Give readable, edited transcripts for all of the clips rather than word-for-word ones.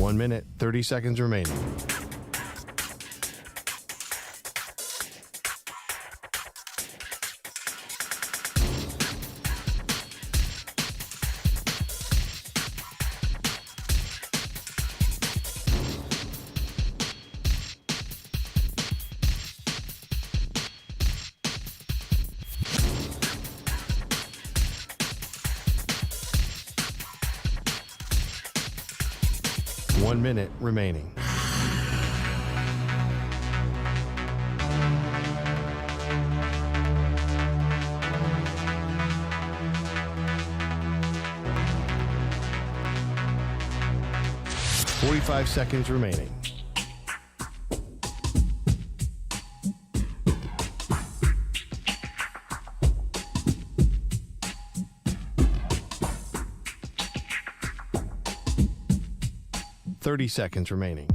1 minute, 30 seconds remaining. One minute remaining. Forty-five seconds remaining. Thirty seconds remaining.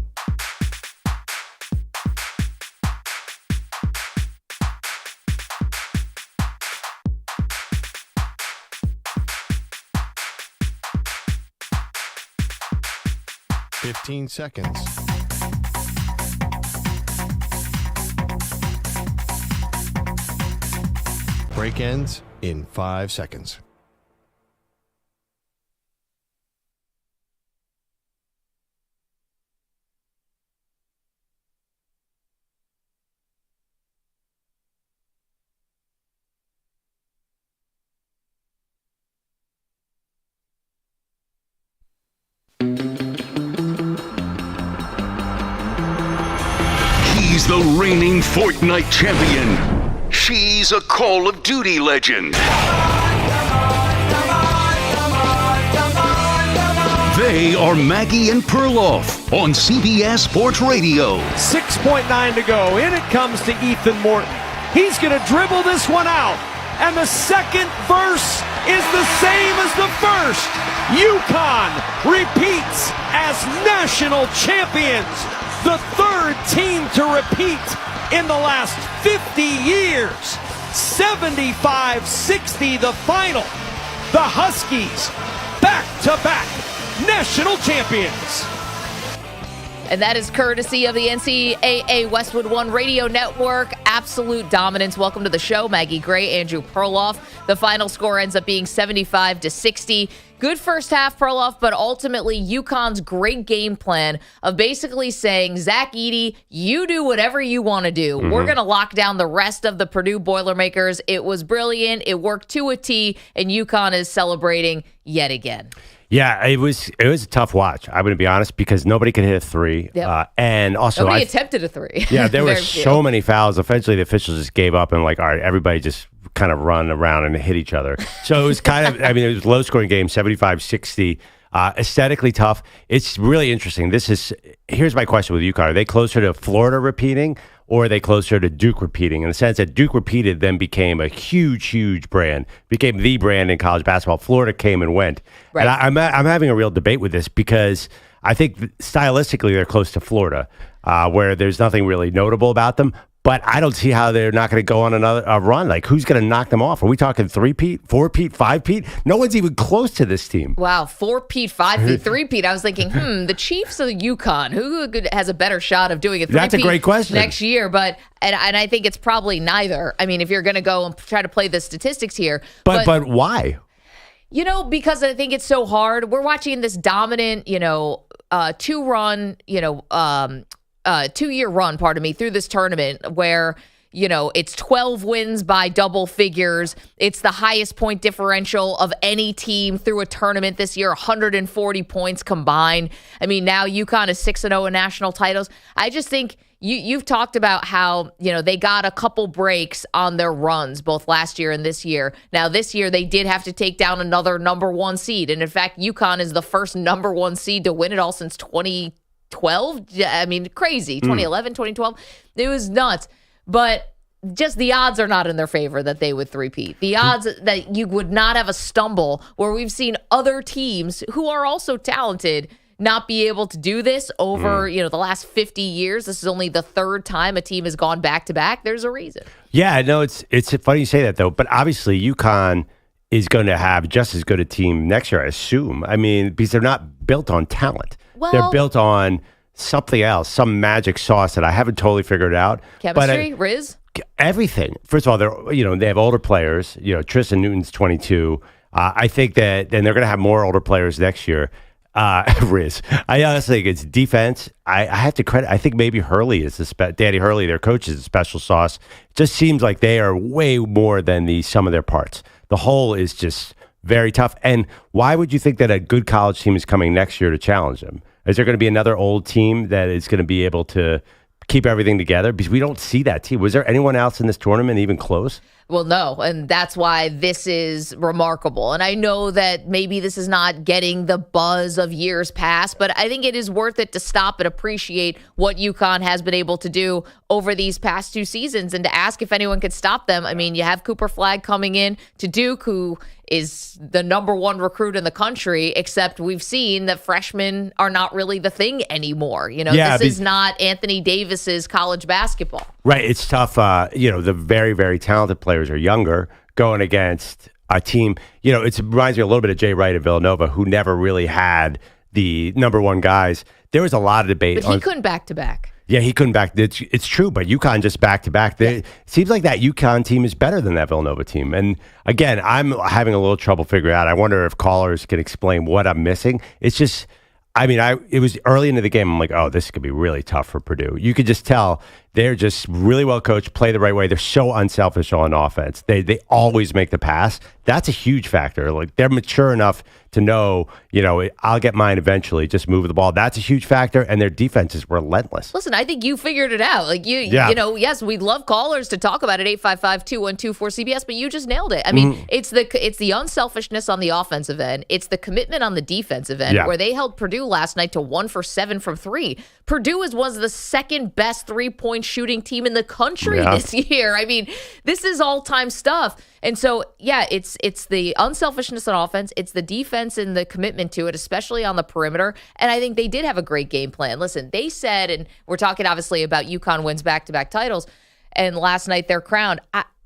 Fifteen seconds. Break ends in 5 seconds. She's the reigning Fortnite champion. She's a Call of Duty legend. They are Maggie and Perloff on CBS Sports Radio. 6.9 to go. In it comes to Ethan Morton. He's going to dribble this one out. And the second verse is the same as the first. UConn repeats as national champions. The third team to repeat in the last 50 years. 75-60 the final. The Huskies back-to-back national champions. And that is courtesy of the NCAA Westwood One Radio Network. Absolute dominance. Welcome to the show, Maggie Gray, Andrew Perloff. The final score ends up being 75-60. Good first half, Perloff, but ultimately UConn's great game plan of basically saying, Zach Edey, you do whatever you want to do. We're going to lock down the rest of the Purdue Boilermakers. It was brilliant. It worked to a T, and UConn is celebrating yet again. Yeah, it was a tough watch. I'm going to be honest, because nobody could hit a three. Yep. And also nobody attempted a three. Yeah, there were so many fouls. Eventually, the officials just gave up and all right, everybody just kind of run around and hit each other. So it was kind of, it was a low-scoring game, 75-60. Aesthetically tough. It's really interesting. Here's my question with UConn. Are they closer to Florida repeating, or are they closer to Duke repeating? In the sense that Duke repeated, then became a huge, huge brand, became the brand in college basketball. Florida came and went. Right. And I'm having a real debate with this, because I think stylistically they're close to Florida, where there's nothing really notable about them. But I don't see how they're not going to go on another run. Like, who's going to knock them off? Are we talking 3-peat, 4-peat, 5-peat? No one's even close to this team. Wow, 4-peat, 5-peat, 3-peat. I was thinking, the Chiefs or the UConn? Who has a better shot of doing a 3-peat? That's a great question. Next year? But and I think it's probably neither. I mean, if you're going to go and try to play the statistics here. But why? Because I think it's so hard. We're watching this dominant, two-run, 2-year run, through this tournament where, it's 12 wins by double figures. It's the highest point differential of any team through a tournament this year, 140 points combined. I mean, now UConn is 6-0 in national titles. I just think you've talked about how, they got a couple breaks on their runs, both last year and this year. Now, this year, they did have to take down another number one seed. And in fact, UConn is the first number one seed to win it all since 2012. I mean, crazy. 2011, 2012. It was nuts. But just the odds are not in their favor that they would three-peat. The odds that you would not have a stumble where we've seen other teams who are also talented not be able to do this over, the last 50 years. This is only the third time a team has gone back-to-back. There's a reason. Yeah, no, it's funny you say that, though. But obviously, UConn is going to have just as good a team next year, I assume. I mean, because they're not built on talent. They're built on something else, some magic sauce that I haven't totally figured out. Chemistry, Riz? Everything. First of all, they have older players. Tristan Newton's 22. I think that then they're going to have more older players next year. Riz. I honestly think it's defense. I have to credit. I think maybe Hurley is Danny Hurley, their coach, is a special sauce. It just seems like they are way more than the sum of their parts. The whole is just very tough. And why would you think that a good college team is coming next year to challenge them? Is there going to be another old team that is going to be able to keep everything together? Because we don't see that team. Was there anyone else in this tournament even close? Well, no, and that's why this is remarkable. And I know that maybe this is not getting the buzz of years past, but I think it is worth it to stop and appreciate what UConn has been able to do over these past 2 seasons and to ask if anyone could stop them. I mean, you have Cooper Flagg coming in to Duke, who is the number 1 recruit in the country, except we've seen that freshmen are not really the thing anymore. This is not Anthony Davis's college basketball. Right. It's tough. The very, very talented players are younger going against a team. It reminds me a little bit of Jay Wright at Villanova, who never really had the number 1 guys. There was a lot of debate. But he couldn't back-to-back. Yeah, he couldn't back. It's true, but UConn just back-to-back. It seems like that UConn team is better than that Villanova team. And again, I'm having a little trouble figuring out. I wonder if callers can explain what I'm missing. It's just, it was early into the game. I'm like, oh, this could be really tough for Purdue. You could just tell they're just really well coached, play the right way. They're so unselfish on offense. They always make the pass. That's a huge factor. Like, they're mature enough to know, I'll get mine eventually. Just move the ball. That's a huge factor. And their defense is relentless. Listen, I think you figured it out. Yes, we'd love callers to talk about it, 855-212-4CBS, but you just nailed it. I mean, it's the unselfishness on the offensive end. It's the commitment on the defensive end, where they held Purdue last night to 1 for 7 from 3. Purdue was the second best 3-point shooting team in the country this year. I mean, this is all-time stuff. And so, it's the unselfishness on offense. It's the defense and the commitment to it, especially on the perimeter. And I think they did have a great game plan. Listen, they said, and we're talking obviously about UConn wins back-to-back titles, and last night they're crowned.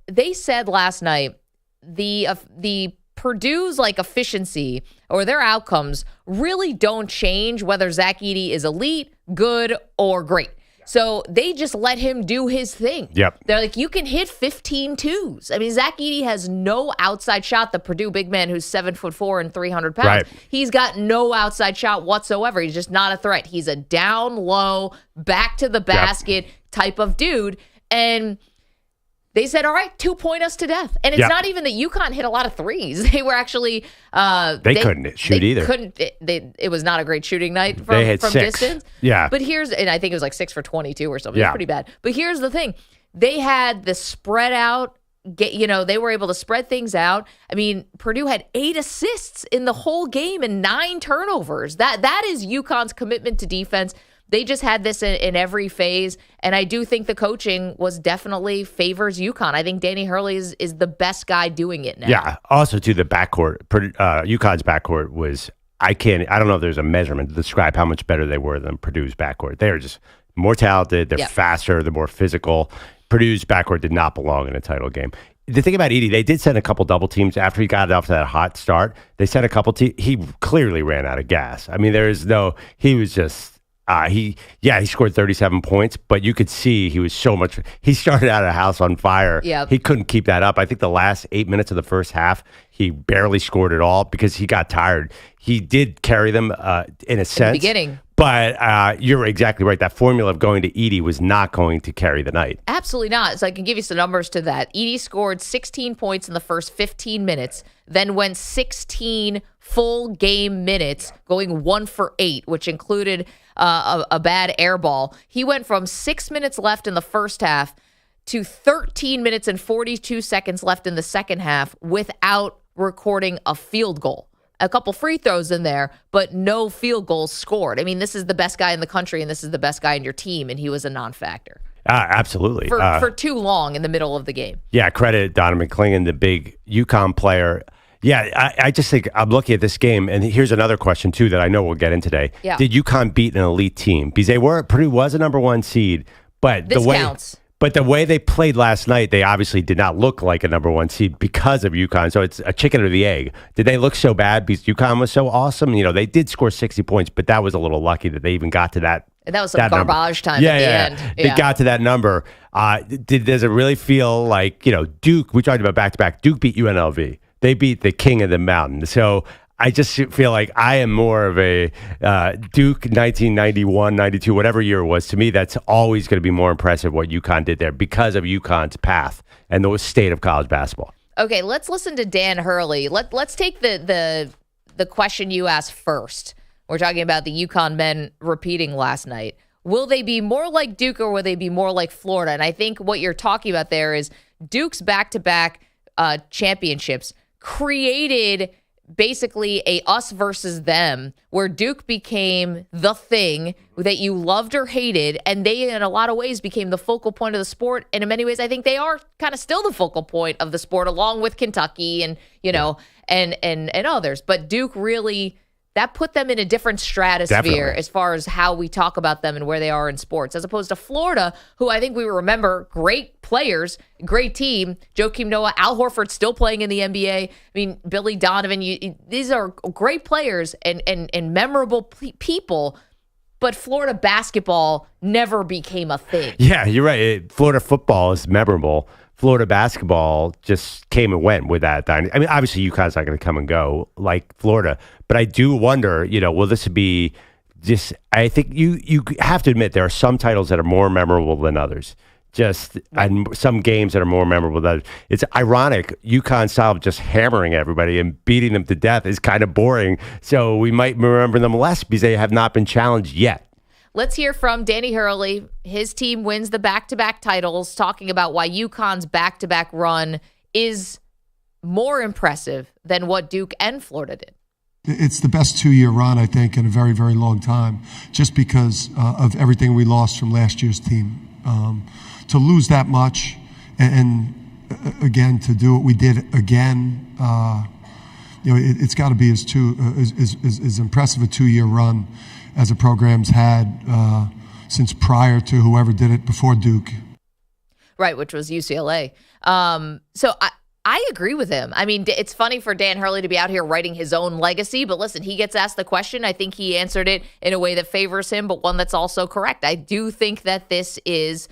They said last night the Purdue's efficiency or their outcomes really don't change whether Zach Edey is elite, good, or great. So they just let him do his thing. Yep. They're like, you can hit 15 twos. I mean, Zach Edey has no outside shot. The Purdue big man who's 7'4" and 300 pounds. Right. He's got no outside shot whatsoever. He's just not a threat. He's a down low, back to the basket type of dude. And they said, all right, 2-point us to death. And it's not even that UConn hit a lot of threes. They were actually... they couldn't shoot either. It was not a great shooting night from distance. Yeah. But and I think it was 6 for 22 or something. It was pretty bad. But here's the thing. They had the spread out... they were able to spread things out. I mean, Purdue had 8 assists in the whole game and 9 turnovers. That is UConn's commitment to defense. They just had this in every phase, and I do think the coaching definitely favors UConn. I think Danny Hurley is the best guy doing it now. Yeah. Also, too, the backcourt, UConn's backcourt was, I don't know if there's a measurement to describe how much better they were than Purdue's backcourt. They are just more talented, they're faster, they're more physical. Purdue's backcourt did not belong in a title game. The thing about Edey, they did send a couple double teams after he got off to that hot start. They sent a couple he clearly ran out of gas. I mean, he was just... he scored 37 points, but you could see he started out of the house on fire. Yep. He couldn't keep that up. I think the last 8 minutes of the first half, he barely scored at all because he got tired. He did carry them in a sense. In the beginning. But you're exactly right. That formula of going to Edey was not going to carry the night. Absolutely not. So I can give you some numbers to that. Edey scored 16 points in the first 15 minutes, then went 16 full game minutes, going 1 for 8, which included a bad air ball. He went from 6 minutes left in the first half to 13 minutes and 42 seconds left in the second half without recording a field goal. A couple free throws in there, but no field goals scored. I mean, this is the best guy in the country, and this is the best guy in your team, and he was a non-factor. Absolutely. For too long in the middle of the game. Yeah, credit Donovan Clingan, the big UConn player. Yeah, I just think I'm looking at this game, and here's another question, too, that I know we'll get in today. Yeah. Did UConn beat an elite team? Because Purdue was a number 1 seed, but this counts. But the way they played last night, they obviously did not look like a number one seed because of UConn. So it's a chicken or the egg. Did they look so bad because UConn was so awesome? You know, they did score 60 points, but that was a little lucky that they even got to that. That was some garbage time at the end. They got to that number. Does it really feel like, you know, Duke, we talked about back-to-back, Duke beat UNLV. They beat the king of the mountain. So I just feel like I am more of a Duke 1991, 92, whatever year it was. To me, that's always going to be more impressive what UConn did there because of UConn's path and the state of college basketball. Okay, let's listen to Dan Hurley. Let's take the question you asked first. We're talking about the UConn men repeating last night. Will they be more like Duke or will they be more like Florida? And I think what you're talking about there is Duke's back-to-back championships created basically a us versus them, where Duke became the thing that you loved or hated, and they in a lot of ways became the focal point of the sport. And in many ways, I think they are kind of still the focal point of the sport, along with Kentucky and and others. But Duke really, that put them in a different stratosphere Definitely. as far as how we talk about them and where they are in sports, as opposed to Florida, who I think we remember great players, great team. Joakim Noah, Al Horford still playing in the NBA. I mean, Billy Donovan, these are great players and memorable people, but Florida basketball never became a thing. Yeah, you're right. Florida football is memorable. Florida basketball just came and went with that. I mean, obviously, UConn's not going to come and go like Florida, but I do wonder, you know, will this be just, I think you have to admit there are some titles that are more memorable than others. And some games that are more memorable than others. It's ironic, UConn style of just hammering everybody and beating them to death is kind of boring. So we might remember them less because they have not been challenged yet. Let's hear from Danny Hurley. His team wins the back-to-back titles, talking about why UConn's back-to-back run is more impressive than what Duke and Florida did. It's the best 2-year run, I think, in a very, very long time, just because of everything we lost from last year's team. To lose that much and again, to do what we did again, it's got to be as impressive a 2-year run as the program's had since prior to whoever did it before Duke. Right, which was UCLA. So I agree with him. I mean, it's funny for Dan Hurley to be out here writing his own legacy, but listen, he gets asked the question. I think he answered it in a way that favors him, but one that's also correct. I do think that this is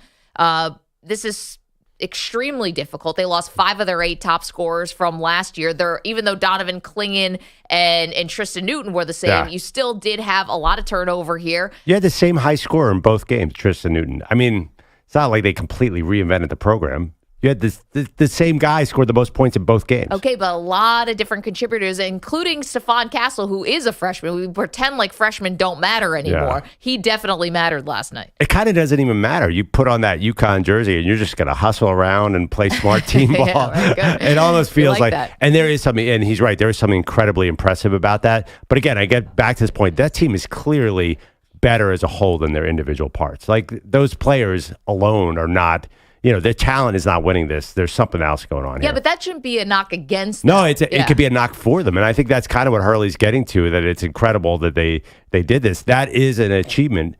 extremely difficult. They lost 5 of their 8 top scorers from last year. Even though Donovan Clingan and Tristan Newton were the same, you still did have a lot of turnover here. You had the same high scorer in both games, Tristan Newton. I mean, it's not like they completely reinvented the program. You had the same guy scored the most points in both games. Okay, but a lot of different contributors, including Stephon Castle, who is a freshman. We pretend like freshmen don't matter anymore. Yeah. He definitely mattered last night. It kind of doesn't even matter. You put on that UConn jersey and you're just going to hustle around and play smart team ball. Yeah, it almost feels like that. And there is something, and he's right, there is something incredibly impressive about that. But again, I get back to this point. That team is clearly better as a whole than their individual parts. Like, those players alone are not... their talent is not winning this. There's something else going on here. Yeah, but that shouldn't be a knock against them. No, it could be a knock for them. And I think that's kind of what Hurley's getting to, that it's incredible that they did this. That is an achievement.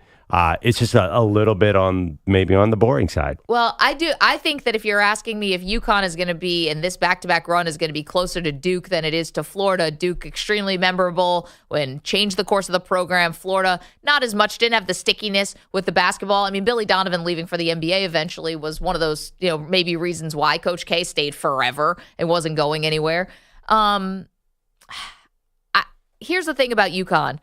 It's just a little bit maybe on the boring side. Well, I think that if you're asking me if UConn is going to be, and this back-to-back run is going to be closer to Duke than it is to Florida, Duke extremely memorable when changed the course of the program. Florida, not as much, didn't have the stickiness with the basketball. I mean, Billy Donovan leaving for the NBA eventually was one of those, maybe reasons why Coach K stayed forever and wasn't going anywhere. Here's the thing about UConn.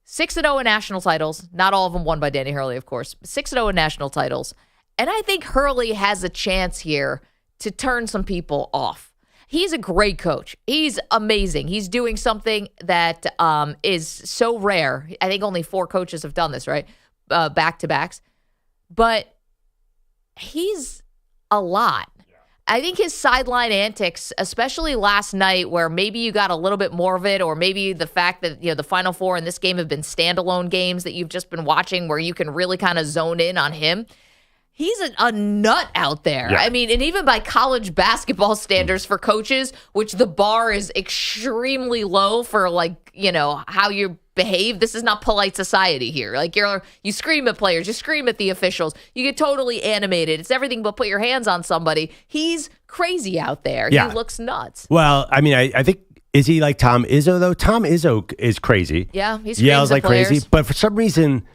6-0 in national titles. Not all of them won by Danny Hurley, of course. 6-0 in national titles. And I think Hurley has a chance here to turn some people off. He's a great coach. He's amazing. He's doing something that is so rare. I think only 4 coaches have done this, right? Back-to-backs. But he's a lot. I think his sideline antics, especially last night, where maybe you got a little bit more of it, or maybe the fact that the Final Four in this game have been standalone games that you've just been watching where you can really kind of zone in on him. He's a nut out there. Yeah. I mean, and even by college basketball standards for coaches, which the bar is extremely low for, how you're behave. This is not polite society here. Like you scream at players, you scream at the officials, you get totally animated. It's everything but put your hands on somebody. He's crazy out there. Yeah. He looks nuts. Well, I mean, I think, is he like Tom Izzo though? Tom Izzo is crazy. Yeah, he screams yells at like players. crazy, but for some reason,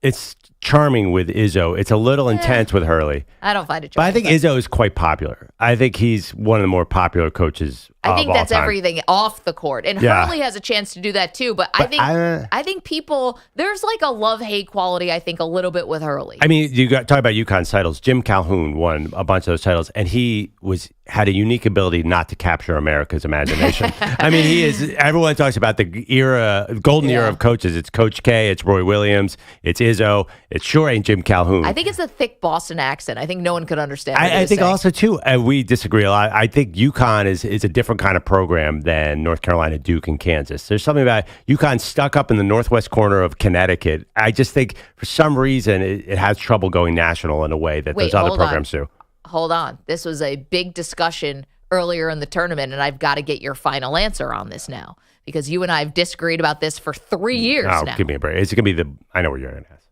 it's charming with Izzo. It's a little intense with Hurley. I don't find it But I charming. think Izzo is quite popular. I think he's one of the more popular coaches I think of that's all time. everything off the court. And Yeah. Hurley has a chance to do that too. But I think people, there's like a love-hate quality, I think, a little bit with Hurley. I mean, you got talk about UConn's titles. Jim Calhoun won a bunch of those titles, and he had a unique ability not to capture America's imagination. I mean, he is. Everyone talks about the golden era of coaches. It's Coach K, it's Roy Williams, it's Izzo. It sure ain't Jim Calhoun. I think it's a thick Boston accent. I think no one could understand what he I was think saying. also too, we disagree a lot. I think UConn is a different kind of program than North Carolina, Duke, and Kansas. There's something about UConn stuck up in the northwest corner of Connecticut. I just think for some reason it has trouble going national in a way that those other programs do. Hold on. This was a big discussion earlier in the tournament, and I've got to get your final answer on this now because you and I have disagreed about this for 3 years now. Give me a break. Is it going to be I know what you're going to ask.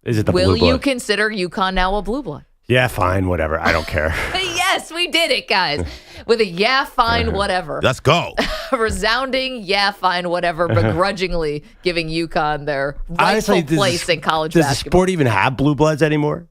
Is it the Will blue blood? you consider UConn now a blue blood? Yeah, fine, whatever. I don't care. Yes, we did it, guys. With a fine, whatever. Let's go. A resounding, fine, whatever, begrudgingly giving UConn their rightful place in college basketball. Does the sport even have blue bloods anymore?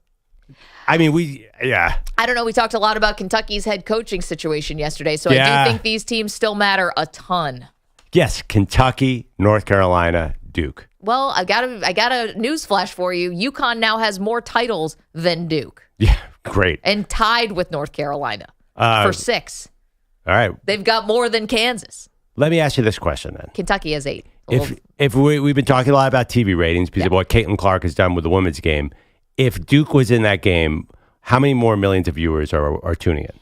I mean, I don't know. We talked a lot about Kentucky's head coaching situation yesterday, so I do think these teams still matter a ton. Yes, Kentucky, North Carolina, Duke. Well, I got a news flash for you. UConn now has more titles than Duke. Yeah, great. And tied with North Carolina for 6. All right. They've got more than Kansas. Let me ask you this question then. Kentucky has 8. If we've been talking a lot about TV ratings because of what CaitlinClark has done with the women's game, if Duke was in that game, how many more millions of viewers are tuning in?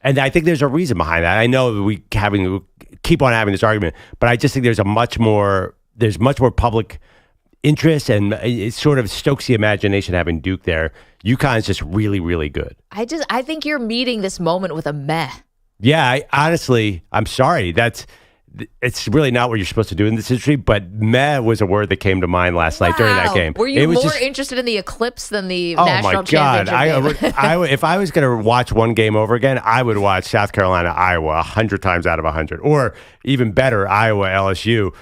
And I think there's a reason behind that. I know we keep on having this argument, but I just think there's much more public interest, and it sort of stokes the imagination having Duke there. UConn is just really, really good. I think you're meeting this moment with a meh. Yeah, I'm sorry. It's really not what you're supposed to do in this industry, but meh was a word that came to mind last night during that game. Were you more interested in the eclipse than the national championship game? If I was going to watch one game over again, I would watch South Carolina, Iowa 100 times out of 100, or even better, Iowa, LSU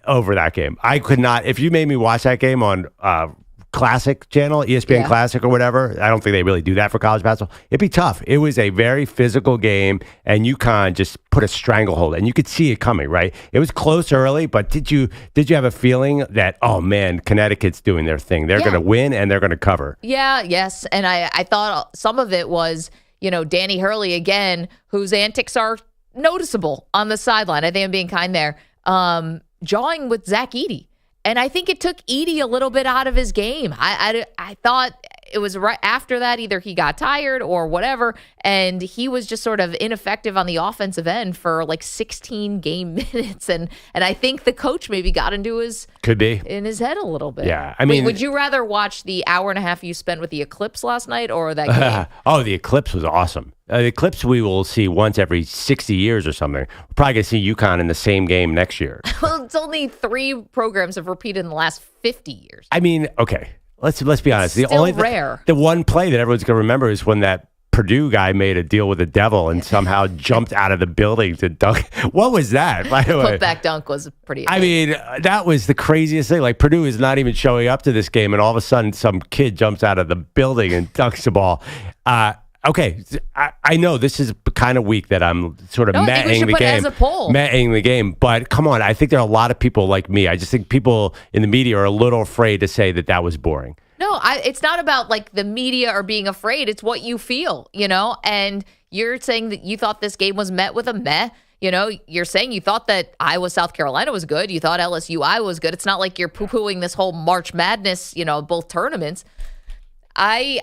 over that game. I could not. If you made me watch that game on Classic channel, ESPN Classic or whatever, I don't think they really do that for college basketball. It'd be tough. It was a very physical game, and UConn just put a stranglehold, and you could see it coming, right? It was close early, but did you have a feeling that, oh man, Connecticut's doing their thing. They're going to win, and they're going to cover. Yes. And I thought some of it was, Danny Hurley, again, whose antics are noticeable on the sideline. I think I'm being kind there. Jawing with Zach Edey. And I think it took Edey a little bit out of his game. I thought it was right after that, either he got tired or whatever, and he was just sort of ineffective on the offensive end for like 16 game minutes. And I think the coach maybe got into his head a little bit. Yeah, I mean, would you rather watch the hour and a half you spent with the eclipse last night or that game? Oh, the eclipse was awesome. The eclipse we will see once every 60 years or something. We're probably going to see UConn in the same game next year. Well, it's only 3 programs have repeated in the last 50 years. I mean, okay, let's be honest. It's still rare. The one play that everyone's going to remember is when that Purdue guy made a deal with the devil and somehow jumped out of the building to dunk. What was that, by the way? Putback dunk was pretty amazing. I mean, that was the craziest thing. Like, Purdue is not even showing up to this game, and all of a sudden some kid jumps out of the building and dunks the ball. Okay, I know this is kind of weak that I'm sort of matting the game. Matting the game, but come on, I think there are a lot of people like me. I just think people in the media are a little afraid to say that was boring. No, it's not about like the media or being afraid. It's what you feel, and you're saying that you thought this game was met with a meh. You're saying you thought that Iowa, South Carolina was good. You thought LSU, Iowa was good. It's not like you're poo-pooing this whole March Madness, both tournaments. I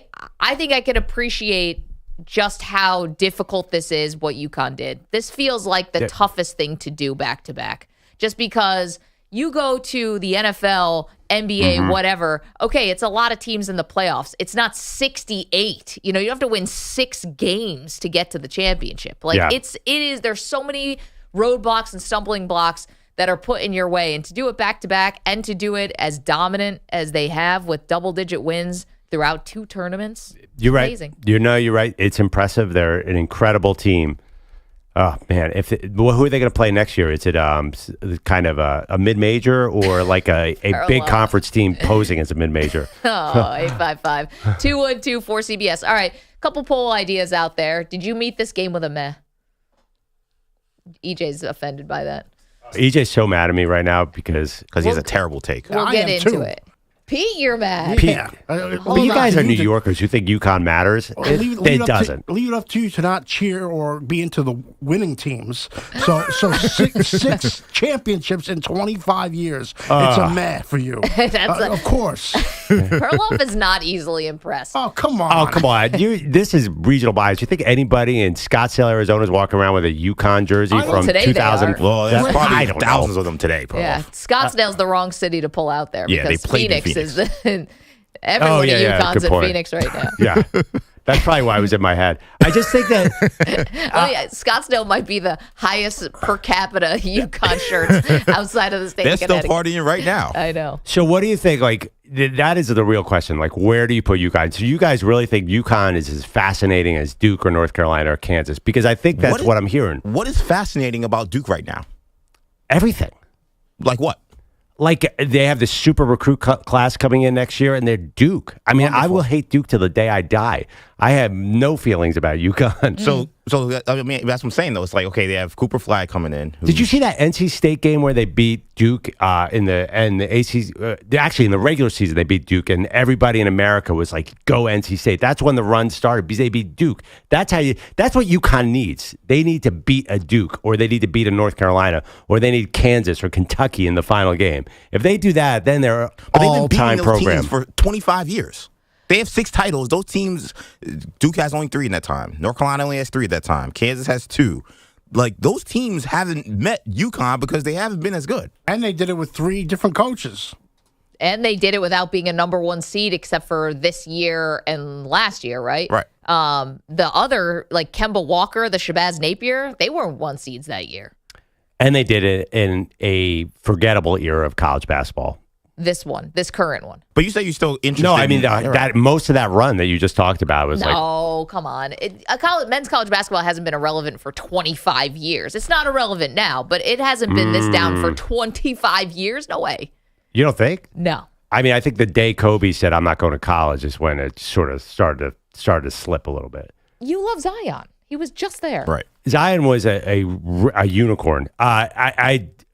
think I can appreciate just how difficult this is, what UConn did. This feels like the toughest thing to do back-to-back. Just because you go to the NFL, NBA, whatever, okay, it's a lot of teams in the playoffs. It's not 68. You have to win 6 games to get to the championship. It is, there's so many roadblocks and stumbling blocks that are put in your way. And to do it back-to-back and to do it as dominant as they have with double-digit wins throughout 2 tournaments, you're right. Amazing. You're right. It's impressive. They're an incredible team. Oh, man. Who are they going to play next year? Is it kind of a mid-major or like a big conference team posing as a mid-major? 855-212-4CBS. All right, couple poll ideas out there. Did you meet this game with a meh? EJ's offended by that. EJ's so mad at me right now because he has a terrible take. We'll get into it. Pete, you're mad. Pete, but you guys are New Yorkers who think UConn matters. It doesn't. Leave it up to you to not cheer or be into the winning teams. So six championships in 25 years. It's a meh for you. Of course. Perloff is not easily impressed. Oh, come on. Oh, come on. This is regional bias. You think anybody in Scottsdale, Arizona is walking around with a UConn jersy from today 2000? Well, there's probably don't thousands know. of them today, Perloff. Yeah, Scottsdale's the wrong city to pull out there Yeah, because they played in Phoenix is everyone Oh, yeah, at yeah, UConn's good in point. Phoenix right now. Yeah. That's probably why it was in my head. I just think that Scottsdale might be the highest per capita UConn shirts outside of the state They're of still Connecticut. partying right now. I know. So what do you think? Like, that is the real question. Like, where do you put UConn? So you guys really think UConn is as fascinating as Duke or North Carolina or Kansas? Because I think that's what I'm hearing. What is fascinating about Duke right now? Everything. Like what? Like, they have this super recruit class coming in next year, and they're Duke. I mean, I will hate Duke till the day I die. I have no feelings about UConn. So I mean, that's what I'm saying, though. It's like, okay, they have Cooper Flag coming in. Did you see that NC State game where they beat Duke in the ACC? Actually, in the regular season, they beat Duke, and everybody in America was like, "Go NC State!" That's when the run started because they beat Duke. That's what UConn needs. They need to beat a Duke, or they need to beat a North Carolina, or they need Kansas or Kentucky in the final game. If they do that, then they're an all-time program for 25 years. They have 6 titles. Those teams, Duke has only 3 in that time. North Carolina only has 3 at that time. Kansas has 2. Like, those teams haven't met UConn because they haven't been as good. And they did it with 3 different coaches. And they did it without being a number 1 seed except for this year and last year, right? Right. The other, like Kemba Walker, the Shabazz Napier, they weren't 1 seeds that year. And they did it in a forgettable era of college basketball. This current one. But you say you're still interested. No, I mean, in, that most of that run that you just talked about was Come on. Men's college basketball hasn't been irrelevant for 25 years. It's not irrelevant now, but it hasn't been this down for 25 years. No way. You don't think? No. I mean, I think the day Kobe said, "I'm not going to college," is when it sort of started to slip a little bit. You love Zion. He was just there. Right. Zion was a unicorn.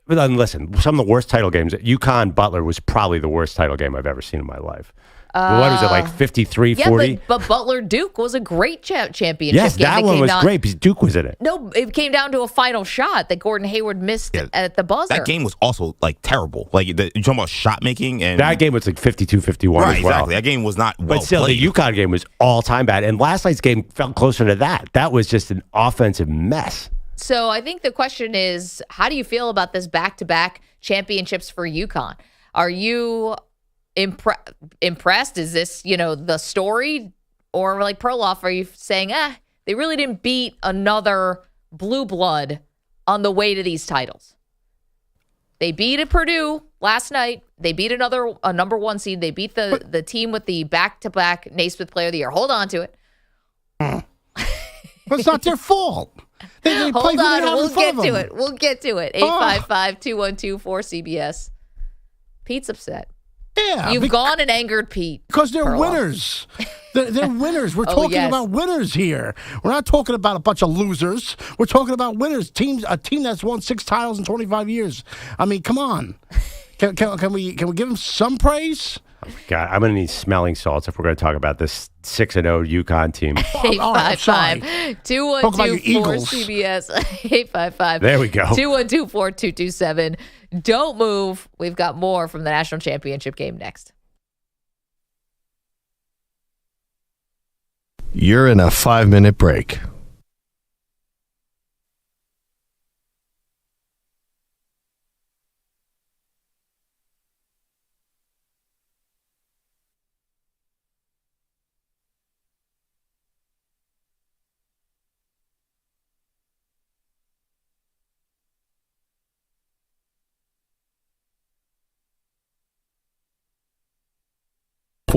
Listen, some of the worst title games, UConn Butler was probably the worst title game I've ever seen in my life. What was it, like 53-40? Yeah, but Butler Duke was a great championship yes, game. that one was great because Duke was in it. No, it came down to a final shot that Gordon Hayward missed at the buzzer. That game was also, like, terrible. Like, you're talking about shot making. And that game was like 52-51 right, as well. Exactly. That game was not well But still, played. the UConn game was all-time bad. And last night's game felt closer to that. That was just an offensive mess. So I think the question is, how do you feel about this back-to-back championships for UConn? Are you impressed? Is this, the story? Or like Perloff, are you saying, they really didn't beat another blue blood on the way to these titles? They beat a Purdue last night. They beat a number 1 seed. They beat the team with the back-to-back Naismith Player of the Year. Hold on to it. But it's not their fault. They Hold on, we'll get to it. 855-212-4CBS. Pete's upset. Yeah. You've gone and angered Pete. Because they're Perloff. winners. They're winners. We're talking about winners here. We're not talking about a bunch of losers. We're talking about winners. A team that's won 6 titles in 25 years. I mean, come on. Can we give them some praise? God, I'm going to need smelling salts if we're going to talk about this 6-0 UConn team. 855-212-4CBS. 855. There we go. 212-4227. Don't move. We've got more from the national championship game next. You're in a 5-minute break.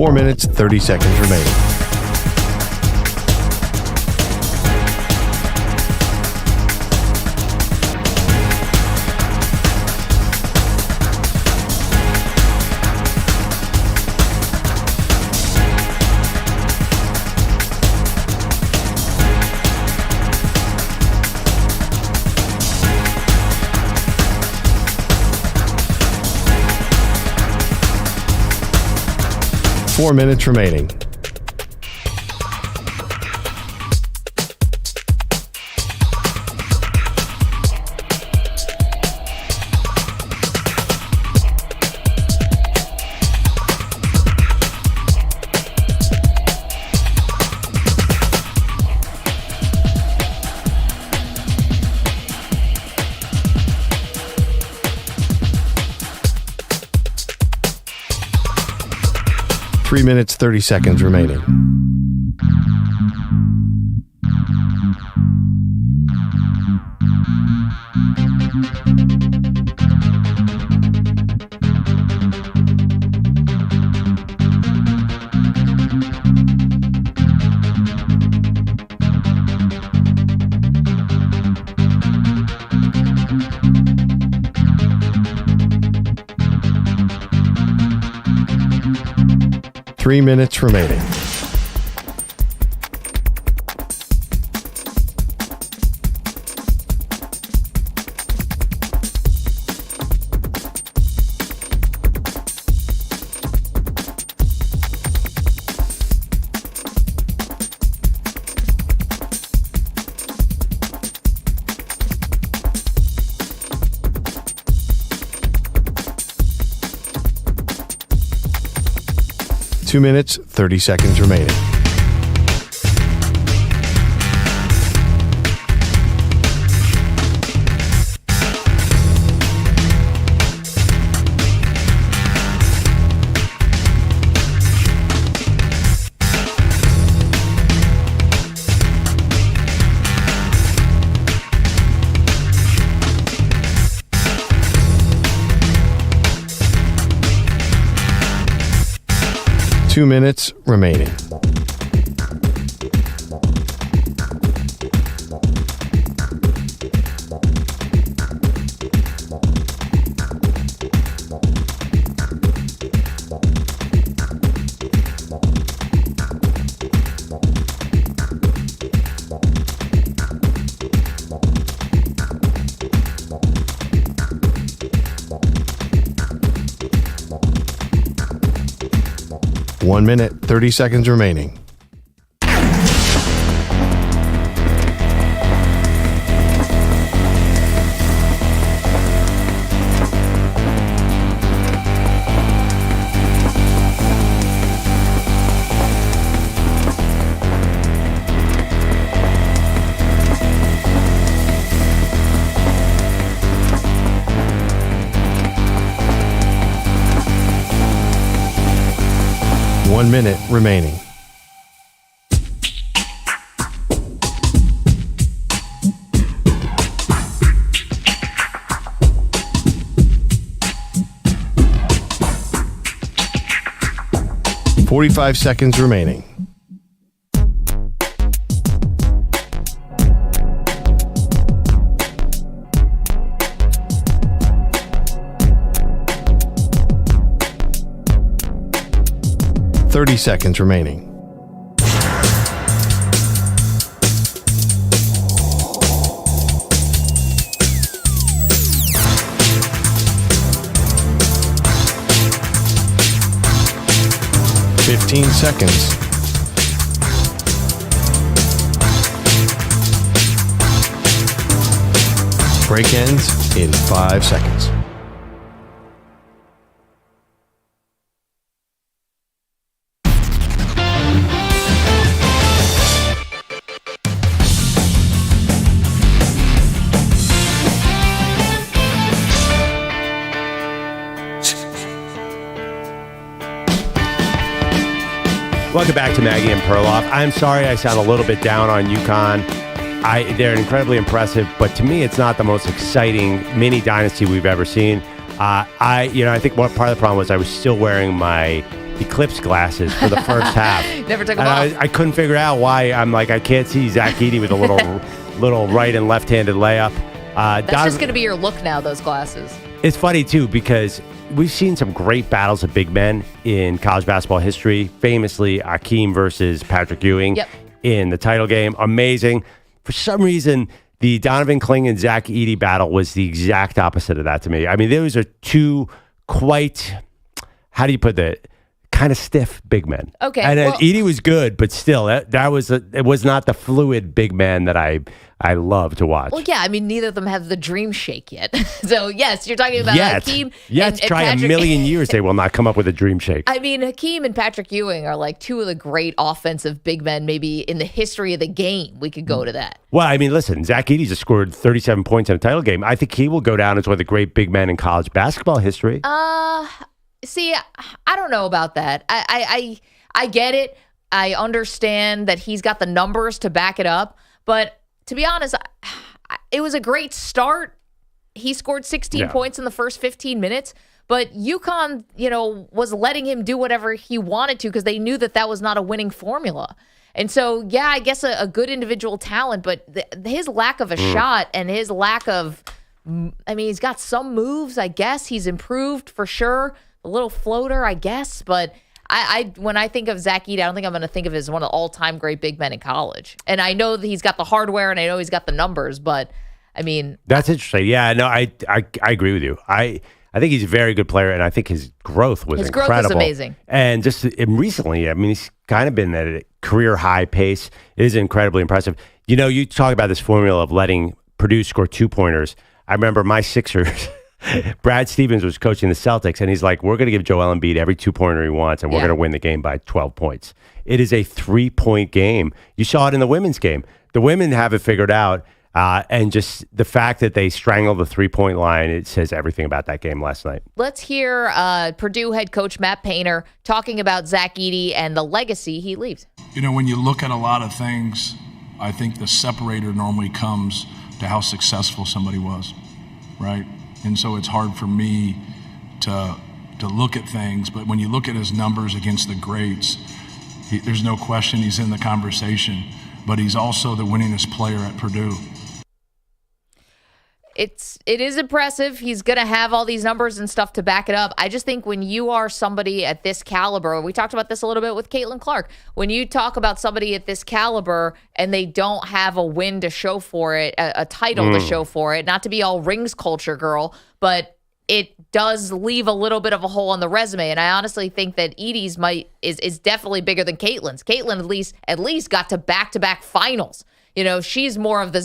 4 minutes, 30 seconds remaining. Four minutes remaining. Three minutes, 30 seconds remaining. Three minutes remaining. Two minutes, 30 seconds remaining. Two minutes remaining. One minute, 30 seconds remaining. One minute remaining. .45 seconds remaining. .30 seconds remaining. .15 seconds. Break ends in 5 seconds. Welcome back to Maggie and Perloff. I'm sorry I sound a little bit down on UConn. They're incredibly impressive, but to me, it's not the most exciting mini dynasty we've ever seen. I think what part of the problem was I was still wearing my Eclipse glasses for the first half. Never took them off. I couldn't figure out why. I'm like, I can't see Zach Edey with a little right and left-handed layup. That's just going to be your look now, those glasses. It's funny, too, because we've seen some great battles of big men in college basketball history. Famously, Hakeem versus Patrick Ewing in the title game. Amazing. For some reason, the Donovan Kling and Zach Edey battle was the exact opposite of that to me. I mean, those are two quite, how do you put that? Kind of stiff big men. Okay. And Edey was good, but still, it was not the fluid big man that I love to watch. Well, yeah, I mean, neither of them have the dream shake yet. So, yes, you're talking about Hakeem and try Patrick. A million years, they will not come up with a dream shake. I mean, Hakeem and Patrick Ewing are like two of the great offensive big men maybe in the history of the game. We could go to that. Well, I mean, listen, Zach Edey just scored 37 points in a title game. I think he will go down as one of the great big men in college basketball history. See, I don't know about that. I get it. I understand that he's got the numbers to back it up. But to be honest, it was a great start. He scored 16 points in the first 15 minutes. But UConn, was letting him do whatever he wanted to because they knew that was not a winning formula. And so, yeah, I guess a good individual talent, but his lack of a shot and his lack of, he's got some moves, I guess. He's improved for sure. A little floater, I guess, but when I think of Zach Edey, I don't think I'm going to think of him as one of the all-time great big men in college. And I know that he's got the hardware, and I know he's got the numbers, but I mean, that's interesting. Yeah, no, I agree with you. I think he's a very good player, and I think his growth was incredible. His growth was amazing. And just recently, he's kind of been at a career high pace. It is incredibly impressive. You talk about this formula of letting Purdue score 2-pointers. I remember my Sixers. Brad Stevens was coaching the Celtics, and he's like, we're going to give Joel Embiid every 2-pointer he wants, and we're going to win the game by 12 points. It is a 3-point game. You saw it in the women's game. The women have it figured out, and just the fact that they strangled the 3-point line, it says everything about that game last night. Let's hear Purdue head coach Matt Painter talking about Zach Edey and the legacy he leaves. When you look at a lot of things, I think the separator normally comes to how successful somebody was, right? And so it's hard for me to look at things. But when you look at his numbers against the greats, there's no question he's in the conversation. But he's also the winningest player at Purdue. It is impressive. He's going to have all these numbers and stuff to back it up. I just think when you are somebody at this caliber, we talked about this a little bit with CaitlinClark. When you talk about somebody at this caliber and they don't have a win to show for it, a title to show for it, not to be all rings culture, girl, but it does leave a little bit of a hole on the resume. And I honestly think that Edey's is definitely bigger than Caitlin's. Caitlin at least got to back-to-back finals. She's more of the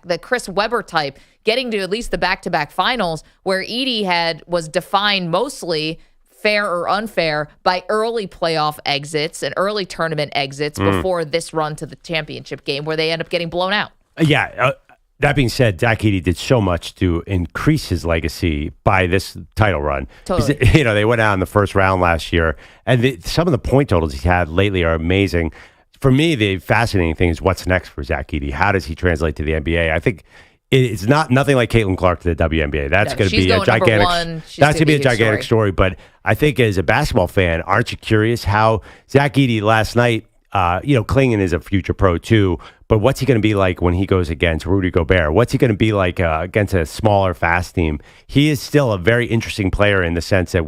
the Chris Webber type, getting to at least the back-to-back finals, where Edey was defined mostly, fair or unfair, by early playoff exits and early tournament exits before this run to the championship game, where they end up getting blown out. Yeah. That being said, Zach Edey did so much to increase his legacy by this title run. Totally. They went out in the first round last year, and some of the point totals he's had lately are amazing. For me, the fascinating thing is what's next for Zach Edey. How does he translate to the NBA? I think it's nothing like CaitlinClark to the WNBA. That's going to be a gigantic. That's going to be a gigantic story. But I think as a basketball fan, aren't you curious how Zach Edey last night? Klingon is a future pro too. But what's he going to be like when he goes against Rudy Gobert? What's he going to be like against a smaller, fast team? He is still a very interesting player in the sense that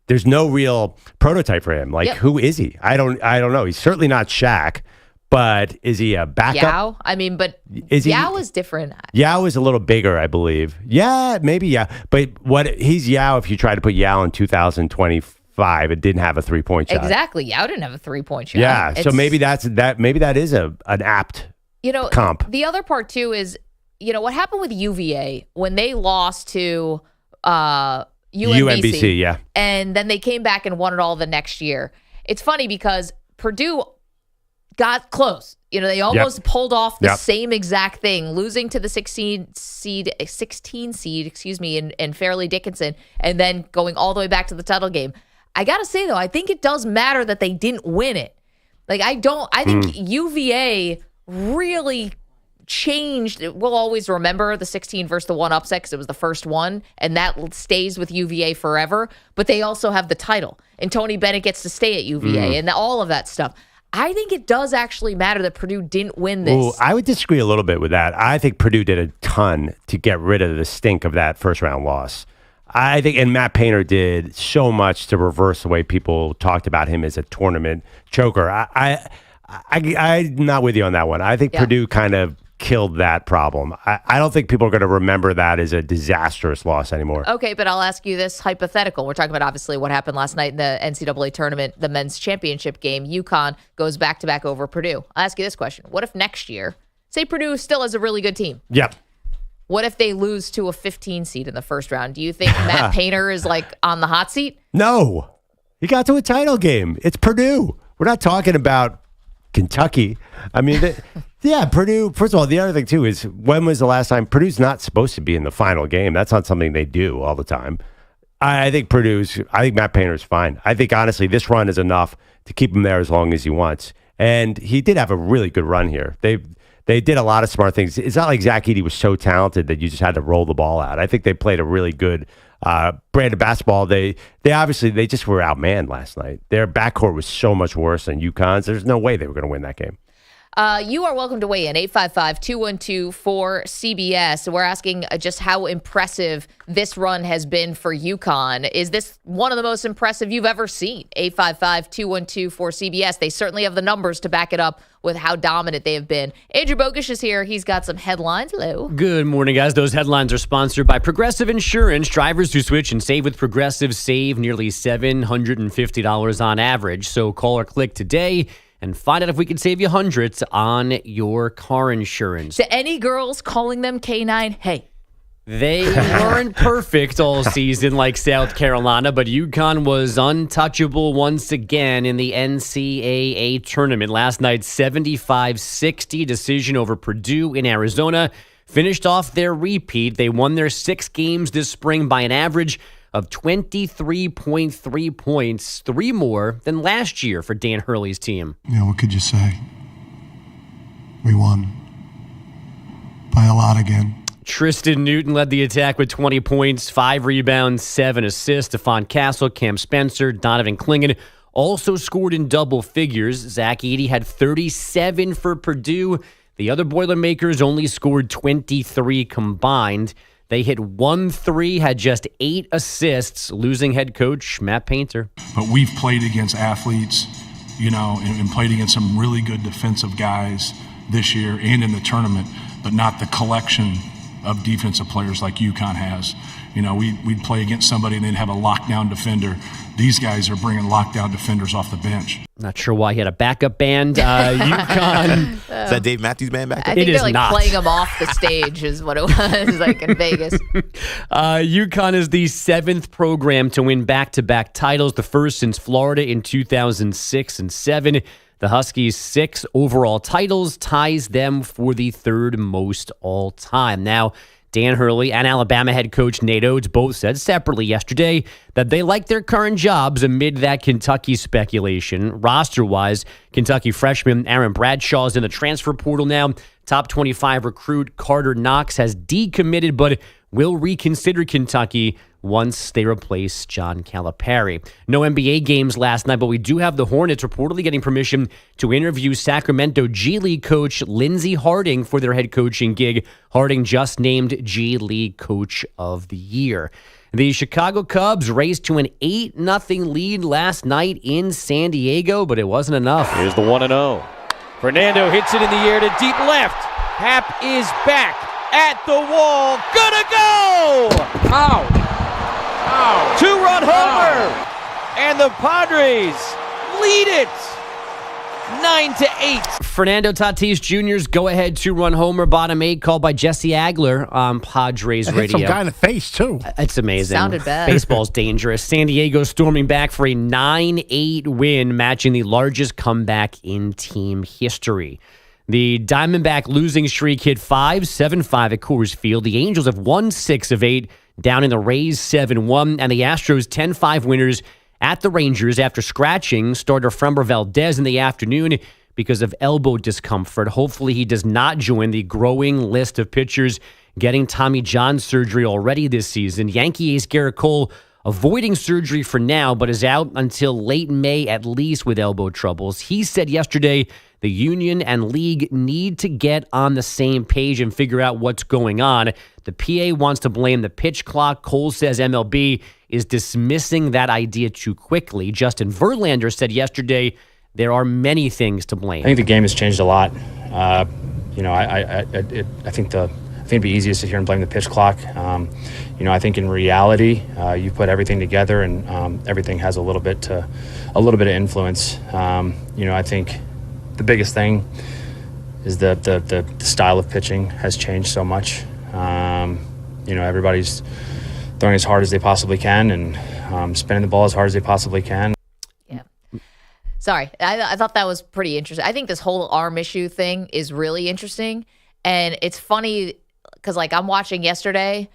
there's no real prototype for him. Like, who is he? I don't know. He's certainly not Shaq, but is he a backup? Yao? Yao is different. Yao is a little bigger, I believe. Yeah, maybe Yao. But he's Yao if you try to put Yao in 2025, it didn't have a 3-point shot. Exactly. Yao didn't have a 3-point shot. Yeah, so maybe that is an apt comp. The other part, too, is, what happened with UVA when they lost to UNBC, yeah. And then they came back and won it all the next year. It's funny because Purdue got close. They almost pulled off the same exact thing, losing to the 16 seed, in Fairleigh Dickinson, and then going all the way back to the title game. I got to say, though, I think it does matter that they didn't win it. I think UVA really changed. We'll always remember the 16 versus the 1 upset because it was the first one, and that stays with UVA forever. But they also have the title, and Tony Bennett gets to stay at UVA, and all of that stuff. I think it does actually matter that Purdue didn't win this. Ooh, I would disagree a little bit with that. I think Purdue did a ton to get rid of the stink of that first-round loss. I think, and Matt Painter did so much to reverse the way people talked about him as a tournament choker. I'm not with you on that one. I think Purdue kind of killed that problem. I don't think people are going to remember that as a disastrous loss anymore. Okay, but I'll ask you this hypothetical. We're talking about obviously what happened last night in the NCAA tournament, the men's championship game. UConn goes back-to-back over Purdue. I'll ask you this question. What if next year, say Purdue still has a really good team? Yep. What if they lose to a 15 seed in the first round? Do you think Matt Painter is like on the hot seat? No. He got to a title game. It's Purdue. We're not talking about Kentucky. I mean, Purdue, first of all, the other thing, too, is when was the last time? Purdue's not supposed to be in the final game. That's not something they do all the time. I think Matt Painter's fine. I think, honestly, this run is enough to keep him there as long as he wants. And he did have a really good run here. They did a lot of smart things. It's not like Zach Edey was so talented that you just had to roll the ball out. I think they played a really good brand of basketball. They just were outmanned last night. Their backcourt was so much worse than UConn's. There's no way they were going to win that game. You are welcome to weigh in, 855-212-4CBS. We're asking just how impressive this run has been for UConn. Is this one of the most impressive you've ever seen? 855-212-4CBS. They certainly have the numbers to back it up with how dominant they have been. Andrew Bogusch is here. He's got some headlines. Hello. Good morning, guys. Those headlines are sponsored by Progressive Insurance. Drivers who switch and save with Progressive save nearly $750 on average. So call or click today and find out if we can save you hundreds on your car insurance. To any girls calling them K9, hey. They weren't perfect all season like South Carolina, but UConn was untouchable once again in the NCAA tournament. Last night, 75-60 decision over Purdue in Arizona. Finished off their repeat. They won their 6 games this spring by an average of 23.3 points, 3 more than last year for Dan Hurley's team. Yeah, what could you say? We won by a lot again. Tristan Newton led the attack with 20 points, 5 rebounds, 7 assists. Stephon Castle, Cam Spencer, Donovan Clingan also scored in double figures. Zach Edey had 37 for Purdue. The other Boilermakers only scored 23 combined. They hit 1 3, had just 8 assists, losing head coach Matt Painter. But we've played against athletes, and played against some really good defensive guys this year and in the tournament, but not the collection of defensive players like UConn has. We'd play against somebody and they'd have a lockdown defender. These guys are bringing lockdown defenders off the bench. Not sure why he had a backup band. UConn. Is that Dave Matthews Band back there? I think they're not playing him off the stage is what it was like in Vegas. UConn is the 7th program to win back-to-back titles, the first since Florida in 2006 and 2007. The Huskies' 6 overall titles ties them for the 3rd most all time. Now, Dan Hurley and Alabama head coach Nate Oates both said separately yesterday that they like their current jobs amid that Kentucky speculation. Roster-wise, Kentucky freshman Aaron Bradshaw is in the transfer portal now. Top 25 recruit Carter Knox has decommitted but will reconsider Kentucky once they replace John Calipari. No NBA games last night, but we do have the Hornets reportedly getting permission to interview Sacramento G League coach Lindsey Harding for their head coaching gig. Harding just named G League Coach of the Year. The Chicago Cubs raced to an 8-0 lead last night in San Diego, but it wasn't enough. Here's the 1-0. Fernando hits it in the air to deep left. Happ is back at the wall. Gonna go! Ow! 2-run homer! And the Padres lead it 9-8. Fernando Tatis Jr.'s go-ahead 2-run homer, bottom 8, called by Jesse Agler on Padres radio. Hit some guy in the face, too. It's amazing. Sounded bad. Baseball's dangerous. San Diego storming back for a 9-8 win, matching the largest comeback in team history. The Diamondback losing streak hit 5-7-5 at Coors Field. The Angels have won 6 of 8, down in the Rays 7-1, and the Astros 10-5 winners at the Rangers after scratching starter Framber Valdez in the afternoon. because of elbow discomfort. Hopefully he does not join the growing list of pitchers getting Tommy John surgery already this season. Yankee ace Gerrit Cole avoiding surgery for now, but is out until late May at least with elbow troubles. He said yesterday the union and league need to get on the same page and figure out what's going on. The PA wants to blame the pitch clock. Cole says MLB is dismissing that idea too quickly. Justin Verlander said yesterday there are many things to blame. I think the game has changed a lot. I think it'd be easy to sit here and blame the pitch clock. I think in reality, you put everything together and everything has a little bit of influence. I think the biggest thing is the style of pitching has changed so much. Everybody's throwing as hard as they possibly can and spinning the ball as hard as they possibly can. Yeah. Sorry, I thought that was pretty interesting. I think this whole arm issue thing is really interesting. And it's funny because, I'm watching yesterday.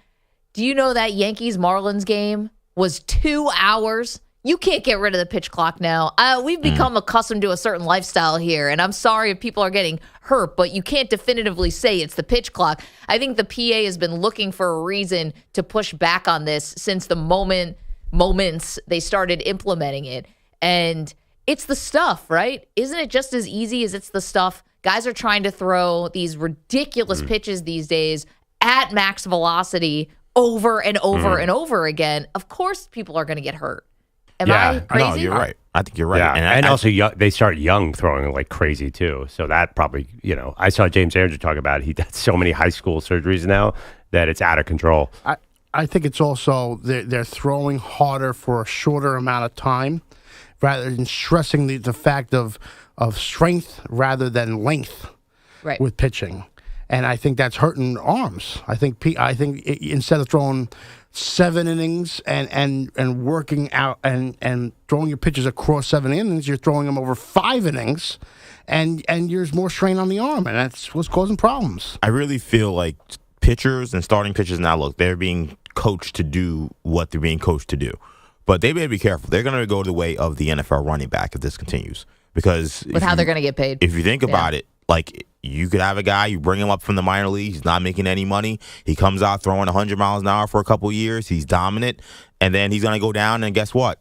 Do you know that Yankees-Marlins game was 2 hours? You can't get rid of the pitch clock now. We've become accustomed to a certain lifestyle here, and I'm sorry if people are getting hurt, but you can't definitively say it's the pitch clock. I think the PA has been looking for a reason to push back on this since the moments they started implementing it. And it's the stuff, right? Isn't it just as easy as it's the stuff? Guys are trying to throw these ridiculous pitches these days at max velocity over and over and over again. Of course people are going to get hurt. Am I crazy? No, you're right. I think you're right. Yeah, and also they start young throwing like crazy too. So that probably, I saw James Andrew talk about it. He does so many high school surgeries now that it's out of control. I think it's also they're throwing harder for a shorter amount of time rather than stressing the fact of strength rather than length with pitching. And I think that's hurting arms. I think instead of throwing 7 innings and working out and throwing your pitches across 7 innings, you're throwing them over 5 innings, and there's more strain on the arm, and that's what's causing problems. I really feel like pitchers and starting pitchers now, they're being coached to do what they're being coached to do. But they better be careful. They're going to go the way of the NFL running back if this continues. Because with how they're going to get paid. If you think about it, you could have a guy, you bring him up from the minor leagues, he's not making any money. He comes out throwing 100 miles an hour for a couple of years. He's dominant. And then he's going to go down, and guess what?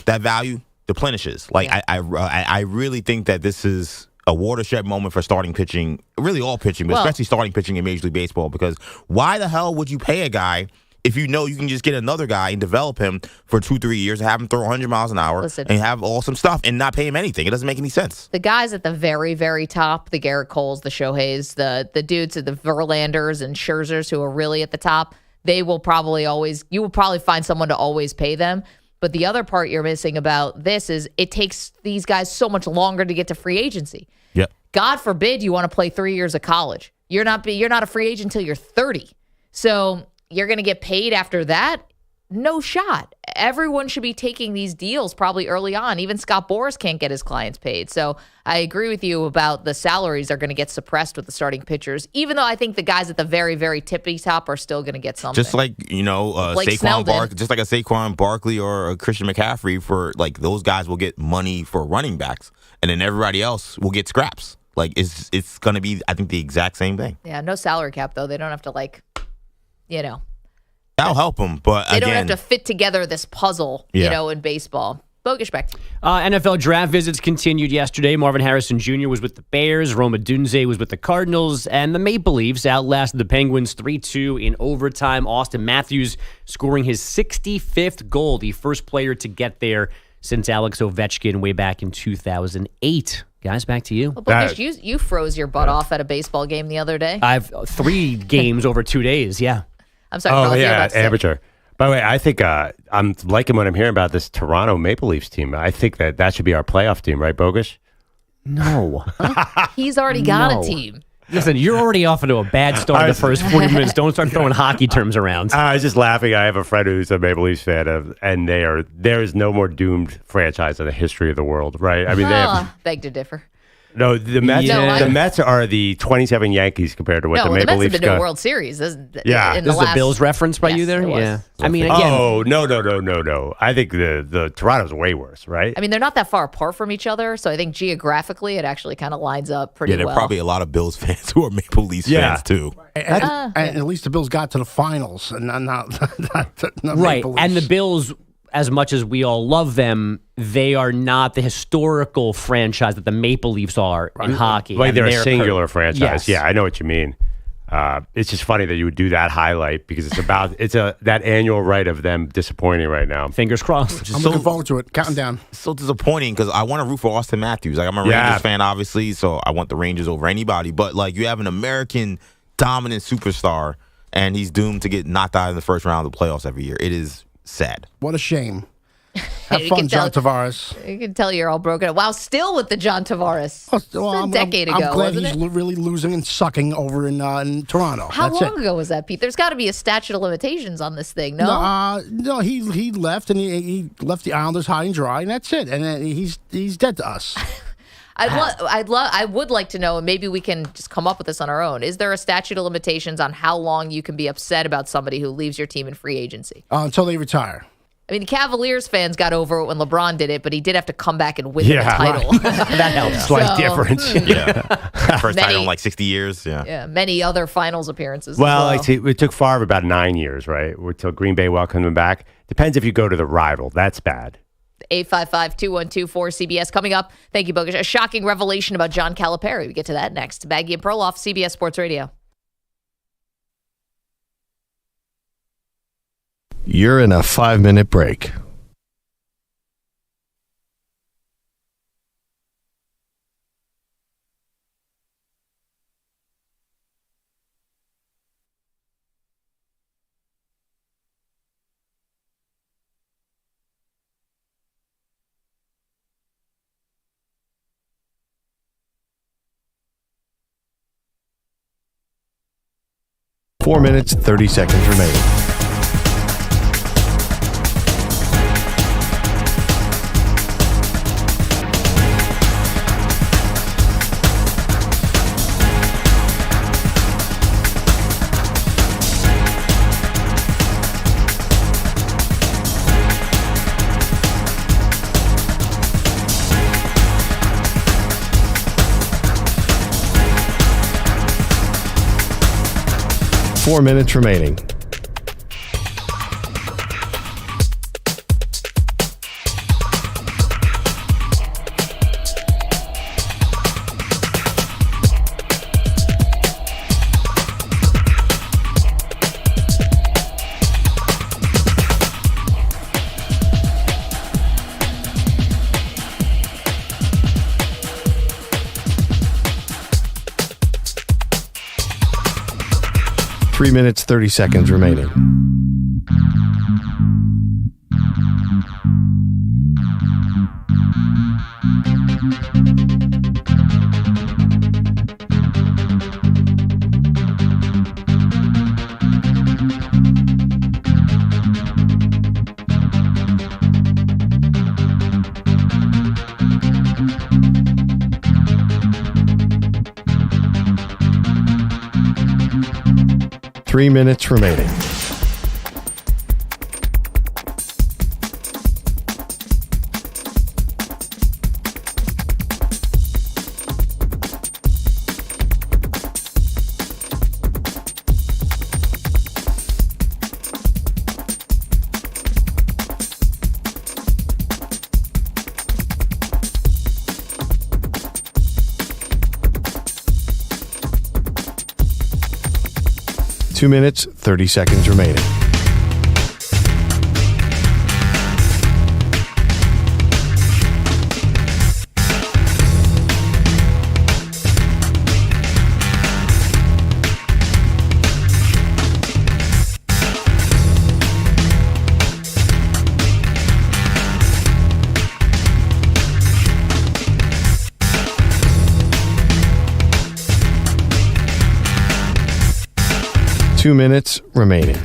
That value deplenishes. I really think that this is a watershed moment for starting pitching, really all pitching, but especially starting pitching in Major League Baseball, because why the hell would you pay a guy if you know you can just get another guy and develop him for 2-3 years and have him throw 100 miles an hour and have awesome stuff and not pay him anything? It doesn't make any sense. The guys at the very, very top, the Gerrit Coles, the Shoheis, the dudes at the Verlanders and Scherzers who are really at the top, you will probably find someone to always pay them. But the other part you're missing about this is it takes these guys so much longer to get to free agency. Yep. God forbid you want to play 3 years of college. You're not a free agent until you're 30. So you're going to get paid after that? No shot. Everyone should be taking these deals probably early on. Even Scott Boras can't get his clients paid. So I agree with you about the salaries are going to get suppressed with the starting pitchers, even though I think the guys at the very, very tippy top are still going to get something. Just like, just like a Saquon Barkley or a Christian McCaffrey, for those guys will get money for running backs, and then everybody else will get scraps. It's going to be, I think, the exact same thing. Yeah, no salary cap, though. They don't have to, That'll help them, but they don't have to fit together this puzzle, in baseball. Bogusch, back to you. NFL draft visits continued yesterday. Marvin Harrison Jr. was with the Bears. Rome Odunze was with the Cardinals. And the Maple Leafs outlasted the Penguins 3-2 in overtime. Austin Matthews scoring his 65th goal, the first player to get there since Alex Ovechkin way back in 2008. Guys, back to you. Well, Bogusch, you froze your butt off at a baseball game the other day. I have 3 games over 2 days, yeah. I'm sorry. Amateur. By the way, I think I'm liking what I'm hearing about this Toronto Maple Leafs team. I think that should be our playoff team, right, Bogusch? No. He's already got a team. Listen, you're already off into a bad start in the first 40 minutes. Don't start throwing hockey terms around. I was just laughing. I have a friend who's a Maple Leafs fan, and there is no more doomed franchise in the history of the world, right? I mean, beg to differ. No, the Mets. Yeah. The Mets are the 27 Yankees compared to what the Maple Mets Leafs have been to a got. World Series. Yeah. In This the is a Bills reference by you there? it was. Yeah. I mean, again. Oh, no. I think the Toronto's way worse, right? I mean, they're not that far apart from each other, so I think geographically it actually kind of lines up pretty Yeah, there well. are probably a lot of Bills fans who are Maple Leafs fans too. And at least the Bills got to the finals, and not Right. Maple And the Leafs. Bills, as much as we all love them, they are not the historical franchise that the Maple Leafs are in hockey. Like And they're a singular franchise. Yes. Yeah, I know what you mean. It's just funny that you would do that highlight because it's that annual right of them disappointing right now. Fingers crossed. I'm looking forward to it. Counting down. So disappointing because I want to root for Austin Matthews. Like I'm a Rangers fan, obviously, so I want the Rangers over anybody. But like you have an American dominant superstar, and he's doomed to get knocked out in the first round of the playoffs every year. It is sad. What a shame. Have You fun, can tell- John Tavares. You can tell you're all broken up. Wow, still with the John Tavares. Well, a decade ago, I'm glad wasn't he's it? really losing and sucking over in Toronto. How That's long it. ago was that, Pete? There's got to be a statute of limitations on this thing, no? No, he left, and he left the Islanders high and dry, and that's it. And then he's dead to us. I would like to know, and maybe we can just come up with this on our own. Is there a statute of limitations on how long you can be upset about somebody who leaves your team in free agency? Until they retire. I mean, Cavaliers fans got over it when LeBron did it, but he did have to come back and win the title. That helps. Slight difference. First title in like 60 years. Yeah, many other finals appearances. Well, as well. it took Favre about 9 years, right? Until Green Bay welcomed him back. Depends if you go to the rival. That's bad. 855-212-4CBS. Coming up, thank you, Bogusch. A shocking revelation about John Calipari. We get to that next. Maggie and Perloff, CBS Sports Radio. You're in a 5-minute break. Four minutes, 30 seconds remaining. Four minutes remaining. Three minutes, 30 seconds remaining. Three minutes remaining. Two minutes, 30 seconds remaining. Two minutes remaining.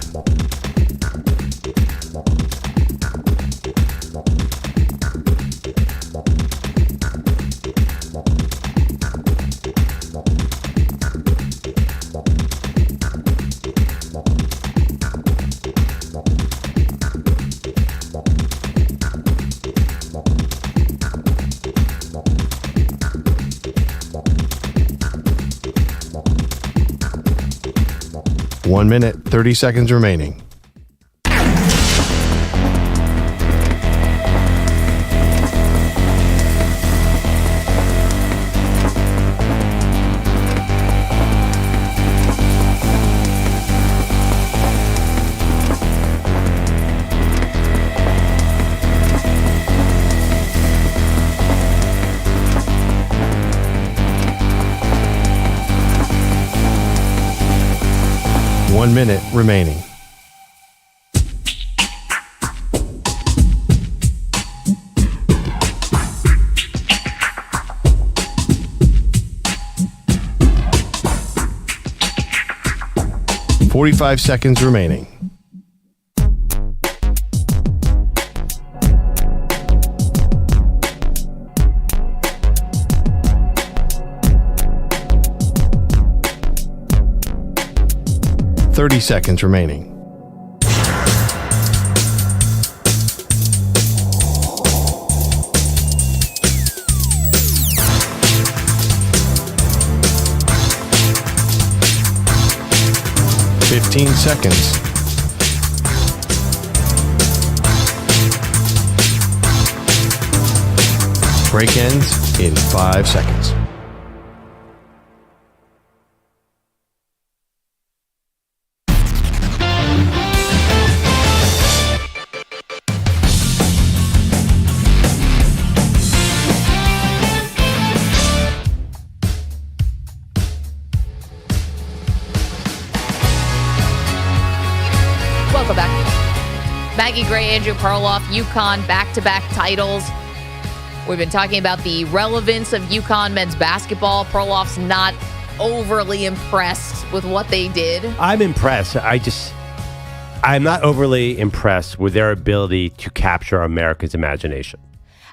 One minute, 30 seconds remaining. One minute remaining. Forty-five seconds remaining. Thirty seconds remaining. Fifteen seconds. Break ends in 5 seconds. Welcome back. Maggie Gray, Andrew Perloff, UConn back-to-back titles. We've been talking about the relevance of UConn men's basketball. Perloff's not overly impressed with what they did. I'm impressed. I'm not overly impressed with their ability to capture America's imagination.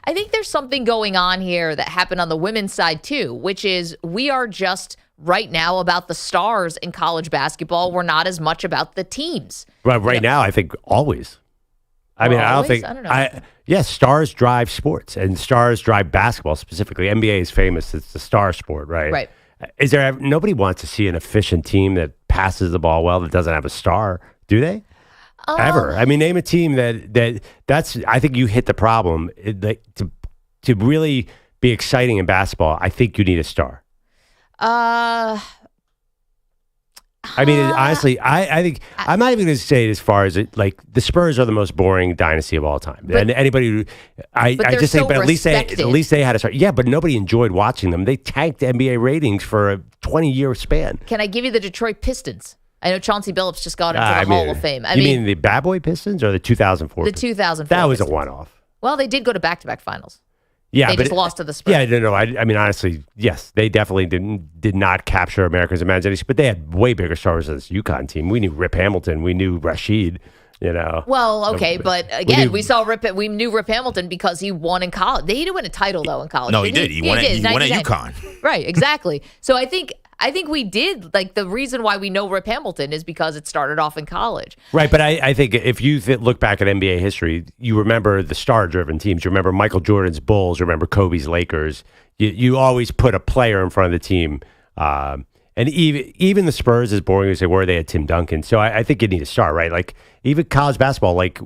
I think there's something going on here that happened on the women's side too, which is we are just right now about the stars in college basketball. We're not as much about the teams. Right now, I think always. I don't know. Yes, stars drive sports, and stars drive basketball specifically. NBA is famous; it's the star sport, right? Right. Nobody wants to see an efficient team that passes the ball well that doesn't have a star, do they? Ever? I mean, name a team that's. I think you hit the problem. To really be exciting in basketball, I think you need a star. I mean, honestly, I think I'm not even going to say it as far as it, like the Spurs are the most boring dynasty of all time. And anybody who I just think, but at least they had a start. Yeah, but nobody enjoyed watching them. They tanked NBA ratings for a 20-year span. Can I give you the Detroit Pistons? I know Chauncey Billups just got into the Hall of Fame. You mean the Bad Boy Pistons or the 2004? The 2004. That was Pistons. A one-off. Well, they did go to back-to-back finals. Yeah, they just lost to the Spurs. Yeah, no. I mean, honestly, yes, they definitely did not capture America's imagination, but they had way bigger stars than this UConn team. We knew Rip Hamilton, we knew Rashid. Well, okay, but again, we knew Rip Hamilton because he won in college. They didn't win a title though in college. No, he did. He won at UConn. Right, exactly. So I think we did. Like the reason why we know Rip Hamilton is because it started off in college. Right, but I think if you look back at NBA history, you remember the star-driven teams. You remember Michael Jordan's Bulls. You remember Kobe's Lakers. You always put a player in front of the team. And even the Spurs, as boring as they were, they had Tim Duncan. So I think you need a star, right? Like even college basketball, like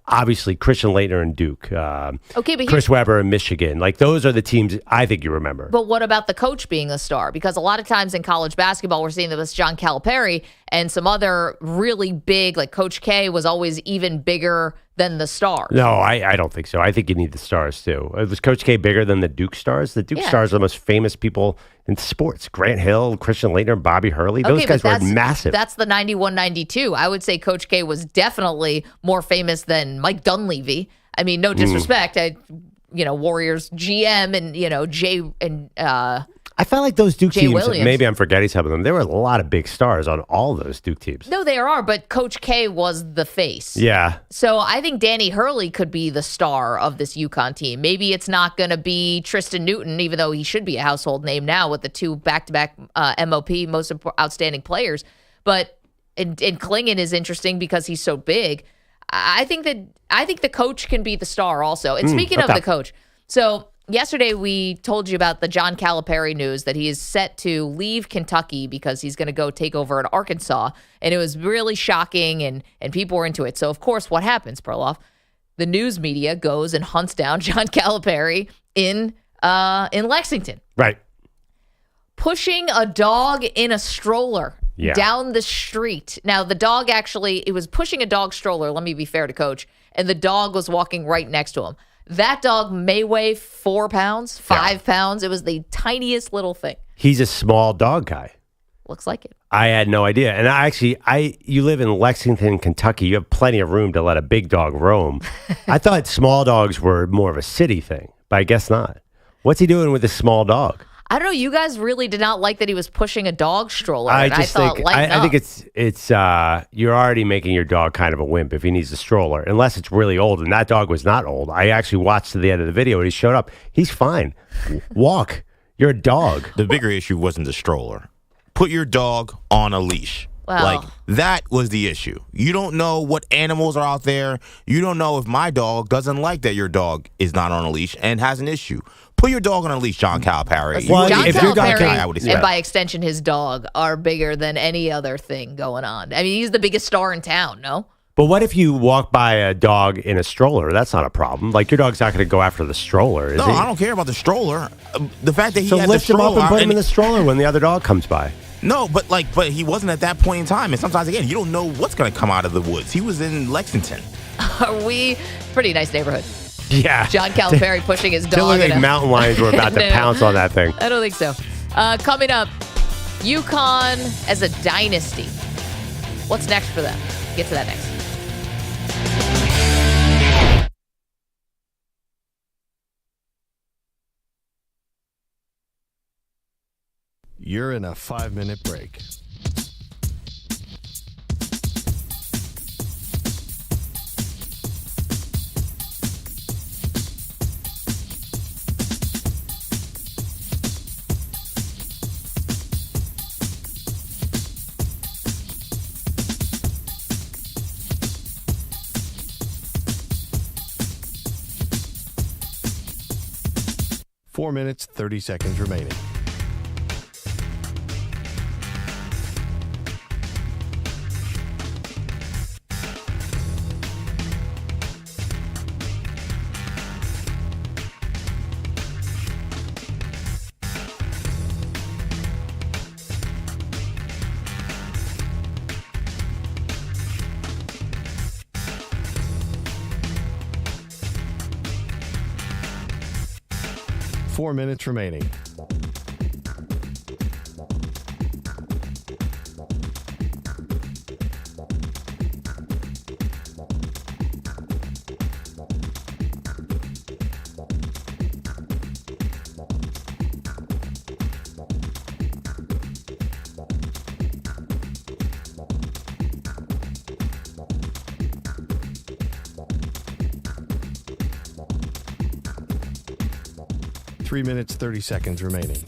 obviously Christian Laettner and Duke. But Chris Webber and Michigan. Like those are the teams I think you remember. But what about the coach being a star? Because a lot of times in college basketball, we're seeing that with John Calipari and some other really big, like Coach K was always even bigger than the stars. No, I don't think so. I think you need the stars too. Was Coach K bigger than the Duke stars? The Duke stars are the most famous people in sports. Grant Hill, Christian Laettner, Bobby Hurley. Those guys were massive. That's the 91-92. I would say Coach K was definitely more famous than Mike Dunleavy. I mean, no disrespect. Warriors GM and, Jay and I felt like those Duke teams, Williams. maybe I'm forgetting some of them. There were a lot of big stars on all those Duke teams. No, there are, but Coach K was the face. Yeah. So I think Danny Hurley could be the star of this UConn team. Maybe it's not going to be Tristan Newton, even though he should be a household name now with the two back-to-back MOP, most outstanding players. But and Klingon is interesting because he's so big. I think the coach can be the star also. And speaking of the coach, so yesterday we told you about the John Calipari news that he is set to leave Kentucky because he's going to go take over at Arkansas. And it was really shocking, and people were into it. So, of course, what happens, Perloff? The news media goes and hunts down John Calipari in Lexington. Right. Pushing a dog in a stroller down the street. Now, the dog it was pushing a dog stroller, let me be fair to Coach, and the dog was walking right next to him. That dog may weigh 4 pounds, 5 pounds. It was the tiniest little thing. He's a small dog guy. Looks like it. I had no idea. And you live in Lexington, Kentucky. You have plenty of room to let a big dog roam. I thought small dogs were more of a city thing, but I guess not. What's he doing with a small dog? I don't know. You guys really did not like that he was pushing a dog stroller. I think it's you're already making your dog kind of a wimp if he needs a stroller, unless it's really old. And that dog was not old. I actually watched to the end of the video and he showed up. He's fine. Walk. You're a dog. The bigger issue wasn't the stroller. Put your dog on a leash. Wow. Like, that was the issue. You don't know what animals are out there. You don't know if my dog doesn't like that your dog is not on a leash and has an issue. Put your dog on a leash, John Calipari. Well, John Calipari, and by extension his dog, are bigger than any other thing going on. I mean, he's the biggest star in town, no? But what if you walk by a dog in a stroller? That's not a problem. Like, your dog's not going to go after the stroller, is he? No, I don't care about the stroller. The fact that he had lift the him stroller up and put him in the stroller when the other dog comes by. No, but he wasn't at that point in time. And sometimes, again, you don't know what's going to come out of the woods. He was in Lexington. Pretty nice neighborhood. Yeah. John Calipari pushing his dog. Don't think mountain lions were about to pounce on that thing. I don't think so. Coming up, UConn as a dynasty. What's next for them? Get to that next. You're in a 5-minute break. Four minutes, 30 seconds remaining. Four minutes remaining. Three minutes, 30 seconds remaining.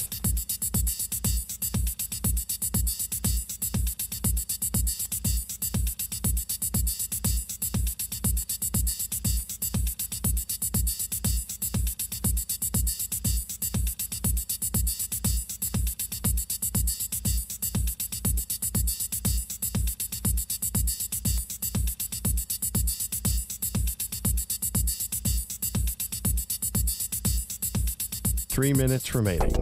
Three minutes remaining.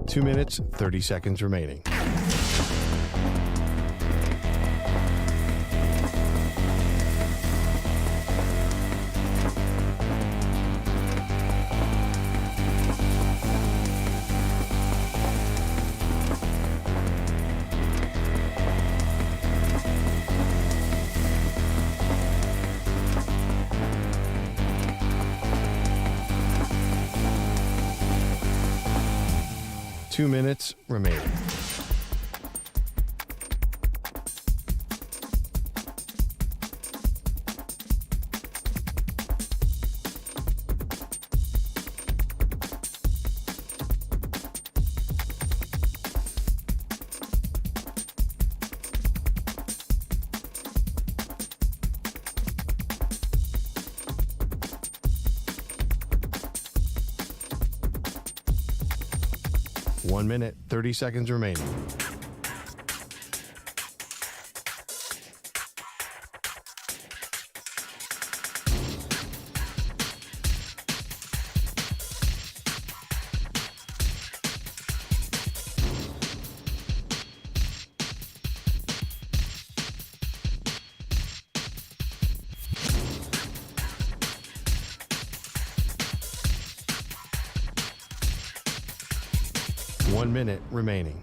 Two minutes, 30 seconds remaining. 2 minutes remaining. One minute, 30 seconds remaining. One minute remaining.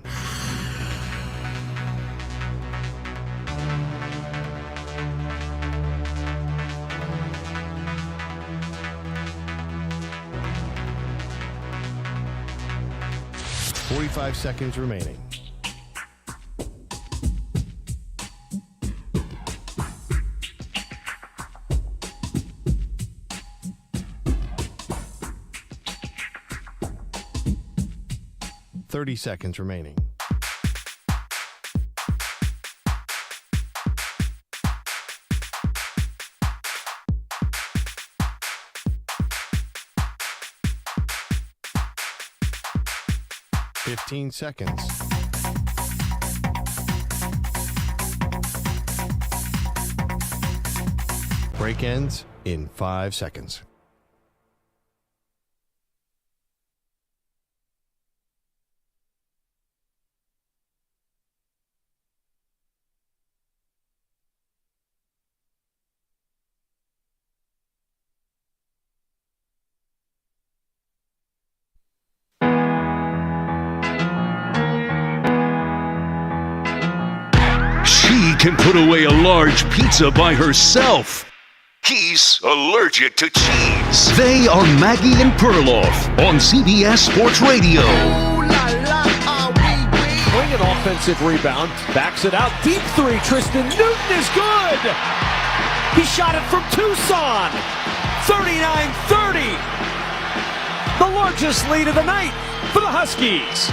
Forty-five seconds remaining. Seconds remaining. Fifteen seconds. Break ends in 5 seconds. Can put away a large pizza by herself. He's allergic to cheese. They are Maggie and Perloff on CBS Sports Radio. Bring an offensive rebound, backs it out, deep three. Tristan Newton is good. He shot it from Tucson. 39-30. The largest lead of the night for the Huskies.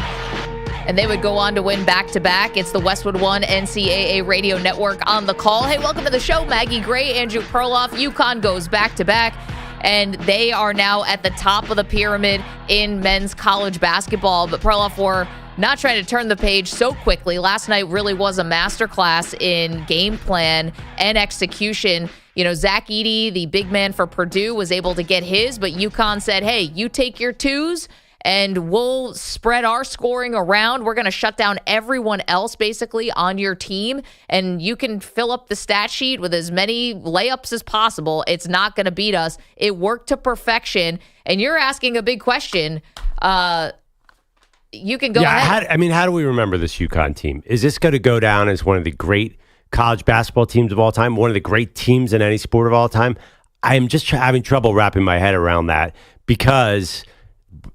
And they would go on to win back-to-back. It's the Westwood One NCAA radio network on the call. Hey, welcome to the show. Maggie Gray, Andrew Perloff. UConn goes back-to-back, and they are now at the top of the pyramid in men's college basketball. But Perloff, we're not trying to turn the page so quickly. Last night really was a masterclass in game plan and execution. You know, Zach Edey, the big man for Purdue, was able to get his, but UConn said, hey, you take your twos, and we'll spread our scoring around. We're going to shut down everyone else basically on your team, and you can fill up the stat sheet with as many layups as possible. It's not going to beat us. It worked to perfection, and you're asking a big question. You can go ahead. How do we remember this UConn team? Is this going to go down as one of the great college basketball teams of all time, one of the great teams in any sport of all time? I'm just having trouble wrapping my head around that because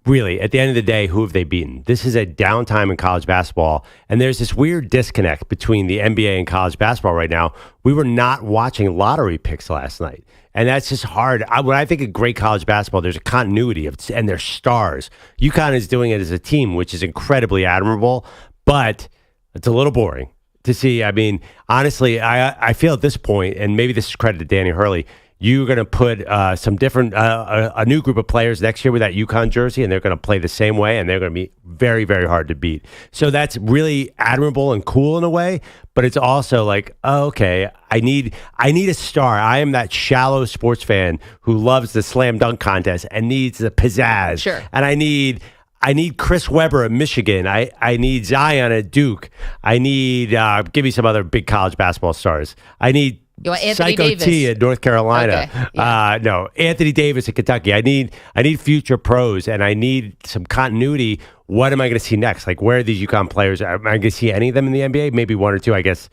really, at the end of the day, who have they beaten? This is a downtime in college basketball, and there's this weird disconnect between the NBA and college basketball right now. We were not watching lottery picks last night, and that's just hard. When I think of great college basketball, there's a continuity and there's stars. UConn is doing it as a team, which is incredibly admirable, but it's a little boring to see. I mean, honestly, I feel at this point, and maybe this is credit to Danny Hurley, you're going to put some different, a new group of players next year with that UConn jersey, and they're going to play the same way, and they're going to be very, very hard to beat. So that's really admirable and cool in a way, but it's also like, oh, okay, I need a star. I am that shallow sports fan who loves the slam dunk contest and needs the pizzazz. Sure. And I need Chris Webber at Michigan. I need Zion at Duke. I need, give me some other big college basketball stars. I need You want Anthony Psycho Davis? T at North Carolina. Okay. Yeah. No, Anthony Davis at Kentucky. I need future pros, and I need some continuity. What am I going to see next? Like, where are these UConn players? Am I going to see any of them in the NBA? Maybe one or two, I guess.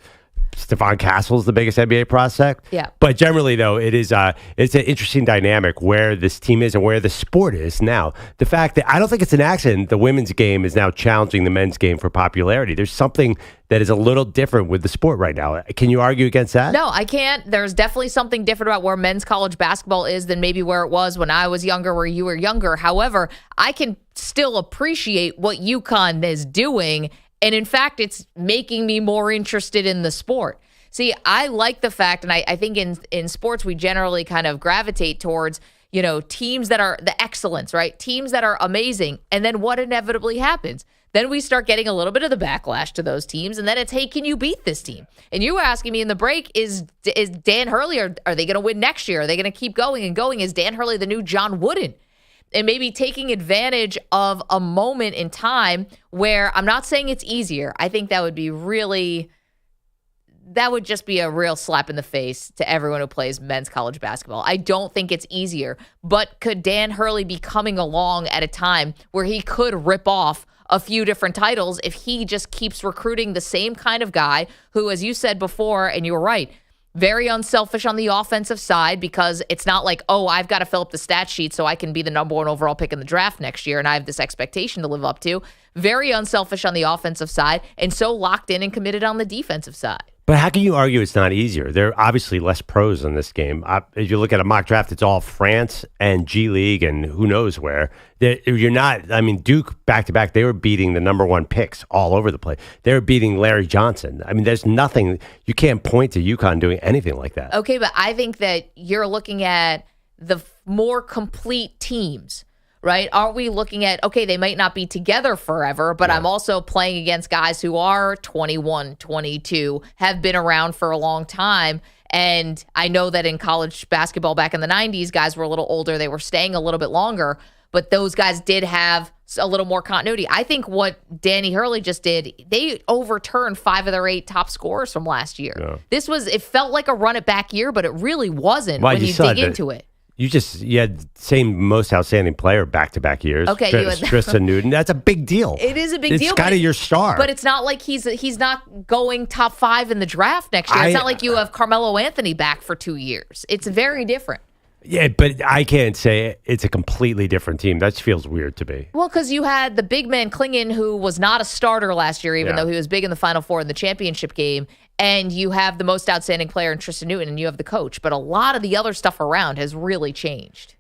Stephon Castle's the biggest NBA prospect. Yeah. But generally, though, it's an interesting dynamic where this team is and where the sport is now. The fact that I don't think it's an accident the women's game is now challenging the men's game for popularity. There's something that is a little different with the sport right now. Can you argue against that? No, I can't. There's definitely something different about where men's college basketball is than maybe where it was when I was younger, where you were younger. However, I can still appreciate what UConn is doing. And in fact, it's making me more interested in the sport. See, I like the fact, and I think in sports, we generally kind of gravitate towards, teams that are the excellence, right? Teams that are amazing. And then what inevitably happens? Then we start getting a little bit of the backlash to those teams. And then it's, hey, can you beat this team? And you were asking me in the break, is Dan Hurley, are they going to win next year? Are they going to keep going and going? Is Dan Hurley the new John Wooden? And maybe taking advantage of a moment in time where I'm not saying it's easier. I think that would just be a real slap in the face to everyone who plays men's college basketball. I don't think it's easier. But could Dan Hurley be coming along at a time where he could rip off a few different titles if he just keeps recruiting the same kind of guy who, as you said before, and you were right, very unselfish on the offensive side, because it's not like, oh, I've got to fill up the stat sheet so I can be the number one overall pick in the draft next year and I have this expectation to live up to. Very unselfish on the offensive side and so locked in and committed on the defensive side. But how can you argue it's not easier? There are obviously less pros in this game. If you look at a mock draft, it's all France and G League and who knows where. You're not, I mean, Duke back-to-back, they were beating the number one picks all over the place. They were beating Larry Johnson. I mean, there's nothing, you can't point to UConn doing anything like that. Okay, but I think that you're looking at the more complete teams, right? Are we looking at, okay, they might not be together forever, but I'm also playing against guys who are 21, 22, have been around for a long time. And I know that in college basketball back in the 90s, guys were a little older. They were staying a little bit longer, but those guys did have a little more continuity. I think what Danny Hurley just did, they overturned 5 of their 8 top scorers from last year. Yeah. It felt like a run it back year, but it really wasn't when you dig into it. You had same most outstanding player back-to-back years. Okay, Tristan Newton. That's a big deal. It is a big deal. It's kind of your star. But it's not like he's not going top 5 in the draft next year. It's not like you have Carmelo Anthony back for 2 years. It's very different. Yeah, but I can't say it's a completely different team. That feels weird to me. Well, because you had the big man Klingon, who was not a starter last year, even though he was big in the Final Four in the championship game. And you have the most outstanding player in Tristan Newton, and you have the coach. But a lot of the other stuff around has really changed.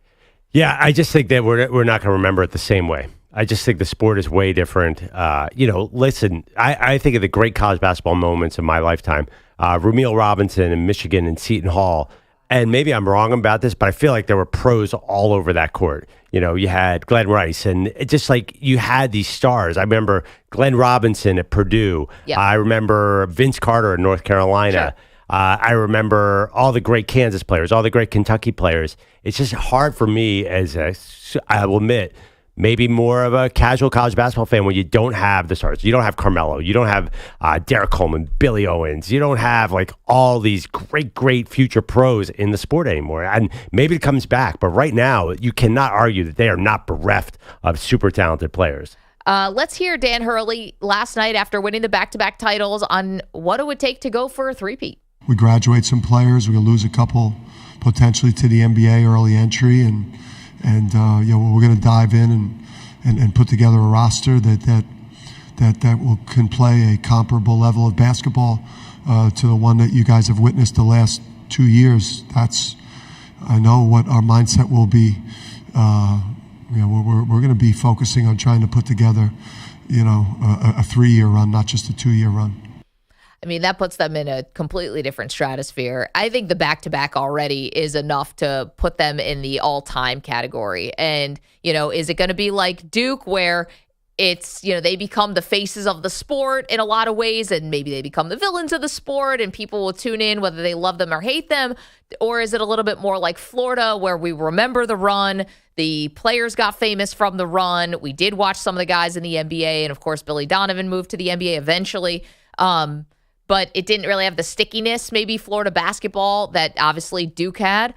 Yeah, I just think that we're not going to remember it the same way. I just think the sport is way different. Listen, I think of the great college basketball moments of my lifetime. Rumeal Robinson in Michigan and Seton Hall. And maybe I'm wrong about this, but I feel like there were pros all over that court. You had Glenn Rice, and it just like you had these stars. I remember Glenn Robinson at Purdue. Yep. I remember Vince Carter in North Carolina. Sure. I remember all the great Kansas players, all the great Kentucky players. It's just hard for me I will admit, maybe more of a casual college basketball fan when you don't have the stars. You don't have Carmelo. You don't have Derek Coleman, Billy Owens. You don't have like all these great future pros in the sport anymore. And maybe it comes back. But right now, you cannot argue that they are not bereft of super talented players. Let's hear Dan Hurley last night after winning the back-to-back titles on what it would take to go for a three-peat. We graduate some players. We'll lose a couple potentially to the NBA early entry. And we're going to dive in and put together a roster that can play a comparable level of basketball to the one that you guys have witnessed the last 2 years. I know what our mindset will be. We're going to be focusing on trying to put together, a 3-year run, not just a 2-year run. I mean, that puts them in a completely different stratosphere. I think the back-to-back already is enough to put them in the all-time category. And, is it going to be like Duke where it's, they become the faces of the sport in a lot of ways, and maybe they become the villains of the sport and people will tune in whether they love them or hate them? Or is it a little bit more like Florida where we remember the run, the players got famous from the run, we did watch some of the guys in the NBA, and of course Billy Donovan moved to the NBA eventually. But it didn't really have the stickiness, maybe Florida basketball, that obviously Duke had.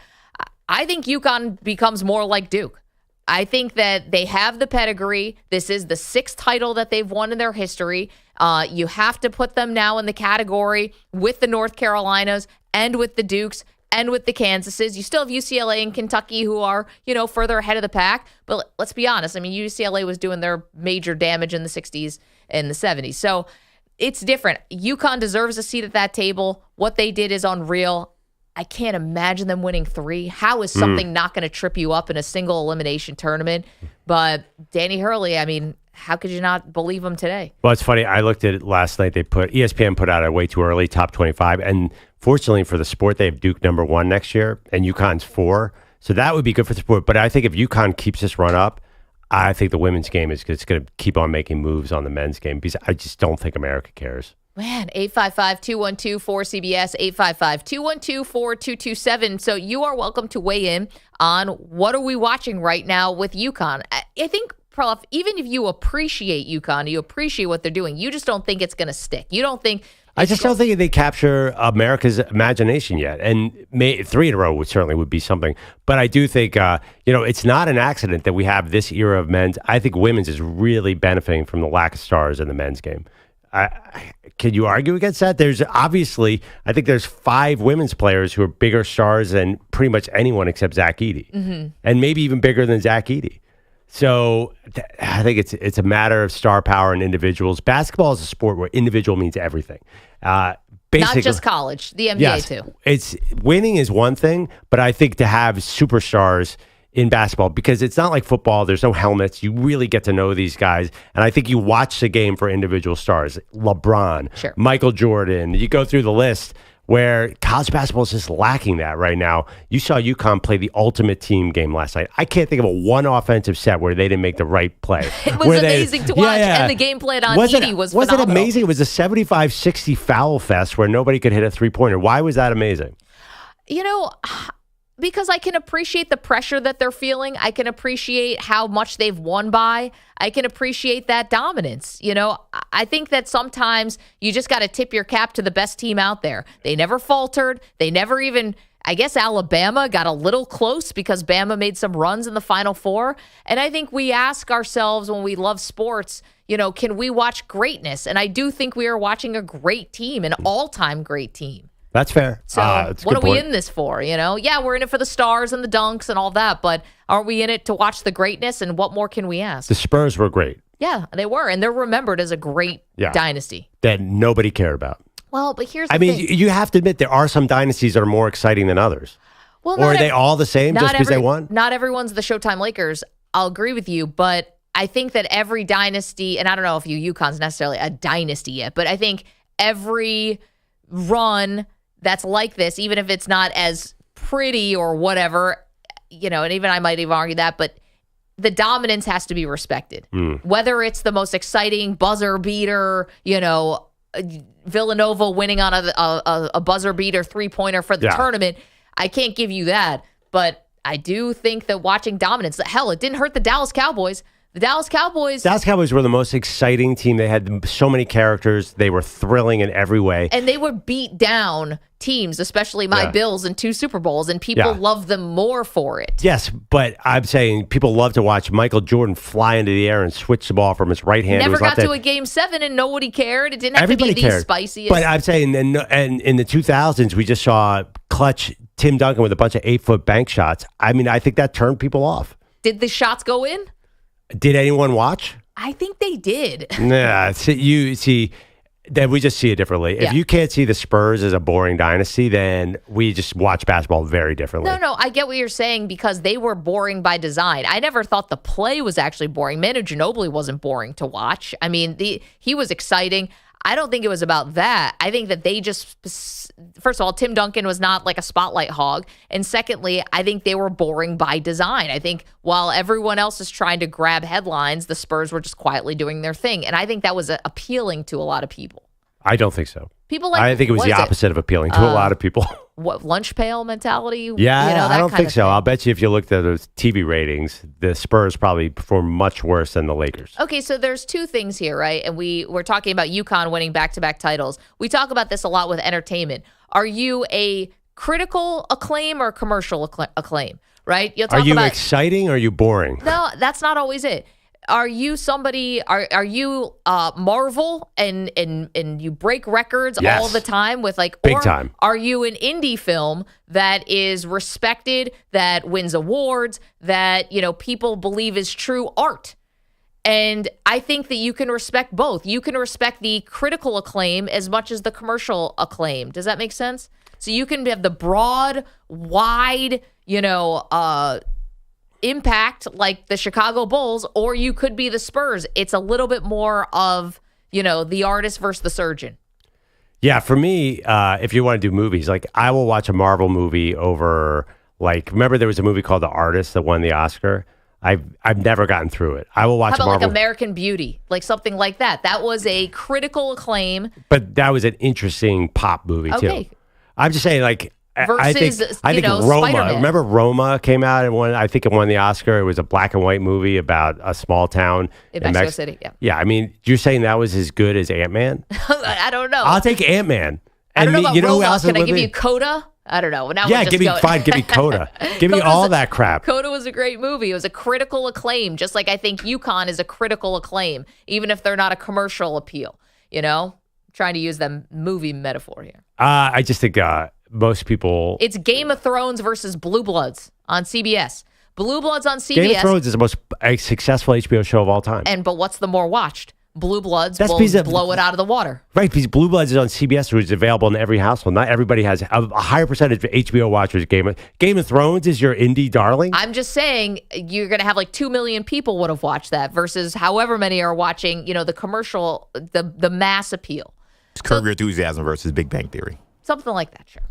I think UConn becomes more like Duke. I think that they have the pedigree. This is the 6th title that they've won in their history. You have to put them now in the category with the North Carolinas and with the Dukes and with the Kansases. You still have UCLA and Kentucky who are, further ahead of the pack. But let's be honest. I mean, UCLA was doing their major damage in the 60s and the 70s. So it's different. UConn deserves a seat at that table. What they did is unreal. I can't imagine them winning 3. How is something not going to trip you up in a single elimination tournament? But Danny Hurley, I mean, how could you not believe him today? Well, it's funny. I looked at it last night. ESPN put out a way too early top 25. And fortunately for the sport, they have Duke number 1 next year and UConn's 4. So that would be good for the sport. But I think if UConn keeps this run up, I think the women's game is going to keep on making moves on the men's game because I just don't think America cares. Man, 855-212-4CBS, 855-212-4227. So you are welcome to weigh in on what are we watching right now with UConn. I think, Perloff, even if you appreciate UConn, you appreciate what they're doing, you just don't think it's going to stick. You don't think... I just don't think they capture America's imagination yet. And 3 in a row would be something. But I do think, it's not an accident that we have this era of men's. I think women's is really benefiting from the lack of stars in the men's game. Can you argue against that? There's obviously, I think there's 5 women's players who are bigger stars than pretty much anyone except Zach Edey. And maybe even bigger than Zach Edey. So I think it's a matter of star power and individuals. Basketball is a sport where individual means everything. Not just college, the NBA too. It's winning is one thing, but I think to have superstars in basketball, because it's not like football, there's no helmets. You really get to know these guys. And I think you watch the game for individual stars. LeBron, Michael Jordan. You go through the list where college basketball is just lacking that right now. You saw UConn play the ultimate team game last night. I can't think of one offensive set where they didn't make the right play. It was amazing to watch, and the game plan on Edey was phenomenal. Was it amazing? It was a 75-60 foul fest where nobody could hit a three-pointer. Why was that amazing? Because I can appreciate the pressure that they're feeling. I can appreciate how much they've won by. I can appreciate that dominance. I think that sometimes you just got to tip your cap to the best team out there. They never faltered. They never even, I guess Alabama got a little close because Bama made some runs in the Final Four. And I think we ask ourselves when we love sports, can we watch greatness? And I do think we are watching a great team, an all-time great team. That's fair. So what are we in this for? Yeah, we're in it for the stars and the dunks and all that, but are we in it to watch the greatness? And what more can we ask? The Spurs were great. Yeah, they were. And they're remembered as a great dynasty. That nobody cared about. Well, but here's the thing. You have to admit there are some dynasties that are more exciting than others. Well, or are they all the same just because they won? Not everyone's the Showtime Lakers. I'll agree with you, but I think that every dynasty, and I don't know if UConn's necessarily a dynasty yet, but I think every run that's like this, even if it's not as pretty or whatever, and even I might even argue that, but the dominance has to be respected. Whether it's the most exciting buzzer beater, Villanova winning on a buzzer beater 3-pointer for the tournament, I can't give you that. But I do think that watching dominance, hell, it didn't hurt the Dallas Cowboys. The Dallas Cowboys were the most exciting team. They had so many characters. They were thrilling in every way. And they would beat down teams, especially my Bills in 2 Super Bowls, and people love them more for it. Yes, but I'm saying people love to watch Michael Jordan fly into the air and switch the ball from his right hand to his left hand. Never got to a Game 7 and nobody cared. It didn't have to be the spiciest. But I'm saying, and in the 2000s, we just saw clutch Tim Duncan with a bunch of 8-foot bank shots. I think that turned people off. Did the shots go in? Did anyone watch? I think they did. Nah, you see, then we just see it differently. If you can't see the Spurs as a boring dynasty, then we just watch basketball very differently. No, I get what you're saying because they were boring by design. I never thought the play was actually boring. Manu Ginobili wasn't boring to watch. He was exciting. I don't think it was about that. I think that they just, first of all, Tim Duncan was not like a spotlight hog. And secondly, I think they were boring by design. I think while everyone else is trying to grab headlines, the Spurs were just quietly doing their thing. And I think that was appealing to a lot of people. I don't think so. People I think it was the opposite of appealing to a lot of people. What, lunch pail mentality? Yeah, I don't think so. I'll bet you if you looked at those TV ratings, the Spurs probably performed much worse than the Lakers. Okay, so there's 2 things here, right? And we're talking about UConn winning back-to-back titles. We talk about this a lot with entertainment. Are you a critical acclaim or commercial acclaim, right? Are you exciting or are you boring? No, that's not always it. are you somebody? Are you Marvel and you break records all the time with like big time? Are you an indie film that is respected, that wins awards, that people believe is true art? And I think that you can respect both. You can respect the critical acclaim as much as the commercial acclaim. Does that make sense? So you can have the broad, wide, impact like the Chicago Bulls, or you could be the Spurs. It's a little bit more of, the artist versus the surgeon. Yeah, for me, if you want to do movies, like I will watch a Marvel movie over, like, remember there was a movie called The Artist that won the Oscar? I've never gotten through it. I will watch How about Marvel. like American Beauty, like something like that. That was a critical acclaim. But that was an interesting pop movie too. I'm just saying, like, Versus, I think Roma. Spider-Man. Remember Roma came out and won? I think it won the Oscar. It was a black and white movie about a small town in Mexico City. Yeah. Yeah, I mean, you're saying that was as good as Ant-Man? I don't know. I'll take Ant-Man. I don't know about Roma. Who else Can I would give be? you Coda? I don't know. Now Yeah, give me Coda. Give me all that crap. Coda was a great movie. It was a critical acclaim, just like I think UConn is a critical acclaim, even if they're not a commercial appeal. Trying to use the movie metaphor here. I just think most people. It's Game of Thrones versus Blue Bloods on CBS. Blue Bloods on CBS. Game of Thrones is the most successful HBO show of all time. But what's the more watched? Blue Bloods That's will blow it out of the water. Right, because Blue Bloods is on CBS, which is available in every household. Not everybody has a higher percentage of HBO watchers. Game of Thrones is your indie darling. I'm just saying you're going to have like 2 million people would have watched that versus however many are watching, the commercial, the mass appeal. It's Curb Your Enthusiasm versus Big Bang Theory. Something like that, sure.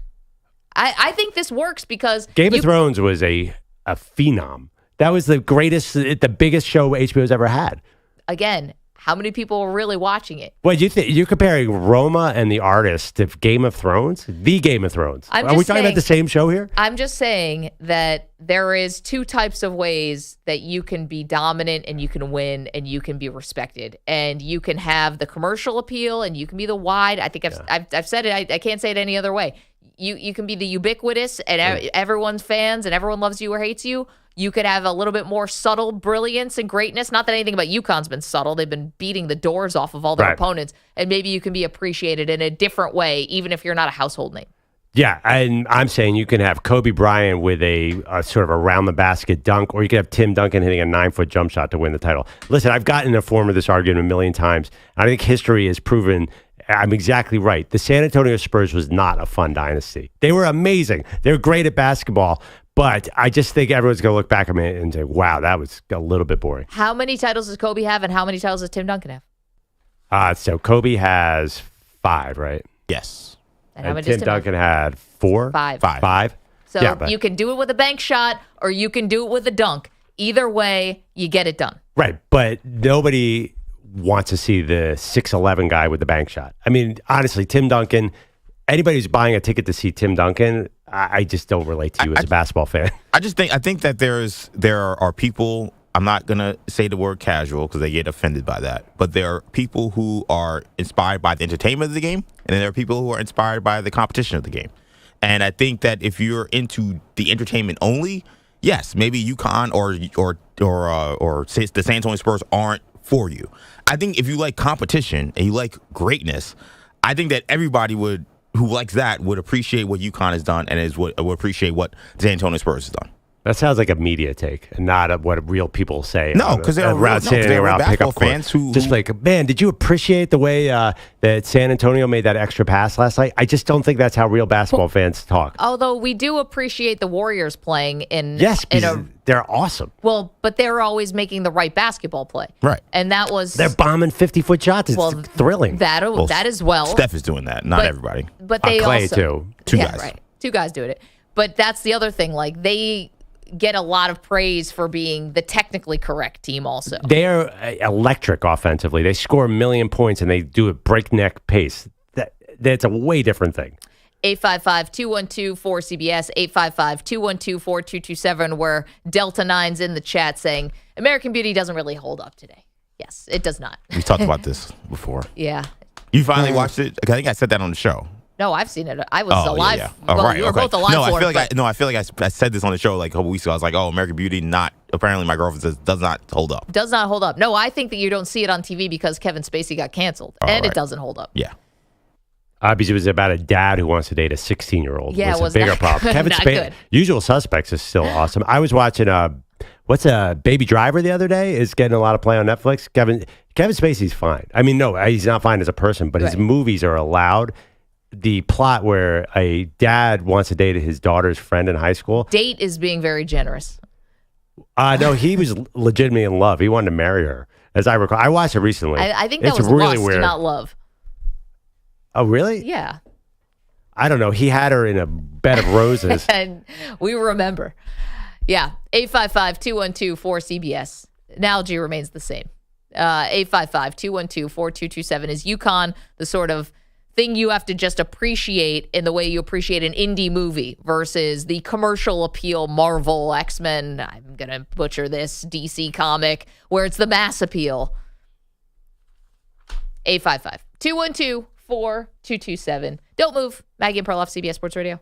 I think this works because Game of Thrones was a phenom. That was the biggest show HBO's ever had. Again, how many people were really watching it? What do you think? You're comparing Roma and The Artist to Game of Thrones? The Game of Thrones. Are we talking about the same show here? I'm just saying that there is two types of ways that you can be dominant and you can win and you can be respected. And you can have the commercial appeal and you can be the wide. I think I've said it. I can't say it any other way. You can be the ubiquitous and everyone's fans and everyone loves you or hates you. You could have a little bit more subtle brilliance and greatness. Not that anything about UConn's been subtle. They've been beating the doors off of all their opponents. And maybe you can be appreciated in a different way, even if you're not a household name. Yeah, and I'm saying you can have Kobe Bryant with a sort of around the basket dunk, or you can have Tim Duncan hitting a 9-foot jump shot to win the title. Listen, I've gotten in the form of this argument a million times. I think history has proven I'm exactly right. The San Antonio Spurs was not a fun dynasty. They were amazing. They were great at basketball. But I just think everyone's going to look back at me and say, wow, that was a little bit boring. How many titles does Kobe have and how many titles does Tim Duncan have? So Kobe has 5, right? Yes. And how many Tim does Duncan had 4? 5. 5? So yeah, you can do it with a bank shot or you can do it with a dunk. Either way, you get it done. Right, but nobody wants to see the 6'11" guy with the bank shot. I mean, honestly, Tim Duncan, anybody who's buying a ticket to see Tim Duncan, I just don't relate to you as a basketball fan. I think that there are people, I'm not going to say the word casual because they get offended by that, but there are people who are inspired by the entertainment of the game, and then there are people who are inspired by the competition of the game. And I think that if you're into the entertainment only, yes, maybe UConn or say the San Antonio Spurs aren't for you. I think if you like competition and you like greatness, I think that everybody who likes that would appreciate what UConn has done and would appreciate what the San Antonio Spurs has done. That sounds like a media take and not what real people say. No, because they're real basketball fans who just like, man, did you appreciate the way that San Antonio made that extra pass last night? I just don't think that's how real basketball fans talk. Although we do appreciate the Warriors playing in they're awesome. Well, but they're always making the right basketball play. Right. And that was... They're bombing 50-foot shots. It's thrilling. That as well. Steph is doing that, not everybody. But they Clay also... too. Two guys. Right. 2 guys doing it. But that's the other thing. Like, they get a lot of praise for being the technically correct team also. They're electric offensively. They score 1 million points and they do it breakneck pace. That's a way different thing. 855-212-4CBS, 855-212-4227, where Delta 9's in the chat saying, American Beauty doesn't really hold up today. Yes, it does not. We talked about this before. Yeah. You finally watched it? I think I said that on the show. No, I've seen it. I was alive. Yeah. Well, you were both alive I for feel it. I feel like I said this on the show like a couple weeks ago. I was like, oh, American Beauty, not apparently my girlfriend says does not hold up. Does not hold up. No, I think that you don't see it on TV because Kevin Spacey got canceled, and it doesn't hold up. Yeah. Because it was about a dad who wants to date a 16-year-old. Yeah, it was a bigger problem. Kevin Spacey, Usual Suspects is still awesome. I was watching Baby Driver the other day. Is getting a lot of play on Netflix. Kevin Spacey's fine. I mean, no, he's not fine as a person, but his movies are allowed. The plot where a dad wants to date his daughter's friend in high school. Date is being very generous. No, he was legitimately in love. He wanted to marry her, as I recall. I watched it recently. I think that was really lust, not love. Oh, really? Yeah. I don't know. He had her in a bed of roses. And we remember. Yeah. 855-212-4CBS. Analogy remains the same. 855-212-4227 is UConn, the sort of thing you have to just appreciate in the way you appreciate an indie movie versus the commercial appeal Marvel, X-Men, I'm going to butcher this, DC comic, where it's the mass appeal. 855-212-4227. Don't move. Maggie and Perloff, CBS Sports Radio.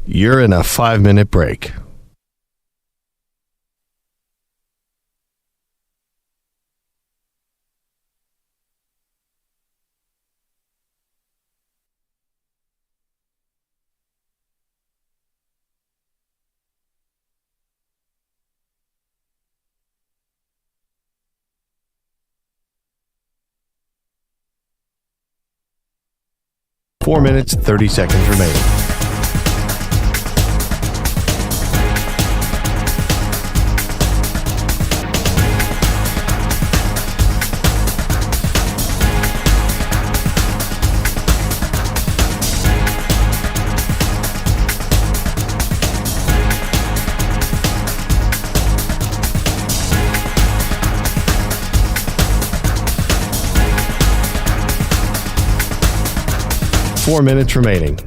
You're in a 5-minute break. Four minutes, 30 seconds remaining. Four minutes remaining.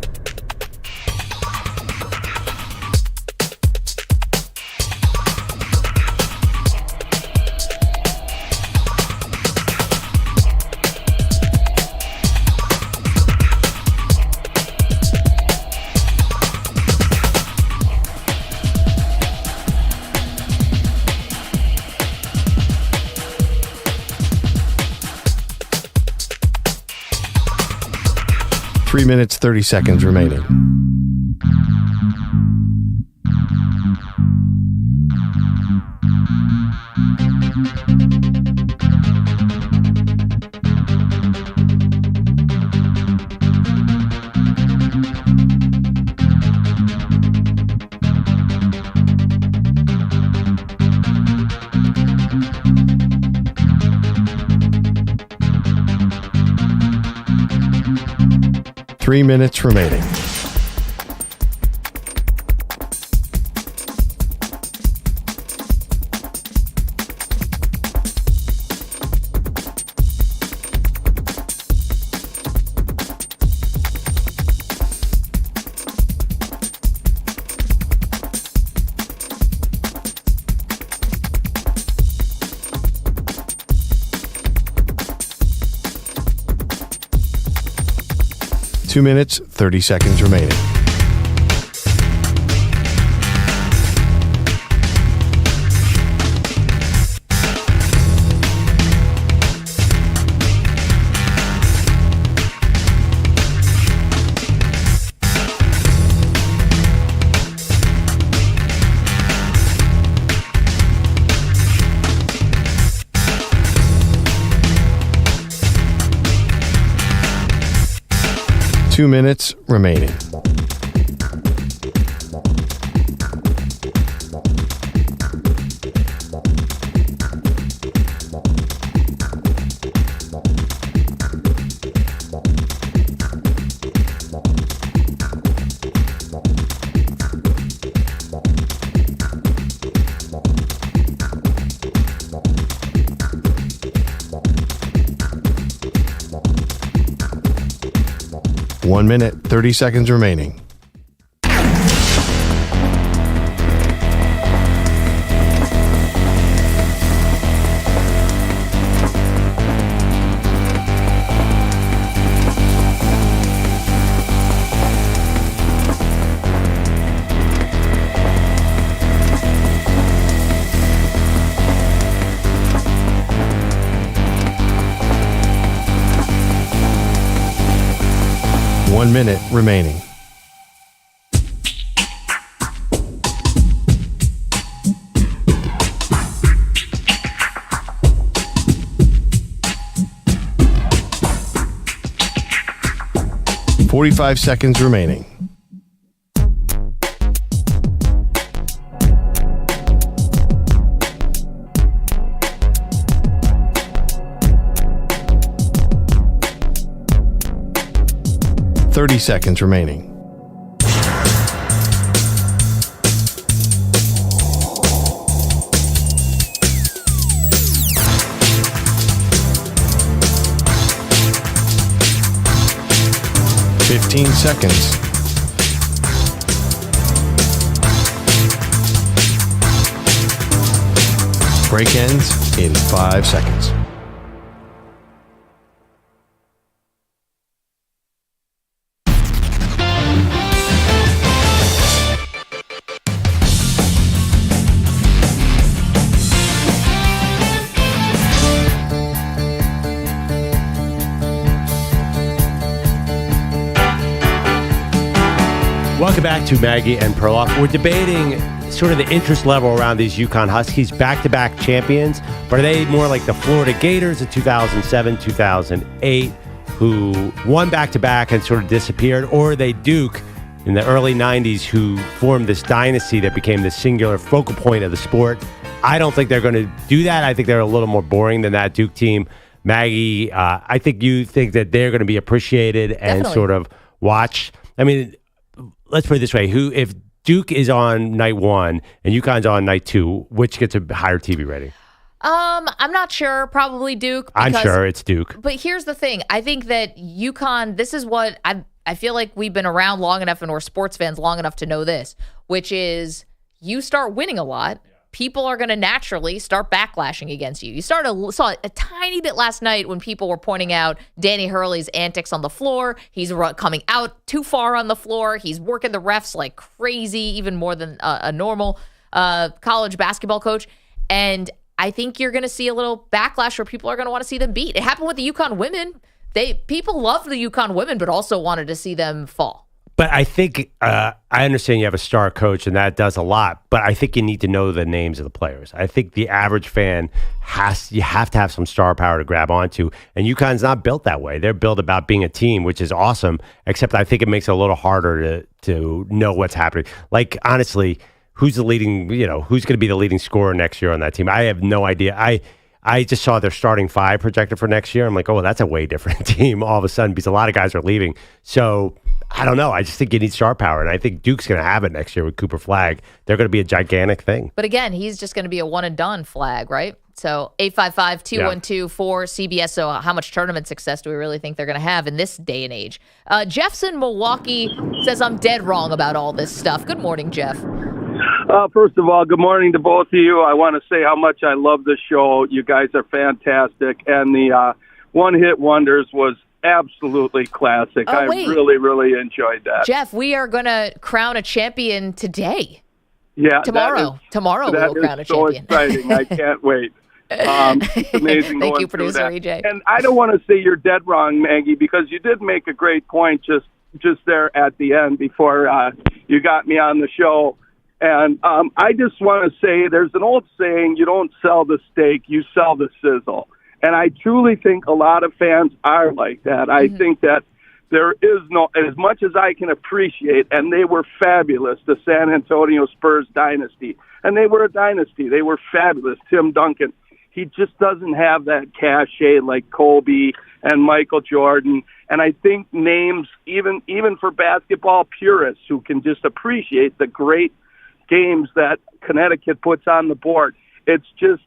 Three minutes, 30 seconds remaining. Three minutes remaining. Two minutes, 30 seconds remaining. Two minutes remaining. One minute, 30 seconds remaining. 1 minute remaining. $45 seconds remaining. $30 seconds remaining. $15 seconds. Break ends in 5 seconds. Welcome back to Maggie and Perloff. We're debating sort of the interest level around these UConn Huskies, back-to-back champions, but are they more like the Florida Gators in 2007, 2008, who won back-to-back and sort of disappeared, or are they Duke in the early 90s who formed this dynasty that became the singular focal point of the sport? I don't think they're going to do that. I think they're a little more boring than that Duke team. Maggie, I think you think that they're going to be appreciated and Definitely. sort of watched. I mean, let's put it this way. If Duke is on night 1 and UConn's on night 2, which gets a higher TV rating? I'm not sure. Probably Duke. I'm sure it's Duke. But here's the thing. I think that UConn, this is what I feel like we've been around long enough and we're sports fans long enough to know this, which is you start winning a lot, people are going to naturally start backlashing against you. You saw a tiny bit last night when people were pointing out Danny Hurley's antics on the floor. He's coming out too far on the floor. He's working the refs like crazy, even more than a normal college basketball coach. And I think you're going to see a little backlash where people are going to want to see them beat. It happened with the UConn women. People loved the UConn women, but also wanted to see them fall. But I think I understand you have a star coach, and that does a lot. But I think you need to know the names of the players. I think the average fan you have to have some star power to grab onto. And UConn's not built that way. They're built about being a team, which is awesome. Except I think it makes it a little harder to know what's happening. Like honestly, who's the leading? Who's going to be the leading scorer next year on that team? I have no idea. I just saw their starting 5 projected for next year. I'm like, oh, that's a way different team all of a sudden because a lot of guys are leaving. So I don't know. I just think you need star power, and I think Duke's going to have it next year with Cooper Flagg. They're going to be a gigantic thing. But again, he's just going to be a one-and-done Flagg, right? So 855-212-4CBS. So how much tournament success do we really think they're going to have in this day and age? Jeff's in Milwaukee says, I'm dead wrong about all this stuff. Good morning, Jeff. First of all, good morning to both of you. I want to say how much I love the show. You guys are fantastic. And the one-hit wonders was absolutely classic. I really, really enjoyed that. Jeff, we are going to crown a champion today. Yeah. Tomorrow we will crown a champion. That is so exciting. I can't wait. It's amazing. Thank you, producer EJ. And I don't want to say you're dead wrong, Maggie, because you did make a great point just there at the end before you got me on the show. And I just want to say there's an old saying, you don't sell the steak, you sell the sizzle. And I truly think a lot of fans are like that. I think that there is no, as much as I can appreciate, and they were fabulous, the San Antonio Spurs dynasty. And they were a dynasty. They were fabulous. Tim Duncan, he just doesn't have that cachet like Kobe and Michael Jordan. And I think names, even for basketball purists who can just appreciate the great games that Connecticut puts on the board, it's just,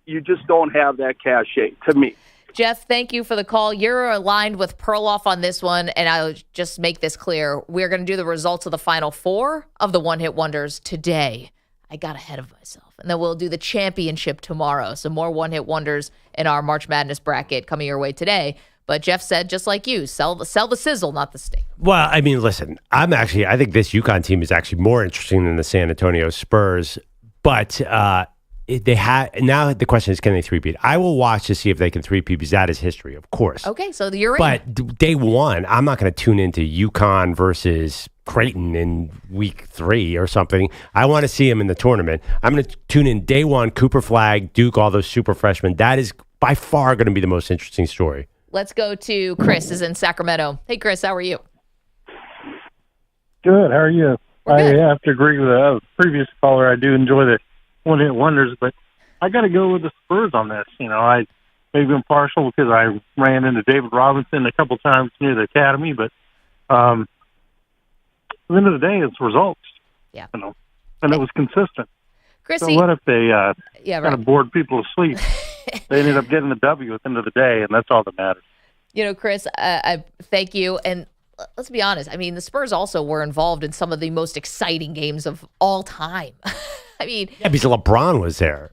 you just don't have that cachet to me. Jeff, thank you for the call. You're aligned with Perloff on this one, and I'll just make this clear. We're going to do the results of the Final Four of the one-hit wonders today. I got ahead of myself. And then we'll do the championship tomorrow. So more one-hit wonders in our March Madness bracket coming your way today. But Jeff said, just like you, sell the sizzle, not the steak. Well, I mean, listen, I think this UConn team is actually more interesting than the San Antonio Spurs. But now the question is, can they three-peat? I will watch to see if they can three-peat because that is history, of course. Okay, so you're in. But day one, I'm not going to tune into UConn versus Creighton in week 3 or something. I want to see them in the tournament. I'm going to tune in day one, Cooper Flagg, Duke, all those super freshmen. That is by far going to be the most interesting story. Let's go to Chris is in Sacramento. Hey, Chris, how are you? Good. How are you? I have to agree with the previous caller. I do enjoy the one-hit wonders, but I got to go with the Spurs on this. I maybe been partial because I ran into David Robinson a couple times near the academy, but at the end of the day, it's results. Yeah. And it was consistent. Chrissy, so what if they kind of bored people to sleep? They ended up getting the W at the end of the day, and that's all that matters. Chris, I thank you. And let's be honest. I mean, the Spurs also were involved in some of the most exciting games of all time. I mean, yeah, because LeBron was there.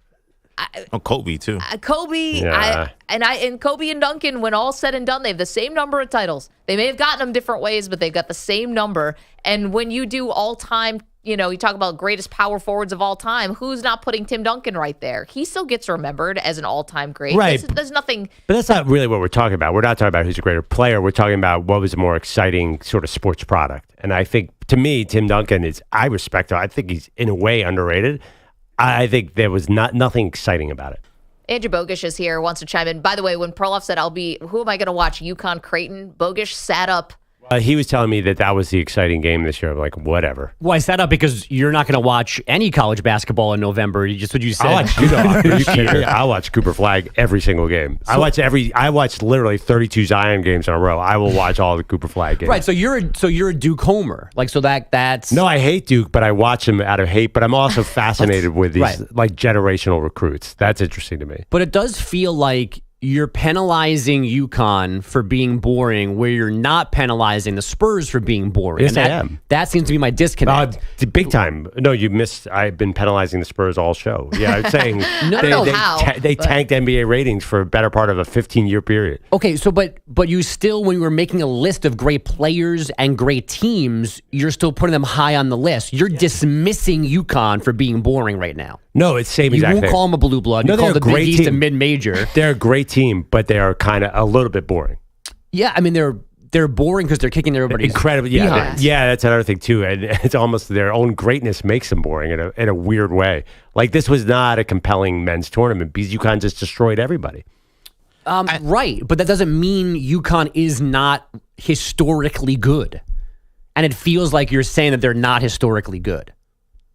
Kobe too. Kobe, yeah. and Kobe and Duncan, when all said and done, they have the same number of titles. They may have gotten them different ways, but they've got the same number. And when you do all time, you talk about greatest power forwards of all time. Who's not putting Tim Duncan right there? He still gets remembered as an all-time great. Right. There's nothing. But that's not really what we're talking about. We're not talking about who's a greater player. We're talking about what was a more exciting sort of sports product. And I think, to me, Tim Duncan I respect him. I think he's, in a way, underrated. I think there was nothing exciting about it. Andrew Bogusch is here, wants to chime in. By the way, when Perloff said, who am I going to watch? UConn Creighton? Bogusch sat up. He was telling me that was the exciting game this year. I'm like, whatever. Well, I sat up because you're not going to watch any college basketball in November. Just what you said. I'll watch Cooper Flagg every single game. I watch literally 32 Zion games in a row. I will watch all the Cooper Flagg games. Right. So you're a Duke homer. That's no. I hate Duke, but I watch him out of hate. But I'm also fascinated with these generational recruits. That's interesting to me. But it does feel like you're penalizing UConn for being boring, where you're not penalizing the Spurs for being boring. Yes, I am. That seems to be my disconnect. Big time. No, you missed. I've been penalizing the Spurs all show. Yeah, I'm saying they tanked NBA ratings for a better part of a 15-year period. Okay, so but you still, when you were making a list of great players and great teams, you're still putting them high on the list. You're dismissing UConn for being boring right now. No, it's same exact thing. You won't call them a blue blood. No, you call the Big East a mid-major. They're a great team, but they are kind of a little bit boring. Yeah, I mean, they're boring because they're kicking everybody's incredible. Yeah, that's another thing too. And it's almost their own greatness makes them boring in a weird way. Like, this was not a compelling men's tournament because UConn just destroyed everybody. Right, but that doesn't mean UConn is not historically good. And it feels like you're saying that they're not historically good.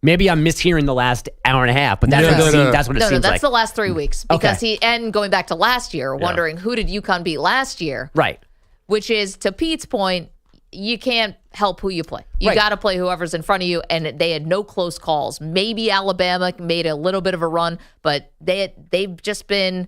Maybe I'm mishearing the last hour and a half, but that's what it seems like. No, that's the last 3 weeks. Because going back to last year, wondering who did UConn beat last year? Right. Which is, to Pete's point, you can't help who you play. You got to play whoever's in front of you, and they had no close calls. Maybe Alabama made a little bit of a run, but they've just been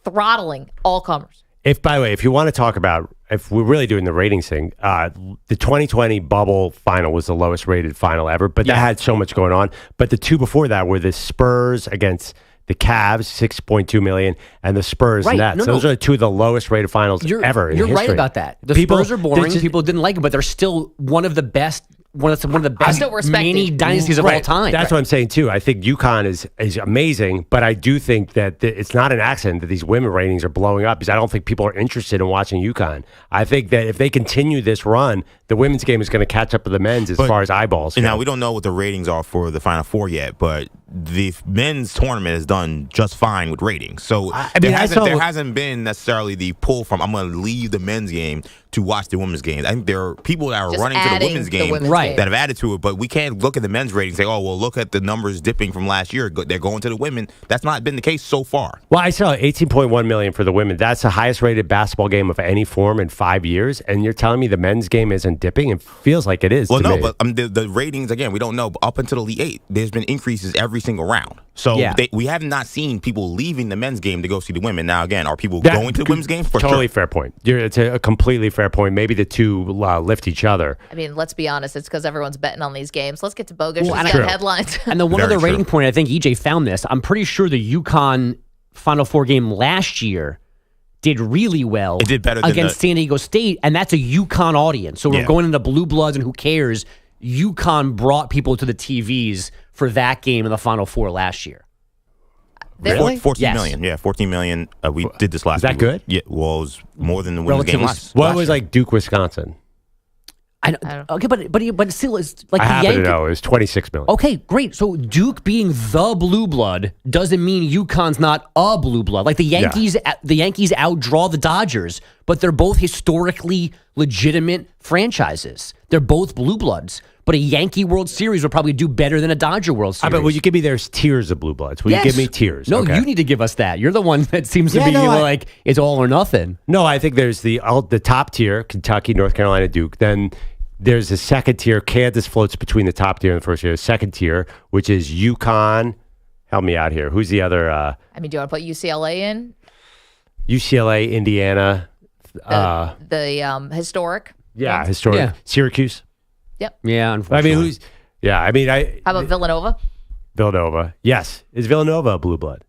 throttling all comers. By the way, if you want to talk about, if we're really doing the ratings thing, the 2020 bubble final was the lowest rated final ever, but that had so much going on. But the two before that were the Spurs against the Cavs, 6.2 million, and the Spurs Nets. Those are two of the lowest rated finals ever in history. You're right about that. The Spurs are boring. People didn't like them, but they're still one of the best. One of the best mini dynasties of all time. That's what I'm saying too. I think UConn is amazing, but I do think that it's not an accident that these women ratings are blowing up because I don't think people are interested in watching UConn. I think that if they continue this run, the women's game is going to catch up with the men's as far as eyeballs. Now, we don't know what the ratings are for the Final Four yet, but the men's tournament has done just fine with ratings. So there hasn't been necessarily the pull from, I'm going to leave the men's game to watch the women's game. I think there are people that are just running to the women's game that have added to it, but we can't look at the men's ratings and say, oh, well, look at the numbers dipping from last year. They're going to the women. That's not been the case so far. Well, I saw 18.1 million for the women. That's the highest rated basketball game of any form in 5 years, and you're telling me the men's game isn't dipping? It feels like it is. Well, no, but the ratings, again, we don't know. But up until the Elite Eight, there's been increases every single round. So we have not seen people leaving the men's game to go see the women. Now, again, are people going to the women's game? Totally fair point. It's a completely fair point. Maybe the two lift each other. I mean, let's be honest. It's because everyone's betting on these games. Let's get to Bogusch. We've got headlines. And the one other rating point, I think EJ found this. I'm pretty sure the UConn Final Four game last year did really well. It did better than against San Diego State, and that's a UConn audience. So we're going into blue bloods, and who cares? UConn brought people to the TVs for that game in the Final Four last year. Really? 14 million. Yeah, 14 million. We did this last. Is that week. good? Yeah. Well, it was more than the women's game last. What was like Duke, Wisconsin? Okay, but still, it's like I the happen Yankees. to know it was 26 million. Okay, great. So Duke being the blue blood doesn't mean UConn's not a blue blood. Like the Yankees, the Yankees outdraw the Dodgers, but they're both historically legitimate franchises. They're both blue bloods. But a Yankee World Series would probably do better than a Dodger World Series. But will you give me there's tiers of blue bloods? Will you give me tiers? No, Okay. you need to give us that. You're the one that seems to be like it's all or nothing. No, I think there's the top tier, Kentucky, North Carolina, Duke. Then there's a second tier. Kansas floats between the top tier and the first tier. Second tier, which is UConn. Help me out here. Who's the other? I mean, do you want to put UCLA in? UCLA, Indiana. The historic. Yeah, ones? historic. Yeah. Syracuse. Yep. Yeah, unfortunately. How about Villanova? Villanova. Yes. Is Villanova a blue blood?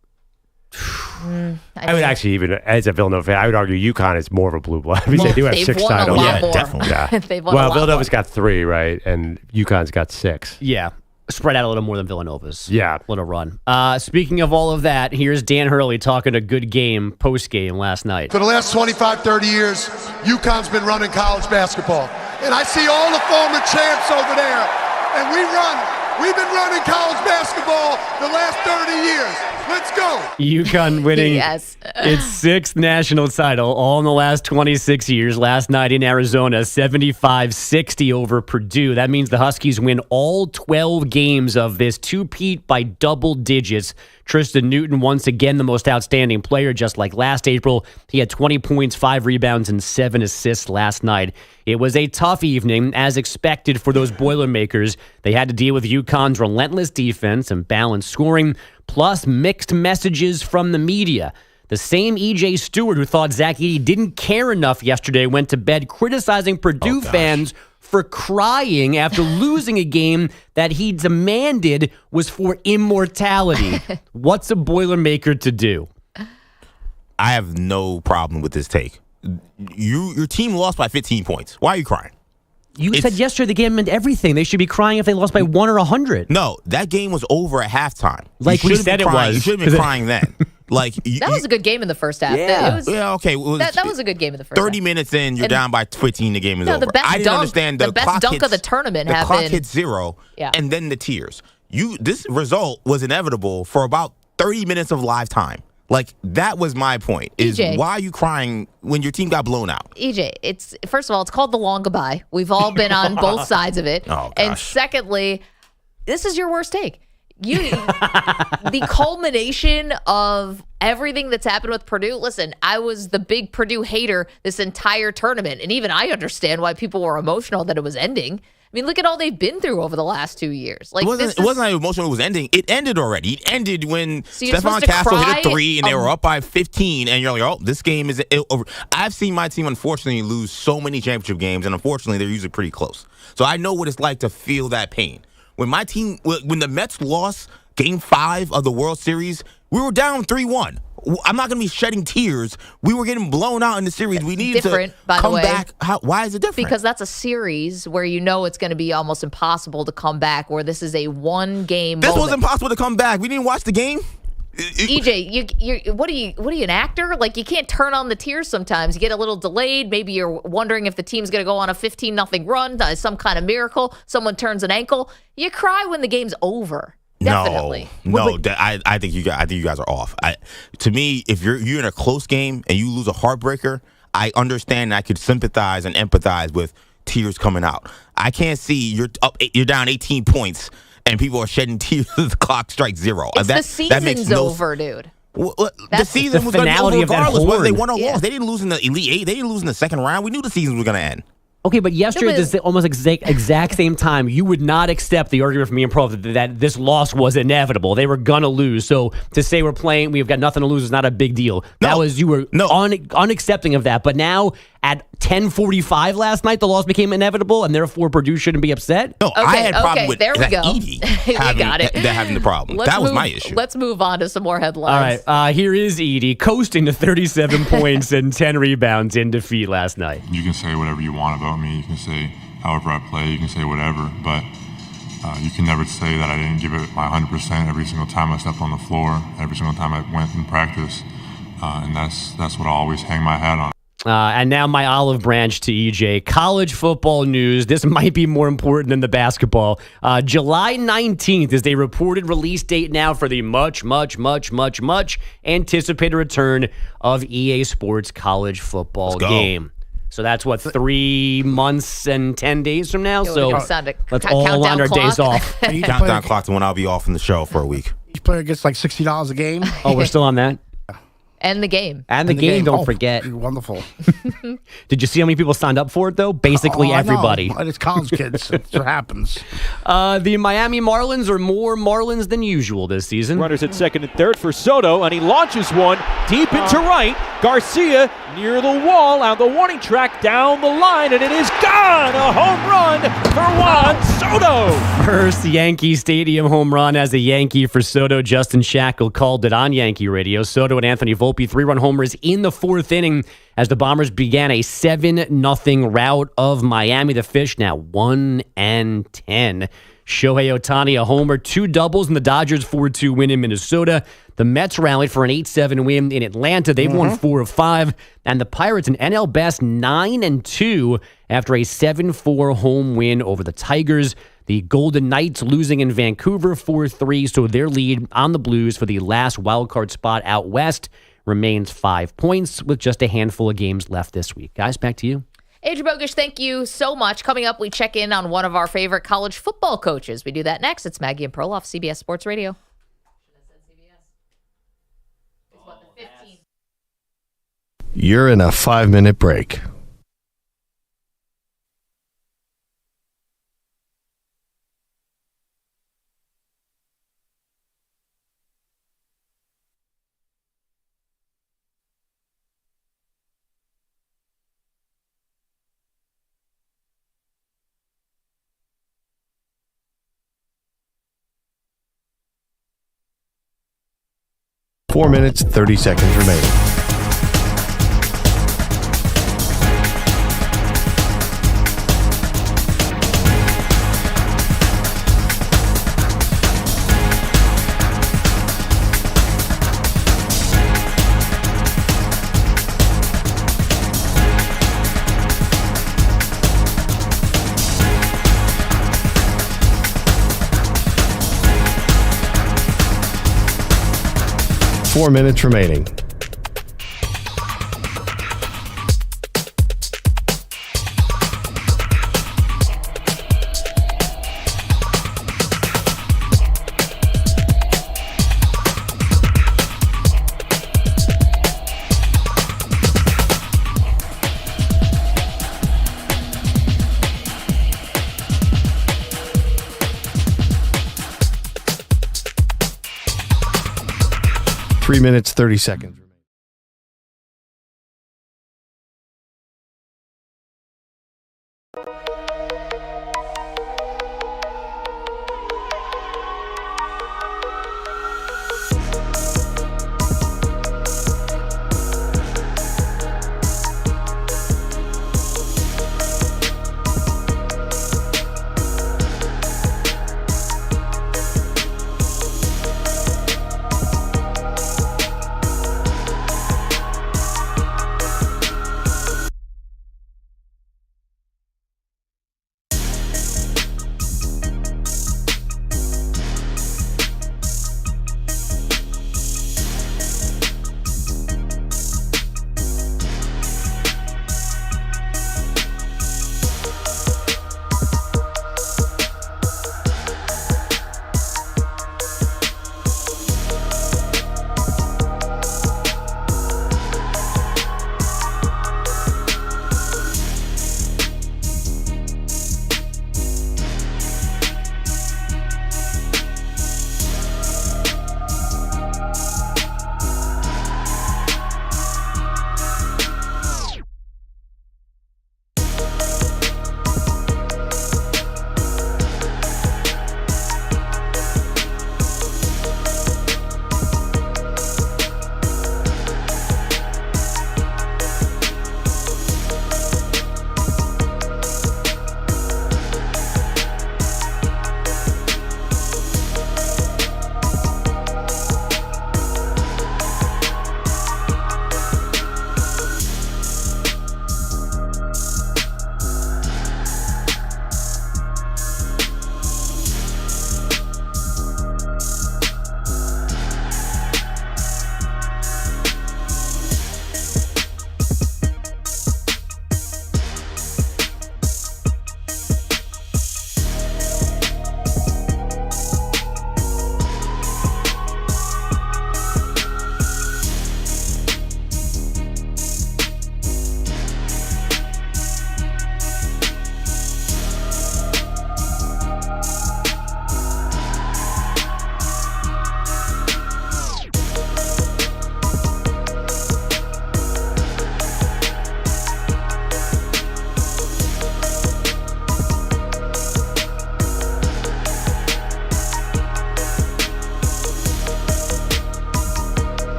I would actually, even as a Villanova fan, I would argue UConn is more of a blue blood because they do have They've 6 won a titles. lot more. Definitely. Yeah. They've won a Well, lot Villanova's more. got 3, right? And UConn's got 6. Yeah. Spread out a little more than Villanova's. Yeah. Little run. Speaking of all of that, here's Dan Hurley talking a good game, post-game last night. For the last 25, 30 years, UConn's been running college basketball. And I see all the former champs over there. And we've been running college basketball the last 30 years. Let's go. UConn winning Yes. its 6th national title, all in the last 26 years. Last night in Arizona, 75-60 over Purdue. That means the Huskies win all 12 games of this two-peat by double digits. Tristan Newton, once again, the most outstanding player, just like last April. He had 20 points, 5 rebounds, and 7 assists last night. It was a tough evening, as expected for those Boilermakers. They had to deal with UConn's relentless defense and balanced scoring, plus mixed messages from the media. The same E.J. Stewart who thought Zach Edey didn't care enough yesterday went to bed criticizing Purdue fans for crying after losing a game that he demanded was for immortality. What's a Boilermaker to do? I have no problem with this take. Your team lost by 15 points. Why are you crying? You said yesterday the game meant everything. They should be crying if they lost by 1 or 100. No, that game was over at halftime. Like we said it was. You should have been crying then. Like That was a good game in the first half. Yeah. okay. That was a good game in the first 30 half. minutes in, you're down by 15. The game is over. The best I didn't dunk, understand the best clock dunk hits, of the tournament the happened. clock hit 0, and then the tears. This result was inevitable for about 30 minutes of live time. Like, that was my point, is EJ. why are you crying when your team got blown out? EJ, it's first of all, it's called the long goodbye. We've all been on both sides of it. Oh, and gosh. secondly, this is your worst take. The culmination of everything that's happened with Purdue. Listen, I was the big Purdue hater this entire tournament, and even I understand why people were emotional that it was ending. I mean, look at all they've been through over the last 2 years. Like, It wasn't how emotional it was ending. It ended already. It ended when So you're Stephon supposed to Castle cry hit a 3 and they were up by 15, and you're like, oh, this game is over. I've seen my team, unfortunately, lose so many championship games, and unfortunately, they're usually pretty close. So I know what it's like to feel that pain. When the Mets lost Game 5 of the World Series, we were down 3-1. I'm not going to be shedding tears. We were getting blown out in the series. We needed to come back. Why is it different? Because that's a series where you know it's going to be almost impossible to come back, where this is a one-game This moment. was impossible to come back. We didn't watch the game. EJ, what are you, an actor? Like, you can't turn on the tears sometimes. You get a little delayed. Maybe you're wondering if the team's going to go on a 15-0 run, some kind of miracle. Someone turns an ankle. You cry when the game's over. Definitely. No. I think you guys are off. To me, if you're in a close game and you lose a heartbreaker, I understand and I could sympathize and empathize with tears coming out. I can't see you're down 18 points and people are shedding tears as the clock strikes 0. The season's over, dude. The season was going to be over regardless whether they won or lost. They didn't lose in the Elite 8. They didn't lose in the second round. We knew the season was going to end. Okay, but yesterday, at this almost exact same time, you would not accept the argument from me and Perloff that this loss was inevitable. They were gonna lose. So to say we've got nothing to lose is not a big deal. You were unaccepting of that. But now at 10:45 last night, the loss became inevitable, and therefore Purdue shouldn't be upset. No, I had a problem with there we go. having the problem. That was my issue. Let's move on to some more headlines. All right, here is Edey coasting to 37 points and 10 rebounds in defeat last night. You can say whatever you want about me. You can say however I play. You can say whatever. But You can never say that I didn't give it my 100% every single time I stepped on the floor, every single time I went in practice, and that's what I always hang my hat on. And now my olive branch to EJ. College football news. This might be more important than the basketball. July 19th is a reported release date now for the much anticipated return of EA Sports college football game. So that's 3 months and 10 days from now. So let's all line our days off. Countdown clock to when I'll be off from the show for a week. Each player gets like $60 a game. Oh, we're still on that? And the game. And the game, don't forget. Wonderful. Did you see how many people signed up for it, though? Basically everybody. And it's college kids. That's what happens. The Miami Marlins are more Marlins than usual this season. Runners at second and third for Soto, and he launches one deep into right. Garcia near the wall on the warning track down the line, and it is gone. A home run for Juan Soto. First Yankee Stadium home run as a Yankee for Soto. Justin Shackle called it on Yankee radio. Soto and Anthony Volpe 3-run homers in the fourth inning as the Bombers began a 7-0 rout of Miami. The Fish now 1-10. Shohei Ohtani a homer, 2 doubles, and the Dodgers 4-2 win in Minnesota. The Mets rallied for an 8-7 win in Atlanta. They've won 4 of 5. And the Pirates, an NL best 9-2 after a 7-4 home win over the Tigers. The Golden Knights losing in Vancouver 4-3, so their lead on the Blues for the last wildcard spot out west remains 5 points with just a handful of games left this week. Guys, back to you. Adrian Bogusch, thank you so much. Coming up, we check in on one of our favorite college football coaches. We do that next. It's Maggie and Perloff, CBS Sports Radio. You're in a 5-minute break. Four minutes, 30 seconds remaining. Four minutes remaining. Three minutes, 30 seconds.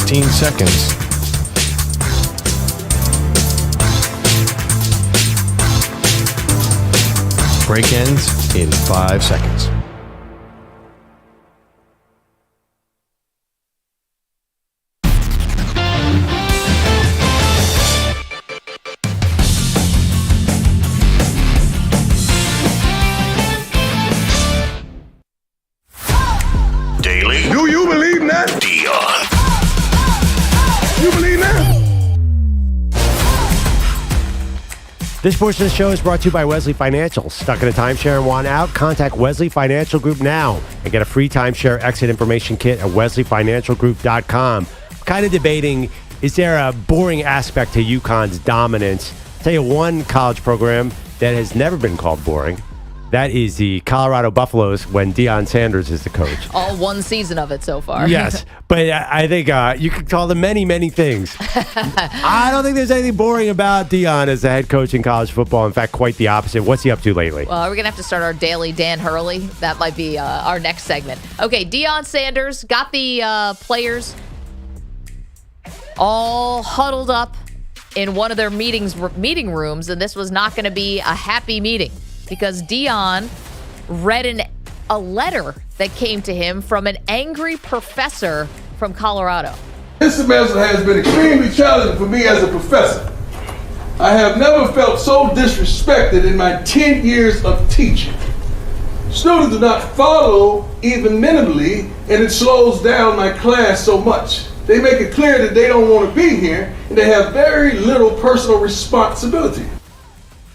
15 seconds. Break ends in 5 seconds. Daily. Do you believe that? Dion. You believe that? This portion of the show is brought to you by Wesley Financial. Stuck in a timeshare and want out? Contact Wesley Financial Group now and get a free timeshare exit information kit at wesleyfinancialgroup.com. Kind of debating, is there a boring aspect to UConn's dominance? I'll tell you one college program that has never been called boring. That is the Colorado Buffaloes when Deion Sanders is the coach. All one season of it so far. Yes, but I think you could call them many, many things. I don't think there's anything boring about Deion as the head coach in college football. In fact, quite the opposite. What's he up to lately? Well, we're going to have to start our daily Dan Hurley. That might be our next segment. Okay, Deion Sanders got the players all huddled up in one of their meeting rooms, and this was not going to be a happy meeting, because Deion read a letter that came to him from an angry professor from Colorado. This semester has been extremely challenging for me as a professor. I have never felt so disrespected in my 10 years of teaching. Students do not follow even minimally, and it slows down my class so much. They make it clear that they don't want to be here, and they have very little personal responsibility.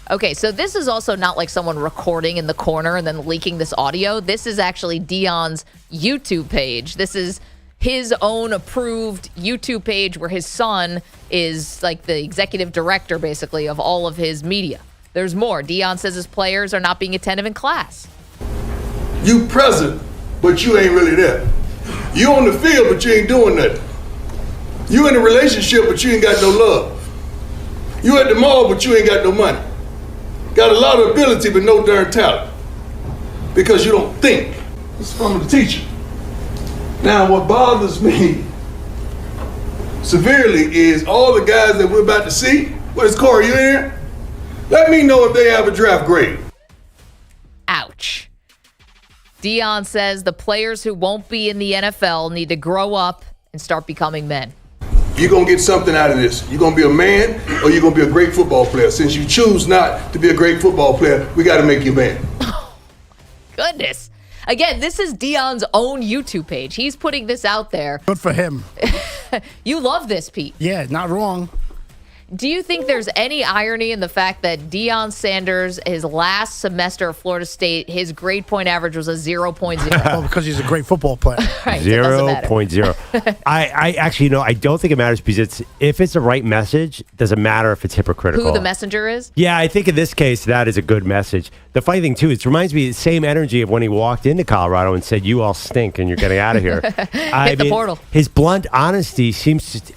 Okay, so this is also not like someone recording in the corner and then leaking this audio. This is actually Deion's YouTube page. This is his own approved YouTube page where his son is like the executive director, basically, of all of his media. There's more. Deion says his players are not being attentive in class. You present, but you ain't really there. You on the field, but you ain't doing nothing. You in a relationship, but you ain't got no love. You at the mall, but you ain't got no money. Got a lot of ability, but no darn talent. Because you don't think. It's from the teacher. Now, what bothers me severely is all the guys that we're about to see. Where's Corey, you in here? Let me know if they have a draft grade. Ouch. Deion says the players who won't be in the NFL need to grow up and start becoming men. You're going to get something out of this. You're going to be a man or you're going to be a great football player. Since you choose not to be a great football player, we got to make you a man. Goodness. Again, this is Deion's own YouTube page. He's putting this out there. Good for him. You love this, Pete. Yeah, not wrong. Do you think there's any irony in the fact that Deion Sanders, his last semester at Florida State, his grade point average was a 0.0? Well, because he's a great football player. Right, 0.0. I actually, I don't think it matters because if it's the right message, it doesn't matter if it's hypocritical. Who the messenger is? Yeah, I think in this case, that is a good message. The funny thing, too, it reminds me of the same energy of when he walked into Colorado and said, you all stink and you're getting out of here. Hit the portal. His blunt honesty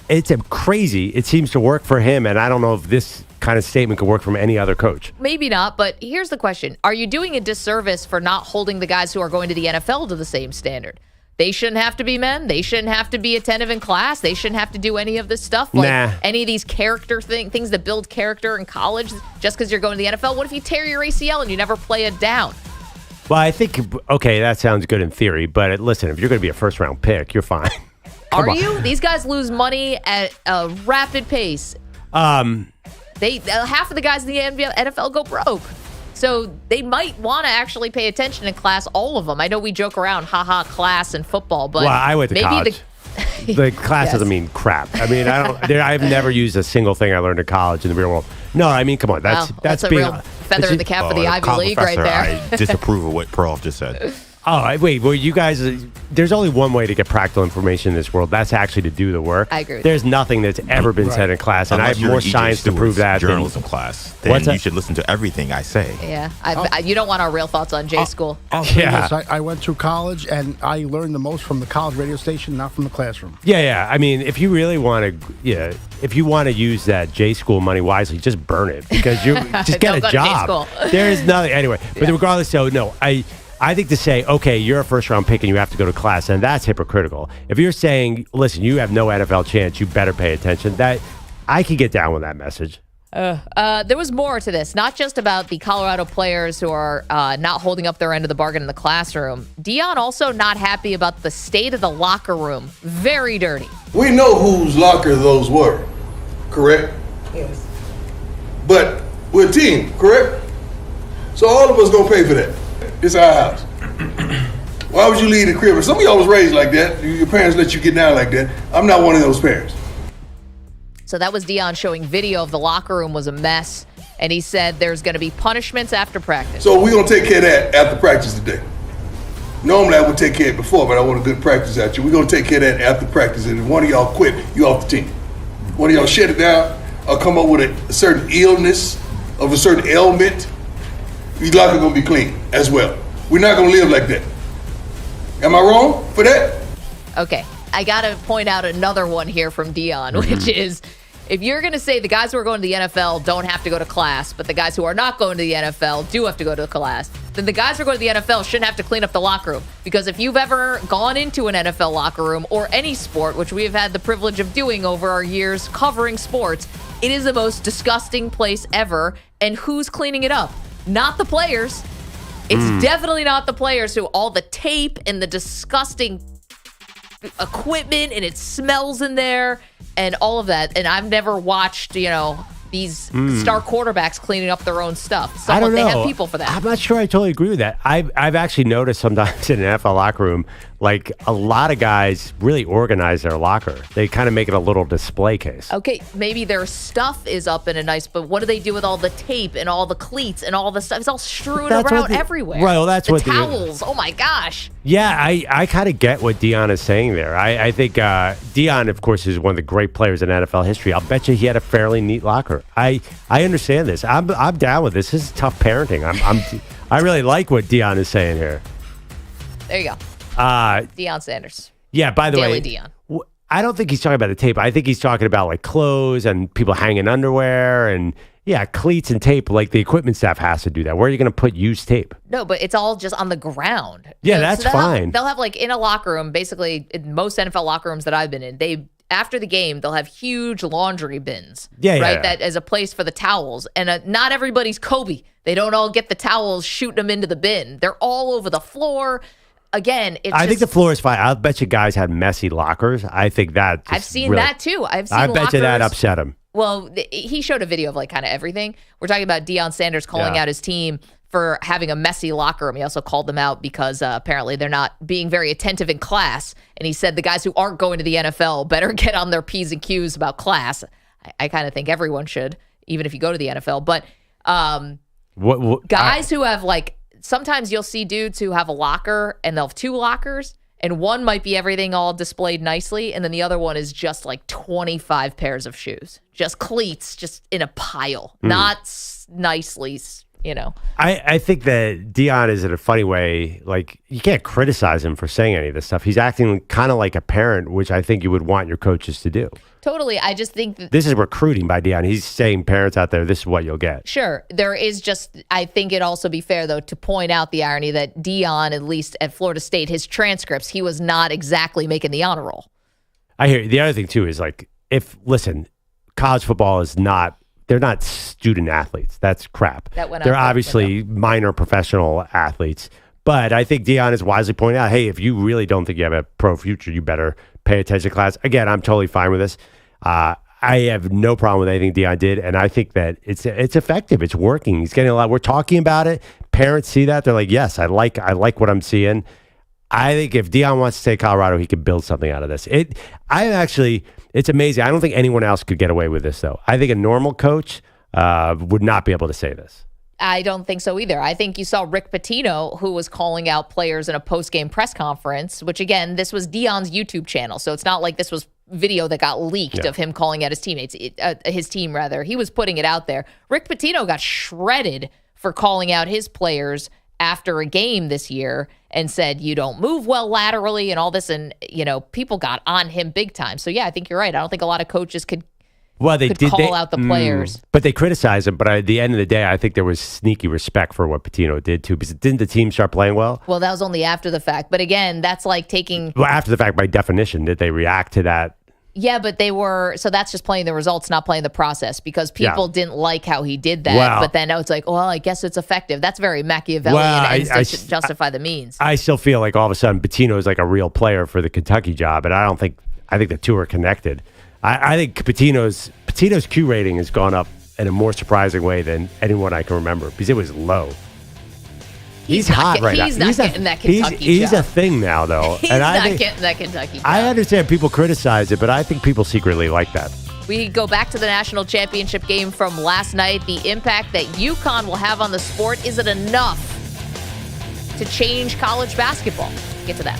it's crazy. It seems to work for him. And I don't know if this kind of statement could work from any other coach. Maybe not, but here's the question. Are you doing a disservice for not holding the guys who are going to the NFL to the same standard? They shouldn't have to be men. They shouldn't have to be attentive in class. They shouldn't have to do any of this stuff. Like any of these character things that build character in college just because you're going to the NFL. What if you tear your ACL and you never play it down? Well, I think, okay, that sounds good in theory, but listen, if you're going to be a first-round pick, you're fine. Are you? These guys lose money at a rapid pace. Half of the guys in the NFL go broke. So they might want to actually pay attention in class, all of them. I know we joke around, class and football, but I went to college. The class doesn't mean crap. I mean, I've never used a single thing I learned in college in the real world. No, I mean, come on. That's a being, real feather in the cap for the Ivy League right there. I disapprove of what Perloff just said. Oh, wait. Well, you guys, there's only one way to get practical information in this world. That's actually to do the work. I agree with There's nothing that's ever been said in class, and Unless I have more science to prove that. Journalism class. Then you should listen to everything I say. Yeah. You don't want our real thoughts on J School. I went to college, and I learned the most from the college radio station, not from the classroom. Yeah. I mean, if you really want to, if you want to use that J School money wisely, just burn it because you just get a job. There is nothing. Anyway, but regardless, so no, I think to say, okay, you're a first-round pick and you have to go to class, and that's hypocritical. If you're saying, listen, you have no NFL chance, you better pay attention, that I could get down with that message. There was more to this, not just about the Colorado players who are not holding up their end of the bargain in the classroom. Deion also not happy about the state of the locker room. Very dirty. We know whose locker those were, correct? Yes. But we're a team, correct? So all of us gonna pay for that. It's our house. Why would you leave the crib? Some of y'all was raised like that. Your parents let you get down like that. I'm not one of those parents. So that was Deion showing video of the locker room was a mess, and he said there's going to be punishments after practice. So we're going to take care of that after practice today. Normally I would take care of it before, but I want a good practice out you. We're going to take care of that after practice, and if one of y'all quit, you off the team. One of y'all shut it down or come up with a certain illness of a certain ailment, your locker going to be clean as well. We're not going to live like that. Am I wrong for that? Okay. I got to point out another one here from Deion, which is if you're going to say the guys who are going to the NFL don't have to go to class, but the guys who are not going to the NFL do have to go to class, then the guys who are going to the NFL shouldn't have to clean up the locker room. Because if you've ever gone into an NFL locker room or any sport, which we have had the privilege of doing over our years covering sports, it is the most disgusting place ever. And who's cleaning it up? Not the players. It's definitely not the players who all the tape and the disgusting equipment and it smells in there and all of that. And I've never watched, these star quarterbacks cleaning up their own stuff. I don't know. They have people for that. I'm not sure I totally agree with that. I've actually noticed sometimes in an NFL locker room, like a lot of guys really organize their locker. They kind of make it a little display case. Okay, maybe their stuff is up in a nice, but what do they do with all the tape and all the cleats and all the stuff? It's all strewn around everywhere. Right, well, that's the what towels. Oh my gosh. Yeah, I kind of get what Deion is saying there. I think Deion, of course, is one of the great players in NFL history. I'll bet you he had a fairly neat locker. I understand this. I'm down with this. This is tough parenting. I really like what Deion is saying here. There you go. Deion Sanders. Yeah, by the Daily way, Deion. I don't think he's talking about the tape. I think he's talking about like clothes and people hanging underwear and cleats and tape. Like the equipment staff has to do that. Where are you going to put used tape? No, but it's all just on the ground. Yeah, that's fine. They'll have like in a locker room, basically in most NFL locker rooms that I've been in, after the game, they'll have huge laundry bins. Yeah. That as a place for the towels. And not everybody's Kobe. They don't all get the towels, shooting them into the bin. They're all over the floor. Again, I think the floor is fine. I'll bet you guys had messy lockers. I think that. I've seen that too. I bet you that upset him. Well, he showed a video of like kind of everything. We're talking about Deion Sanders calling out his team for having a messy locker room. He also called them out because apparently they're not being very attentive in class. And he said the guys who aren't going to the NFL better get on their P's and Q's about class. I kind of think everyone should, even if you go to the NFL. But guys who have like, sometimes you'll see dudes who have a locker and they'll have two lockers. And one might be everything all displayed nicely, and then the other one is just like 25 pairs of shoes. Just cleats, just in a pile. Not nicely, I think that Deion is in a funny way, like, you can't criticize him for saying any of this stuff. He's acting kind of like a parent, which I think you would want your coaches to do. Totally. I just think that this is recruiting by Deion. He's saying, parents out there, this is what you'll get. Sure. There is just, I think it'd also be fair, though, to point out the irony that Deion, at least at Florida State, his transcripts, he was not exactly making the honor roll. I hear you. The other thing, too, is like, college football is not, they're not student athletes. That's crap. They're obviously minor professional athletes. But I think Deion is wisely pointing out, hey, if you really don't think you have a pro future, you better pay attention to class. Again, I'm totally fine with this. I have no problem with anything Deion did, and I think that it's effective. It's working. He's getting a lot. We're talking about it. Parents see that. They're like, yes, I like what I'm seeing. I think if Deion wants to stay Colorado, he could build something out of this. It's amazing. I don't think anyone else could get away with this, though. I think a normal coach would not be able to say this. I don't think so either. I think you saw Rick Pitino, who was calling out players in a post-game press conference, which, again, this was Deion's YouTube channel, so it's not like this was video that got leaked of him calling out his teammates, his team, rather. He was putting it out there. Rick Pitino got shredded for calling out his players after a game this year and said, you don't move well laterally and all this, and, people got on him big time. So, yeah, I think you're right. I don't think a lot of coaches could Well, they could did call out the players. But they criticized him. But at the end of the day, I think there was sneaky respect for what Pitino did too. Because didn't the team start playing well? Well, that was only after the fact. But again, that's like taking. Well, after the fact, by definition, did they react to that? Yeah, but they were. So that's just playing the results, not playing the process, because people didn't like how he did that. Well, but then now it's like, well, I guess it's effective. That's very Machiavellian and to justify the means. I still feel like all of a sudden Pitino is like a real player for the Kentucky job, and I think the two are connected. I think Pitino's Q rating has gone up in a more surprising way than anyone I can remember because it was low. He's hot right now. He's not getting that Kentucky He's job. a thing now, though. He's and not getting that Kentucky job. I understand people criticize it, but I think people secretly like that. We go back to the national championship game from last night. The impact that UConn will have on the sport, is it enough to change college basketball? Get to that.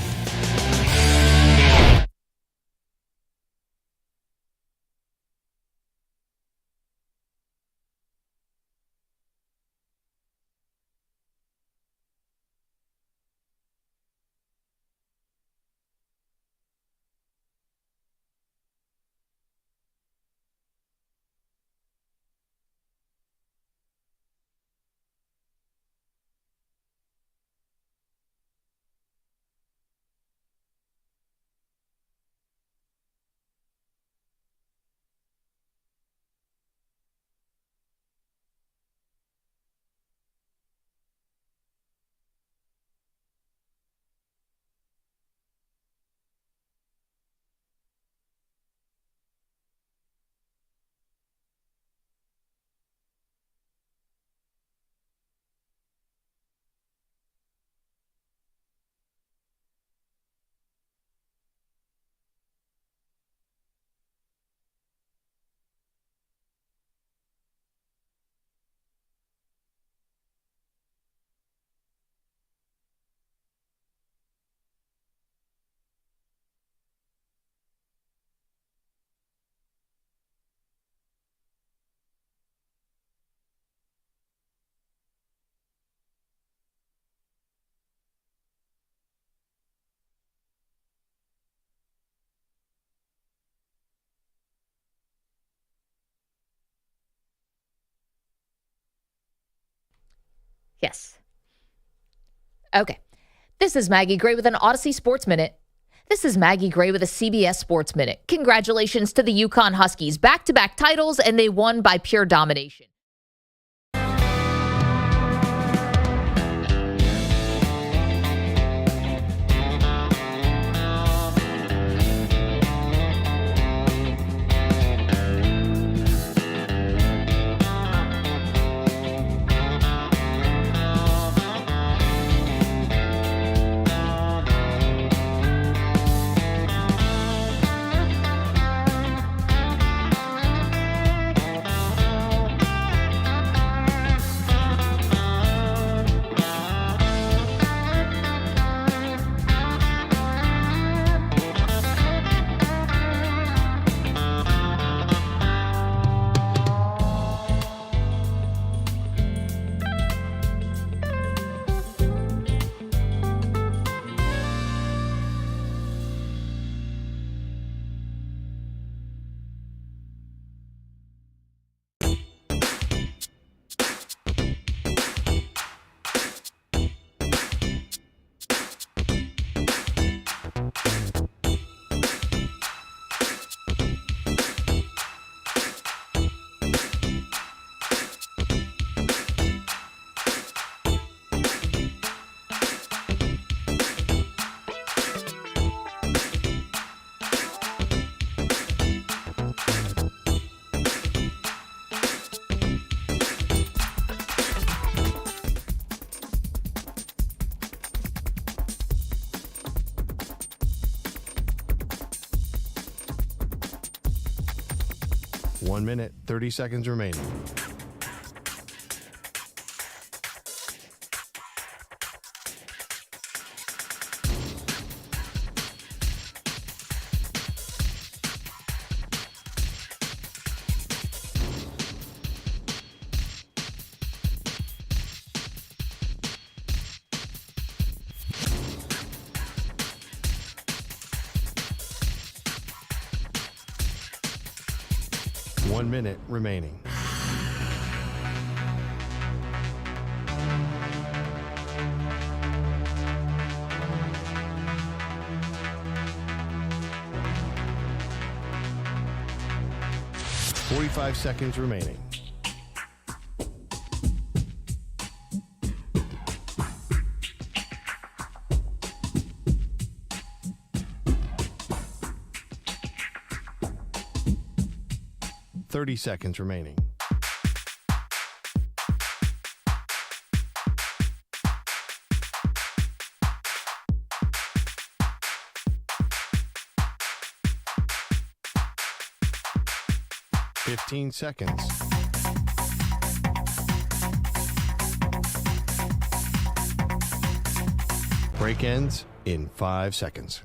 Yes. Okay. This is Maggie Gray with an Odyssey Sports Minute. This is Maggie Gray with a CBS Sports Minute. Congratulations to the UConn Huskies. Back-to-back titles, and they won by pure domination. One minute, 30 seconds remaining. 1 minute remaining. Forty-five seconds remaining. Thirty seconds remaining. Fifteen seconds. Break ends in 5 seconds.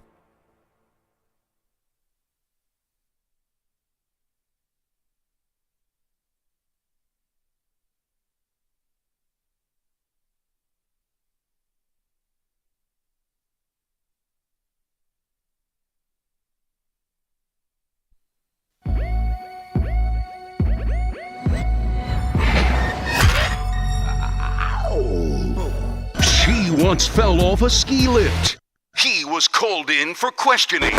She once fell off a ski lift. He was called in for questioning.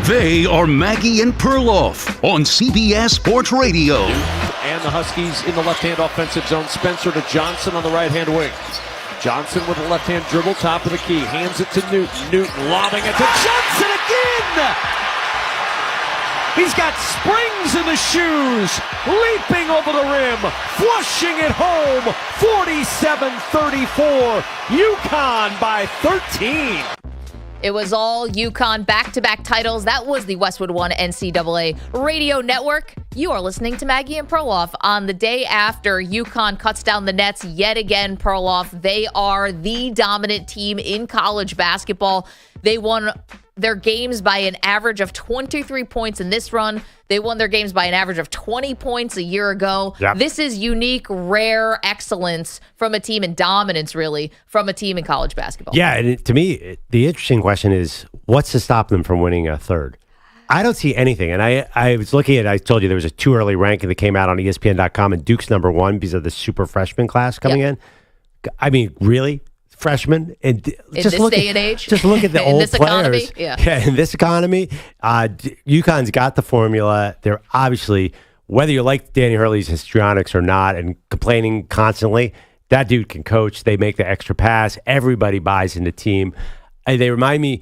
They are Maggie and Perloff on CBS Sports Radio. And the Huskies in the left-hand offensive zone. Spencer to Johnson on the right-hand wing. Johnson with a left-hand dribble, top of the key. Hands it to Newton. Newton lobbing it to Johnson again! He's got springs in the shoes, leaping over the rim, flushing it home, 47-34, UConn by 13. It was all UConn back-to-back titles. That was the Westwood One NCAA Radio Network. You are listening to Maggie and Perloff on the day after UConn cuts down the nets yet again. Perloff, they are the dominant team in college basketball. They won their games by an average of 23 points in this run. They won their games by an average of 20 points a year ago. Yep. This is unique, rare excellence from a team, and dominance, really, from a team in college basketball. Yeah, and to me, the interesting question is, what's to stop them from winning a third? I don't see anything. And I was looking at, I told you there was a too early ranking that came out on ESPN.com, and Duke's number one because of the super freshman class coming in. I mean, really? Freshmen and just this day and age, just look at the old players. Yeah, in this economy, UConn's got the formula. They're obviously, whether you like Danny Hurley's histrionics or not, and complaining constantly, that dude can coach. They make the extra pass. Everybody buys into the team. And they remind me.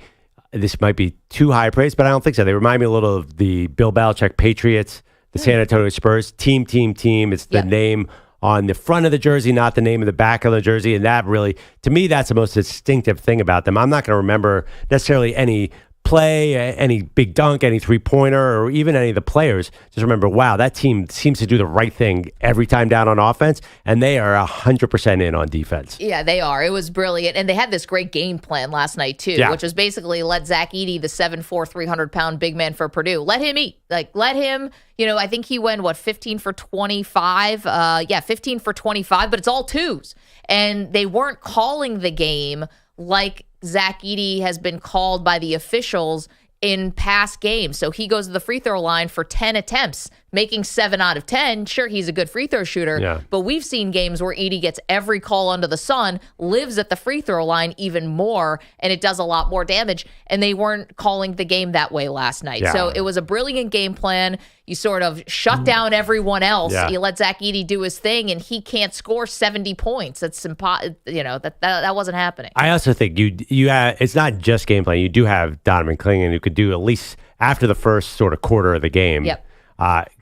This might be too high praise, but I don't think so. They remind me a little of the Bill Belichick Patriots, the San Antonio Spurs. Team. It's the name on the front of the jersey, not the name of the back of the jersey. And that really, to me, that's the most distinctive thing about them. I'm not going to remember necessarily any play, any big dunk, any three-pointer, or even any of the players. Just remember, wow, that team seems to do the right thing every time down on offense, and they are 100% in on defense. Yeah, they are. It was brilliant. And they had this great game plan last night, too, which was basically let Zach Edey, the 7'4", 300-pound big man for Purdue, let him eat. Let him, I think he went, 15 for 25? 15 for 25, but it's all twos. And they weren't calling the game like Zach Edey has been called by the officials in past games. So he goes to the free throw line for 10 attempts, making 7 out of 10. Sure, he's a good free throw shooter, but we've seen games where Edey gets every call under the sun, lives at the free throw line even more, and it does a lot more damage. And they weren't calling the game that way last night. So it was a brilliant game plan. You sort of shut down everyone else. You let Zach Edey do his thing, and he can't score 70 points. That's that wasn't happening. I also think you have, it's not just game plan. You do have Donovan Clingan, who could do at least after the first sort of quarter of the game.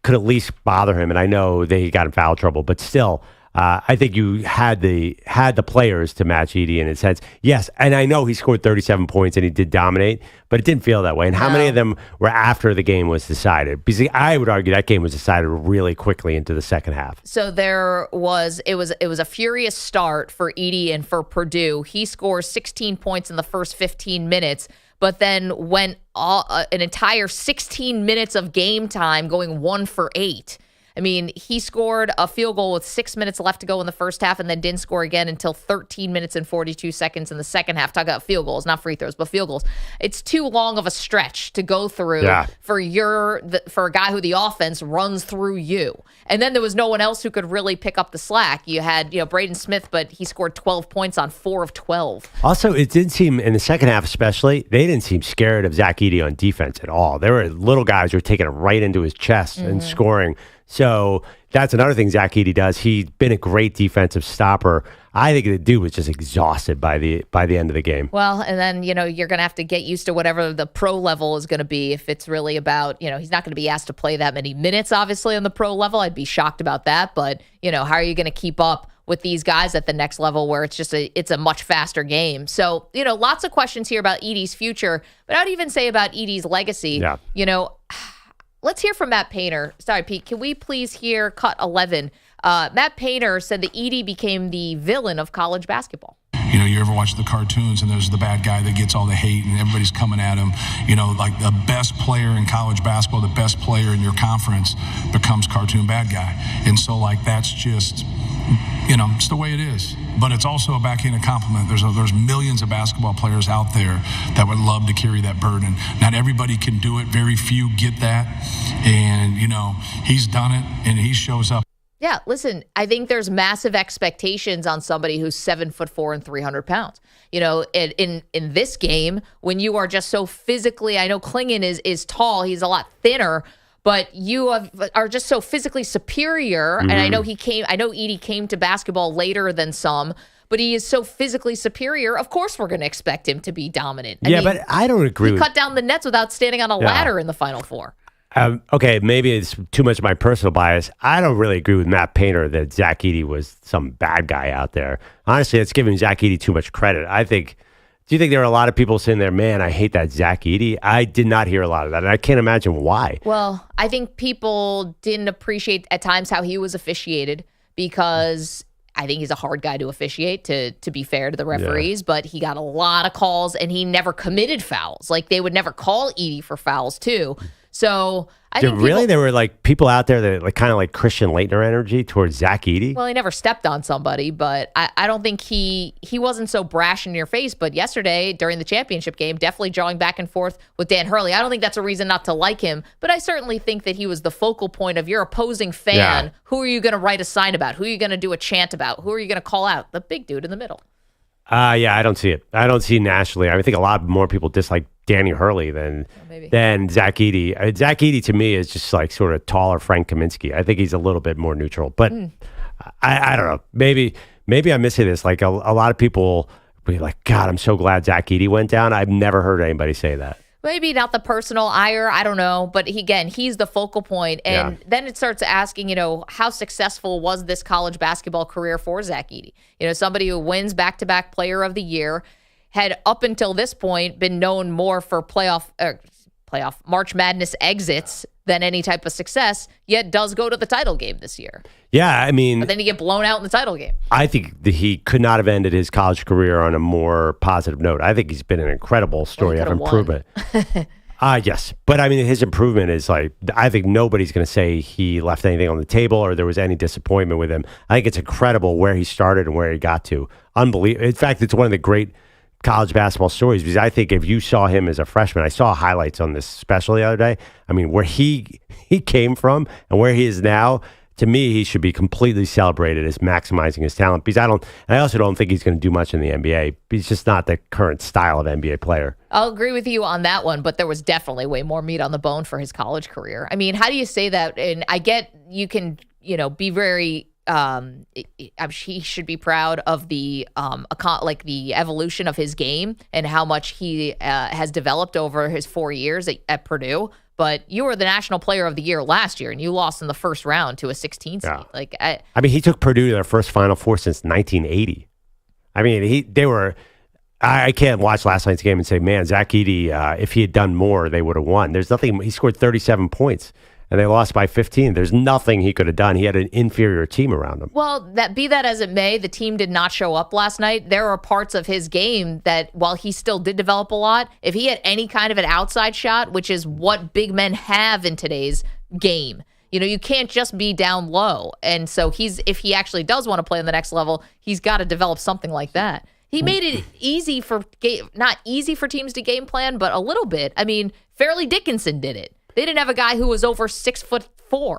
Could at least bother him. And I know they got in foul trouble, but still, I think you had the players to match Edey in a sense. Yes, and I know he scored 37 points and he did dominate, but it didn't feel that way. And how many of them were after the game was decided? Because I would argue that game was decided really quickly into the second half. So it was a furious start for Edey and for Purdue. He scores 16 points in the first 15 minutes, but then went an entire 16 minutes of game time going 1 for 8. I mean, he scored a field goal with 6 minutes left to go in the first half and then didn't score again until 13 minutes and 42 seconds in the second half. Talk about field goals, not free throws, but field goals. It's too long of a stretch to go through for a guy who the offense runs through you. And then there was no one else who could really pick up the slack. You had, Braden Smith, but he scored 12 points on 4 of 12. Also, it didn't seem, in the second half especially, they didn't seem scared of Zach Edey on defense at all. There were little guys who were taking it right into his chest and scoring. So that's another thing Zach Edey does. He's been a great defensive stopper. I think the dude was just exhausted by the end of the game. Well, and then, you're going to have to get used to whatever the pro level is going to be. If it's really about, he's not going to be asked to play that many minutes, obviously, on the pro level. I'd be shocked about that. But, how are you going to keep up with these guys at the next level where it's a much faster game? So, lots of questions here about Edey's future, but I would even say about Edey's legacy. Yeah. Let's hear from Matt Painter. Sorry, Pete, can we please hear cut 11? Matt Painter said that Edey became the villain of college basketball. You ever watch the cartoons and there's the bad guy that gets all the hate and everybody's coming at him. Like the best player in college basketball, the best player in your conference becomes cartoon bad guy. And so, that's just, it's the way it is. But it's also a backhanded compliment. There's millions of basketball players out there that would love to carry that burden. Not everybody can do it. Very few get that. And, he's done it and he shows up. Yeah, listen, I think there's massive expectations on somebody who's 7'4" and 300 pounds. In this game, when you are just so physically, I know Klingon is tall, he's a lot thinner, but you are just so physically superior. And I know Edey came to basketball later than some, but he is so physically superior. Of course, we're going to expect him to be dominant. I mean, but I don't agree. He cut down the nets without standing on a ladder in the Final Four. Okay, maybe it's too much of my personal bias. I don't really agree with Matt Painter that Zach Edey was some bad guy out there. Honestly, it's giving Zach Edey too much credit. Do you think there are a lot of people sitting there, man, I hate that Zach Edey? I did not hear a lot of that, and I can't imagine why. Well, I think people didn't appreciate at times how he was officiated because I think he's a hard guy to officiate, to be fair to the referees, but he got a lot of calls, and he never committed fouls. Like, they would never call Edey for fouls, too. So I think there were people out there that kind of like Christian Laettner energy towards Zach Edey. Well, he never stepped on somebody, but I don't think he wasn't so brash in your face. But yesterday during the championship game, definitely drawing back and forth with Dan Hurley. I don't think that's a reason not to like him, but I certainly think that he was the focal point of your opposing fan. Yeah. Who are you going to write a sign about? Who are you going to do a chant about? Who are you going to call out? The big dude in the middle. Yeah, I don't see it. I don't see nationally. I think a lot more people dislike Danny Hurley than Zach Edey. Zach Edey to me is just sort of taller Frank Kaminsky. I think he's a little bit more neutral, but I don't know. Maybe I'm missing this. A lot of people be like, God, I'm so glad Zach Edey went down. I've never heard anybody say that. Maybe not the personal ire, I don't know. But he's the focal point. And then it starts asking, how successful was this college basketball career for Zach Edey? Somebody who wins back-to-back Player of the Year, had up until this point been known more for playoff March Madness exits than any type of success, yet does go to the title game this year. Yeah, I mean... But then you get blown out in the title game. I think that he could not have ended his college career on a more positive note. I think he's been an incredible story of improvement. Yes, but I mean, his improvement is I think nobody's going to say he left anything on the table or there was any disappointment with him. I think it's incredible where he started and where he got to. Unbelievable. In fact, it's one of the great college basketball stories because I think if you saw him as a freshman, I saw highlights on this special the other day. I mean, where he came from and where he is now, to me, he should be completely celebrated as maximizing his talent because I also don't think he's going to do much in the NBA. He's just not the current style of NBA player. I'll agree with you on that one, but there was definitely way more meat on the bone for his college career. I mean, how do you say that? And I get you can, be very he should be proud of the the evolution of his game and how much he has developed over his 4 years at Purdue. But you were the National Player of the Year last year, and you lost in the first round to a 16 seed. Yeah. I mean, he took Purdue to their first Final Four since 1980. I mean, I can't watch last night's game and say, man, Zach Edey, if he had done more, they would have won. There's nothing. He scored 37 points. And they lost by 15. There's nothing he could have done. He had an inferior team around him. Well, be that as it may, the team did not show up last night. There are parts of his game that, while he still did develop a lot, if he had any kind of an outside shot, which is what big men have in today's game, You can't just be down low. And so if he actually does want to play on the next level, he's got to develop something like that. He made it not easy for teams to game plan, but a little bit. I mean, Fairleigh Dickinson did it. They didn't have a guy who was over 6'4".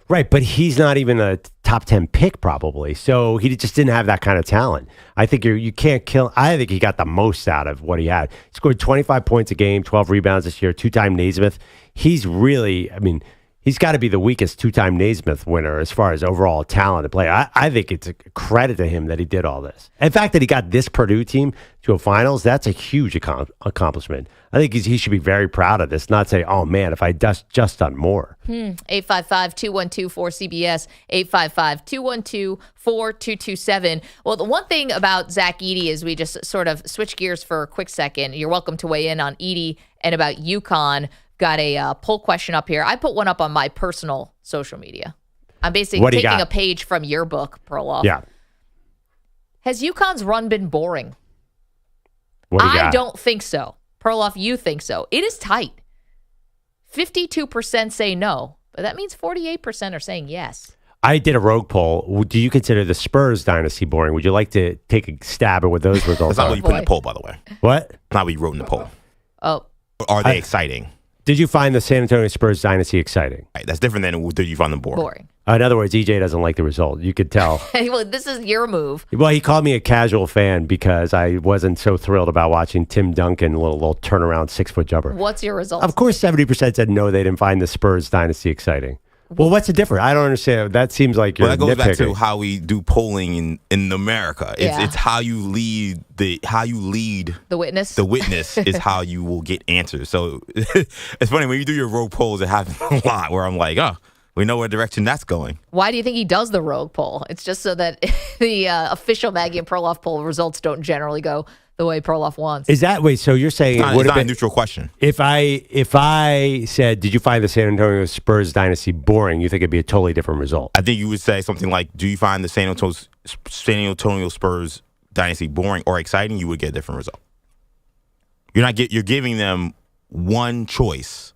Right, but he's not even a top 10 pick probably. So he just didn't have that kind of talent. I think you can't kill. I think he got the most out of what he had. He scored 25 points a game, 12 rebounds this year, 2-time Naismith. He's really, he's got to be the weakest 2-time Naismith winner as far as overall talent to play. I think it's a credit to him that he did all this. In fact, that he got this Purdue team to a finals, that's a huge accomplishment. I think he should be very proud of this, not say, oh, man, if I just done more. 855-212-4CBS, 855-212-4227. Well, the one thing about Zach Edey is we just sort of switch gears for a quick second. You're welcome to weigh in on Edey and about UConn. Got a poll question up here. I put one up on my personal social media. I'm basically taking a page from your book, Perloff. Yeah. Has UConn's run been boring? I don't think so. Perloff, you think so. It is tight. 52% say no, but that means 48% are saying yes. I did a rogue poll. Do you consider the Spurs dynasty boring? Would you like to take a stab at what those results That's not are? what you put in the poll, by the way. What? Not what you wrote in the poll. Oh. Are they exciting? Did you find the San Antonio Spurs dynasty exciting? Right, that's different than did you find them boring? In other words, EJ doesn't like the result. You could tell. Well, this is your move. Well, he called me a casual fan because I wasn't so thrilled about watching Tim Duncan, little turnaround 6-foot jumper. What's your result? Of course, 70% said no, they didn't find the Spurs dynasty exciting. Well, what's the difference? I don't understand. That seems like you're that goes back to nitpicking. how we do polling in America. It's how you lead the witness. The witness is how you will get answers. So it's funny when you do your rogue polls. It happens a lot where I'm like, oh, we know what direction that's going. Why do you think he does the rogue poll? It's just so that the official Maggie and Perloff poll results don't generally go the way Perloff wants. Is that way? So you're saying it's not a neutral question. If I said, did you find the San Antonio Spurs dynasty boring? You think it'd be a totally different result? I think you would say something like, do you find the San Antonio Spurs dynasty boring or exciting? You would get a different result. You're giving them one choice,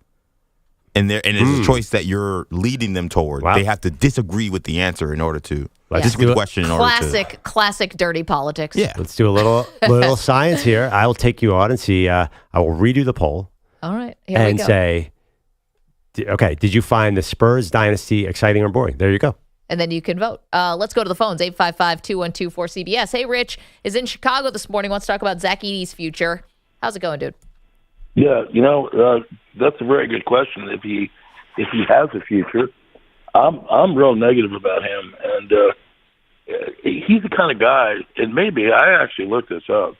and it's a choice that you're leading them toward. Wow. They have to disagree with the answer in order to. Disagree with the question in order to. Classic dirty politics. Yeah. Let's do a little science here. I will take you on and see. I will redo the poll. All right. Here we go. And say, okay, did you find the Spurs dynasty exciting or boring? There you go. And then you can vote. Let's go to the phones. 855-212-4CBS. Hey, Rich is in Chicago this morning. Wants to talk about Zach Edey's future. How's it going, dude? Yeah, that's a very good question. If he has a future, I'm real negative about him, and he's the kind of guy. And maybe I actually looked this up.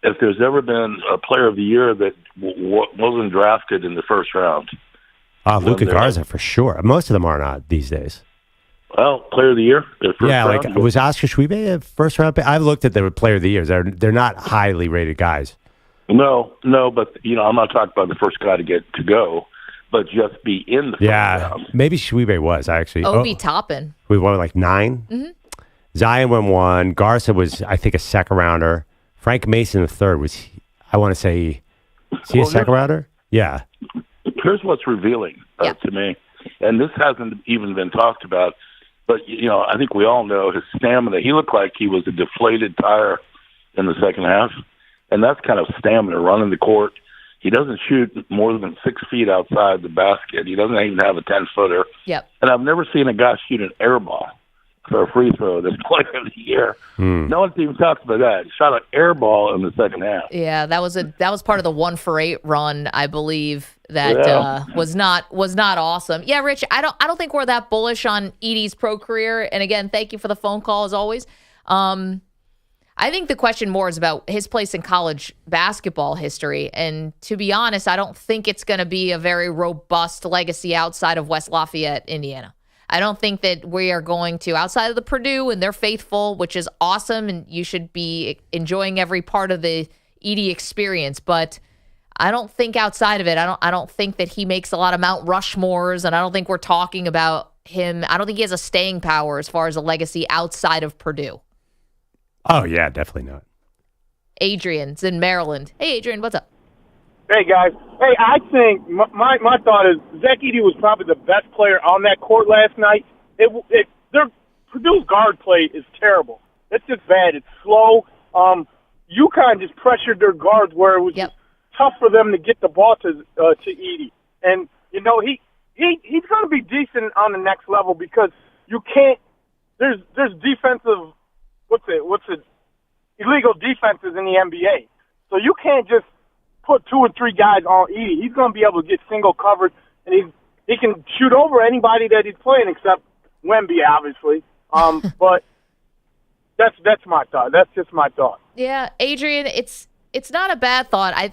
If there's ever been a Player of the Year that wasn't drafted in the first round, Luka Garza for sure. Most of them are not these days. Well, Player of the Year. Round, was Oscar Schwebe a first round pick? I've looked at the Player of the Years. They're not highly rated guys. No, but I'm not talking about the first guy to get to go, but just be in the first round. Maybe Schwebe was actually. Obi Toppin. We won like 9. Mm-hmm. Zion went 1. Garza was, I think, a second rounder. Frank Mason, the third, was, I want to say, is he a second rounder? Yeah. Here's what's revealing to me, and this hasn't even been talked about, but I think we all know his stamina. He looked like he was a deflated tire in the second half. And that's kind of stamina, running the court. He doesn't shoot more than 6 feet outside the basket. He doesn't even have a 10-footer. Yep. And I've never seen a guy shoot an air ball for a free throw this Player of the Year. No one's even talked about that. He shot an air ball in the second half. Yeah, that was part of the 1-for-8 run, I believe. That was not awesome. Yeah, Rich, I don't think we're that bullish on Edey's pro career. And again, thank you for the phone call as always. I think the question more is about his place in college basketball history. And to be honest, I don't think it's going to be a very robust legacy outside of West Lafayette, Indiana. I don't think that we are going to, outside of the Purdue, and they're faithful, which is awesome, and you should be enjoying every part of the Edey experience. But I don't think outside of it, I don't think that he makes a lot of Mount Rushmores, and I don't think we're talking about him. I don't think he has a staying power as far as a legacy outside of Purdue. Oh, yeah, definitely not. Adrian's in Maryland. Hey, Adrian, what's up? Hey, guys. Hey, I think my thought is Zach Edey was probably the best player on that court last night. Purdue's guard play is terrible. It's just bad. It's slow. UConn just pressured their guards where it was tough for them to get the ball to Edey. And, he's going to be decent on the next level because you can't – there's defensive – illegal defenses in the NBA. So you can't just put 2 or 3 guys on Edey. He's going to be able to get single covered, and he can shoot over anybody that he's playing except Wemby, obviously. But that's my thought. That's just my thought. Yeah, Adrian, it's not a bad thought. I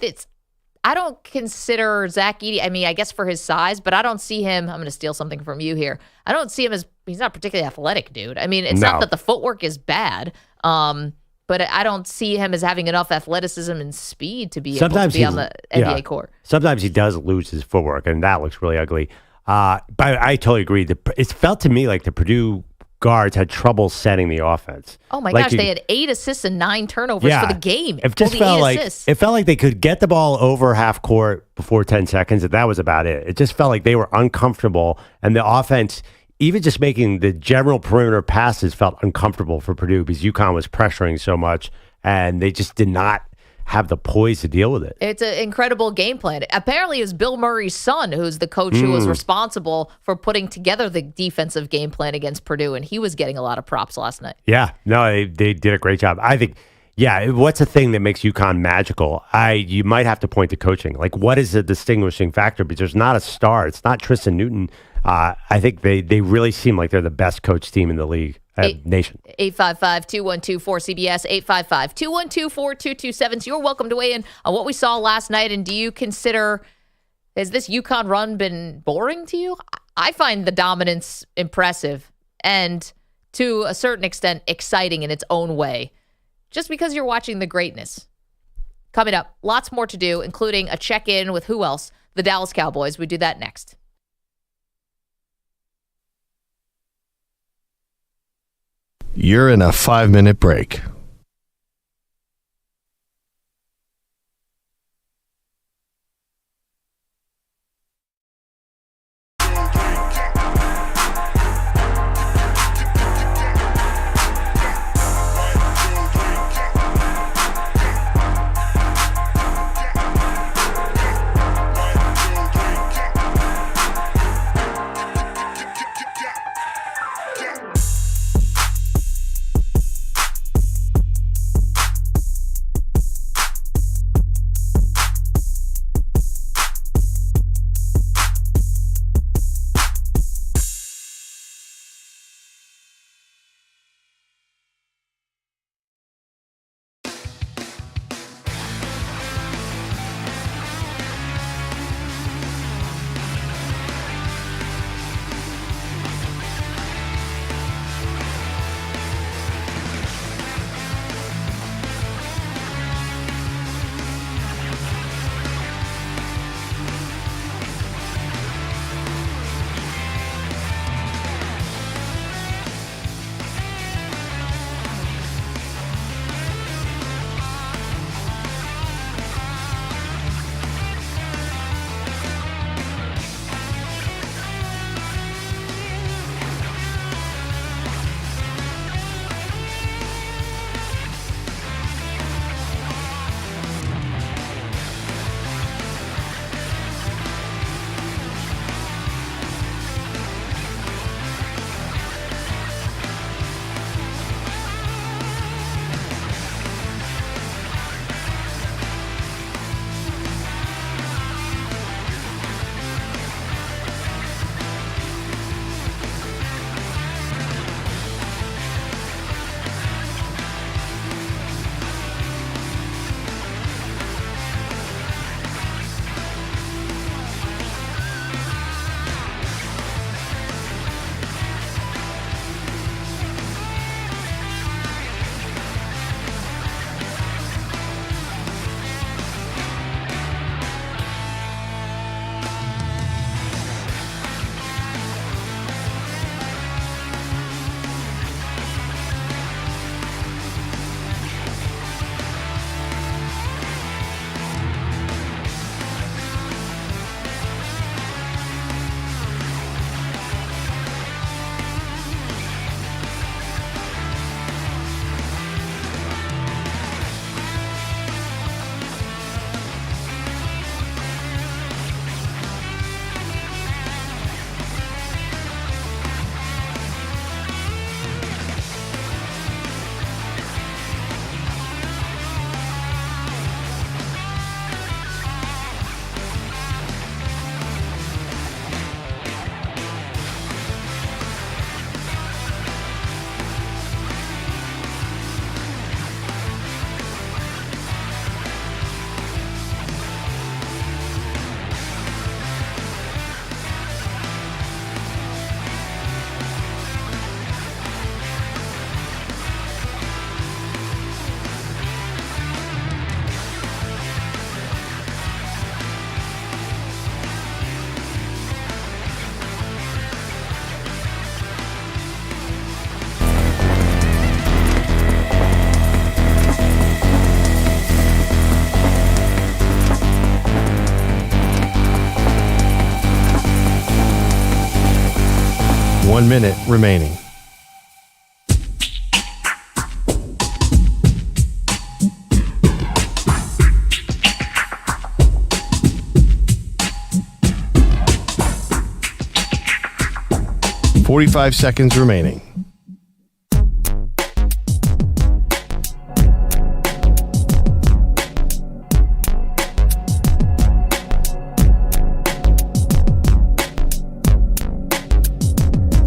don't consider Zach Edey, I guess for his size, but I don't see him, I'm going to steal something from you here. I don't see him as, he's not particularly athletic, dude. It's not that the footwork is bad, but I don't see him as having enough athleticism and speed to be able to be on the NBA court. Sometimes he does lose his footwork, and that looks really ugly. But I totally agree. It felt to me like the Purdue guards had trouble setting the offense. Oh my gosh, they had 8 assists and 9 turnovers for the game. It just felt like they could get the ball over half court before 10 seconds, and that was about it. It just felt like they were uncomfortable, and the offense, even just making the general perimeter passes, felt uncomfortable for Purdue because UConn was pressuring so much, and they just did not have the poise to deal with it. It's an incredible game plan. Apparently, it was Bill Murray's son who's the coach who was responsible for putting together the defensive game plan against Purdue, and he was getting a lot of props last night. Yeah, no, they did a great job. I think, what's the thing that makes UConn magical? You might have to point to coaching. Like, what is the distinguishing factor? Because there's not a star. It's not Tristan Newton. I think they really seem like they're the best coach team in the league. Nation. 855-212-4CBS, 855-212-4227. So you're welcome to weigh in on what we saw last night. And do you consider, has this UConn run been boring to you? I find the dominance impressive and to a certain extent exciting in its own way, just because you're watching the greatness. Coming up, lots more to do, including a check-in with who else? The Dallas Cowboys. We do that next. You're in a 5-minute break. 1 minute remaining. .45 seconds remaining.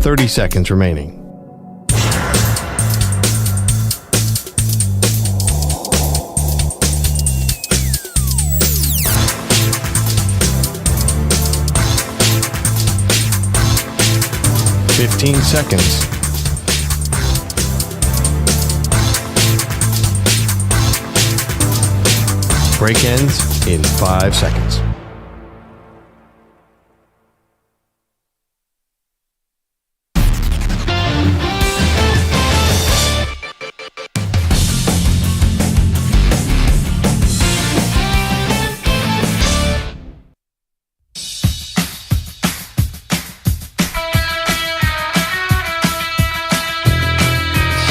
.30 seconds remaining. .15 seconds. Break ends in 5 seconds.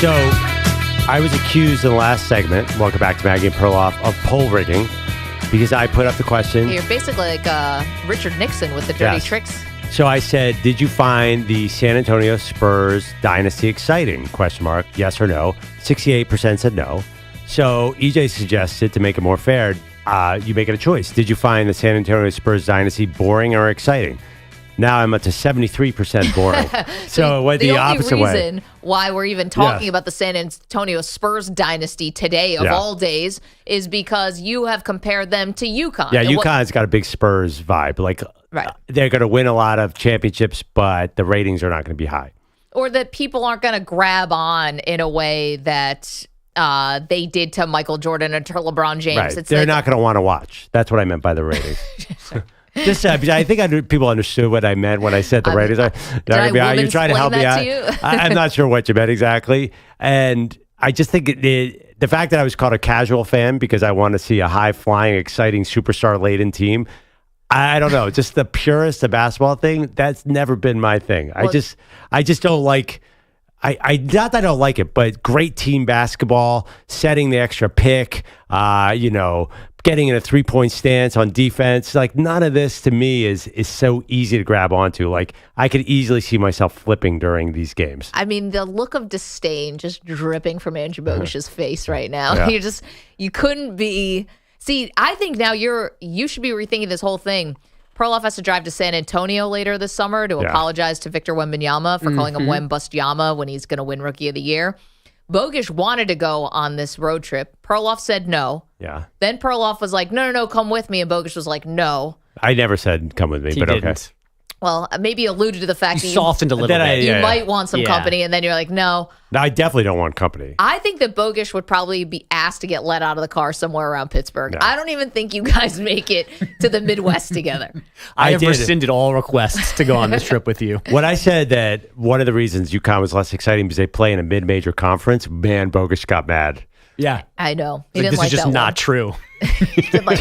So, I was accused in the last segment, welcome back to Maggie and Perloff, of poll rigging because I put up the question. You're basically like Richard Nixon with the dirty tricks. So I said, did you find the San Antonio Spurs dynasty exciting? Question mark, yes or no. 68% said no. So EJ suggested to make it more fair, you make it a choice. Did you find the San Antonio Spurs dynasty boring or exciting? Now I'm up to 73% boring. So it went the opposite way. The only reason why we're even talking about the San Antonio Spurs dynasty today of all days is because you have compared them to UConn. Yeah, UConn's got a big Spurs vibe. Like, they're going to win a lot of championships, but the ratings are not going to be high. Or that people aren't going to grab on in a way that they did to Michael Jordan or to LeBron James. Right. It's They're like, not going to want to watch. That's what I meant by the ratings. Just, I think people understood what I meant when I said the ratings. You're trying to help me out. I'm not sure what you meant exactly. And I just think the fact that I was called a casual fan because I want to see a high-flying, exciting, superstar-laden team, I don't know. Just the purest of basketball thing, that's never been my thing. Well, I just don't like... not that I don't like it, but great team basketball, setting the extra pick, getting in a three-point stance on defense. Like, none of this to me is so easy to grab onto. Like, I could easily see myself flipping during these games. I mean, the look of disdain just dripping from Andrew Bogusch's face right now. Yeah. You couldn't be. See, I think now you should be rethinking this whole thing. Perloff has to drive to San Antonio later this summer to apologize to Victor Wembanyama for calling him Wembustiyama when he's going to win Rookie of the Year. Bogusch wanted to go on this road trip. Perloff said no. Yeah. Then Perloff was like, no, come with me. And Bogusch was like, no. I never said come with me, but okay. Well, maybe alluded to the fact that you softened a little bit. You might want some company, and then you're like, no. No, I definitely don't want company. I think that Bogusch would probably be asked to get let out of the car somewhere around Pittsburgh. No. I don't even think you guys make it to the Midwest together. I have rescinded all requests to go on this trip with you. When I said that one of the reasons UConn was less exciting because they play in a mid-major conference, man, Bogusch got mad. Yeah. I know. This is just not true. Bogusch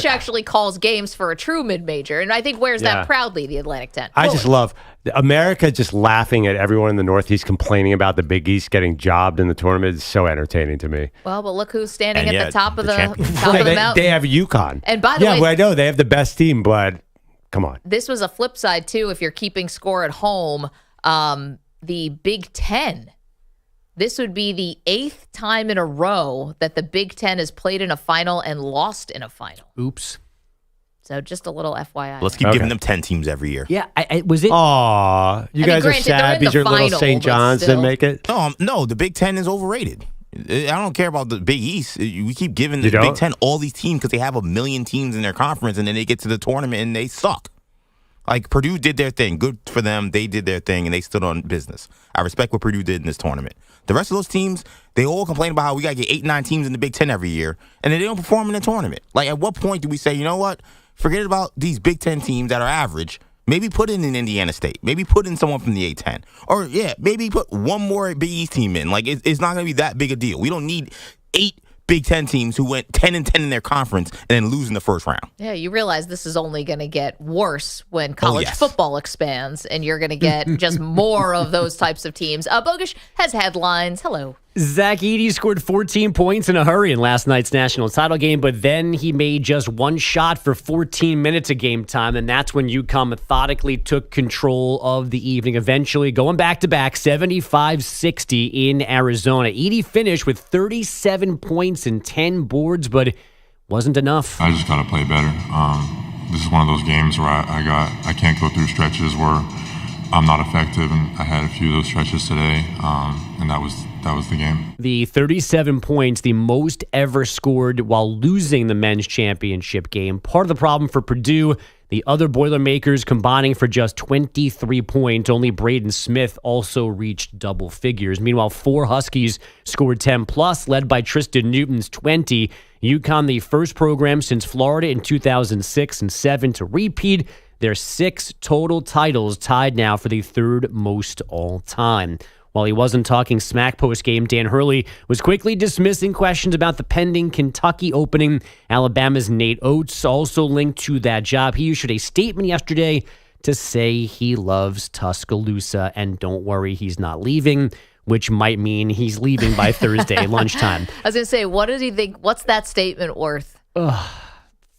actually calls games for a true mid-major, and I think wears that proudly, the Atlantic 10. I just love America just laughing at everyone in the Northeast complaining about the Big East getting jobbed in the tournament. Is so entertaining to me. Well, but look who's standing at the top of the mountain. They have UConn. And by the way, I know they have the best team, but come on. This was a flip side, too, if you're keeping score at home. The Big Ten. This would be the 8th time in a row that the Big Ten has played in a final and lost in a final. Oops. So just a little FYI. Let's keep giving them 10 teams every year. Yeah, was it? Aw, you guys are sad because your little St. John's didn't make it? No, the Big Ten is overrated. I don't care about the Big East. We keep giving the Big Ten all these teams because they have a million teams in their conference, and then they get to the tournament and they suck. Like, Purdue did their thing. Good for them. They did their thing, and they stood on business. I respect what Purdue did in this tournament. The rest of those teams, they all complain about how we got to get 8, 9 teams in the Big Ten every year, and then they don't perform in the tournament. Like, at what point do we say, you know what? Forget about these Big Ten teams that are average. Maybe put in an Indiana State. Maybe put in someone from the A-10. Or, maybe put one more Big East team in. Like, it's not going to be that big a deal. We don't need 8 Big Ten teams who went 10-10 in their conference and then lose in the first round. Yeah, you realize this is only going to get worse when college football expands, and you're going to get just more of those types of teams. Bogusch has headlines. Hello. Zach Edey scored 14 points in a hurry in last night's national title game, but then he made just one shot for 14 minutes of game time, and that's when UConn methodically took control of the evening, eventually going back-to-back 75-60 in Arizona. Edey finished with 37 points and 10 boards, but it wasn't enough. I just got to play better. This is one of those games where I can't go through stretches where I'm not effective, and I had a few of those stretches today, and that was the game. The 37 points, the most ever scored while losing the men's championship game. Part of the problem for Purdue, the other Boilermakers combining for just 23 points. Only Braden Smith also reached double figures. Meanwhile, 4 Huskies scored 10+, led by Tristan Newton's 20. UConn, the first program since Florida in 2006 and 2007 to repeat. Their 6 total titles, tied now for the third most all time. While he wasn't talking smack post-game, Dan Hurley was quickly dismissing questions about the pending Kentucky opening. Alabama's Nate Oates also linked to that job. He issued a statement yesterday to say he loves Tuscaloosa, and don't worry, he's not leaving, which might mean he's leaving by Thursday lunchtime. I was going to say, what does he think? What's that statement worth?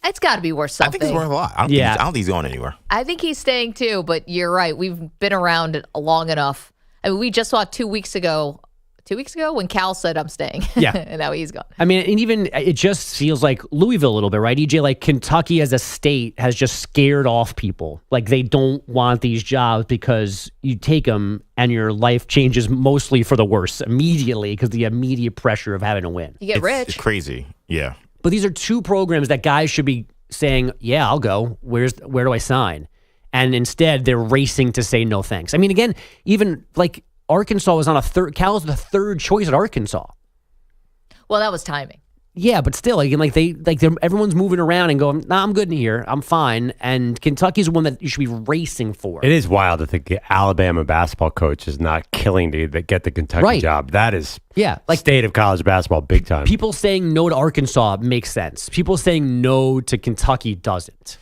It's got to be worth something. I think it's worth a lot. I don't think he's going anywhere. I think he's staying too, but you're right. We've been around long enough. I mean, we just saw 2 weeks ago when Cal said, I'm staying. Yeah. And now he's gone. I mean, and even it just feels like Louisville a little bit, right? EJ, like Kentucky as a state has just scared off people. Like they don't want these jobs because you take them and your life changes mostly for the worse immediately because the immediate pressure of having to win. You get rich. It's crazy. Yeah. But these are 2 programs that guys should be saying, yeah, I'll go. Where do I sign? And instead, they're racing to say no thanks. I mean, again, even like Arkansas was on a third. Cal was the third choice at Arkansas. Well, that was timing. Yeah, but still, again, everyone's moving around and going, nah, I'm good in here. I'm fine. And Kentucky's one that you should be racing for. It is wild to think the Alabama basketball coach is not killing to get the Kentucky job. That is state of college basketball big time. People saying no to Arkansas makes sense. People saying no to Kentucky doesn't.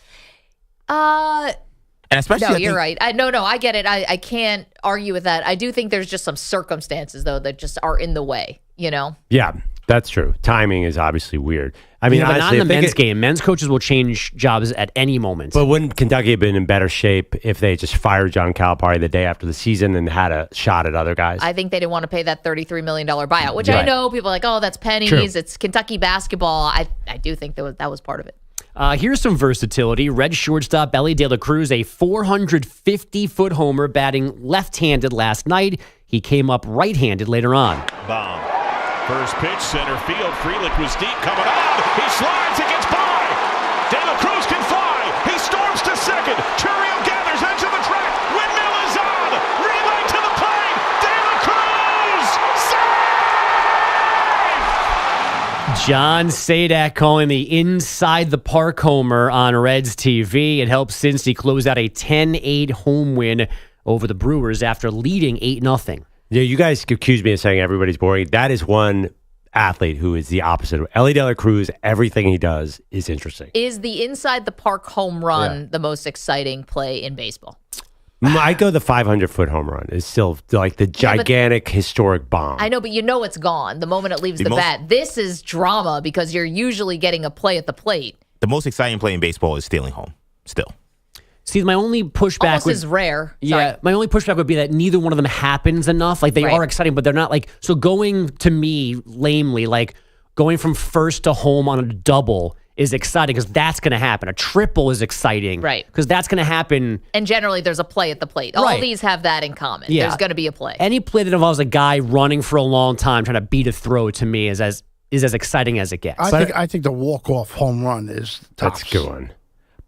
And especially, no, you're right. I get it. I can't argue with that. I do think there's just some circumstances, though, that just are in the way, you know? Yeah, that's true. Timing is obviously weird. I mean, but honestly, not in the men's game. Men's coaches will change jobs at any moment. But wouldn't Kentucky have been in better shape if they just fired John Calipari the day after the season and had a shot at other guys? I think they didn't want to pay that $33 million buyout, which I know people are like, oh, that's pennies. True. It's Kentucky basketball. I do think that was part of it. Here's some versatility. Red shortstop Elly De La Cruz, a 450-foot homer, batting left-handed last night. He came up right-handed later on. Bomb. First pitch, center field. Freelick was deep coming on. He slides, it gets by. De La Cruz can fly. He storms to second. Churio gathers into the track. Windmill is on. Relay to the plate. De La Cruz save! John Sadak calling the inside the park homer on Reds TV. It helps Cincy close out a 10-8 home win over the Brewers after leading 8-0. Yeah, you guys accuse me of saying everybody's boring. That is one athlete who is the opposite. Elly De La Cruz, everything he does is interesting. Is the inside the park home run the most exciting play in baseball? I go the 500-foot home run is still like the gigantic historic bomb. I know, but you know it's gone the moment it leaves the bat. This is drama because you're usually getting a play at the plate. The most exciting play in baseball is stealing home, still. See, my only pushback is rare. Yeah, my only pushback would be that neither one of them happens enough. Like, they are exciting, but they're not like... So going, to me, lamely, like, going from first to home on a double is exciting because that's going to happen. A triple is exciting. Right. Because that's going to happen. And generally, there's a play at the plate. All these have that in common. Yeah. There's going to be a play. Any play that involves a guy running for a long time, trying to beat a throw, to me, is as exciting as it gets. I think the walk-off home run is tops. That's a good one.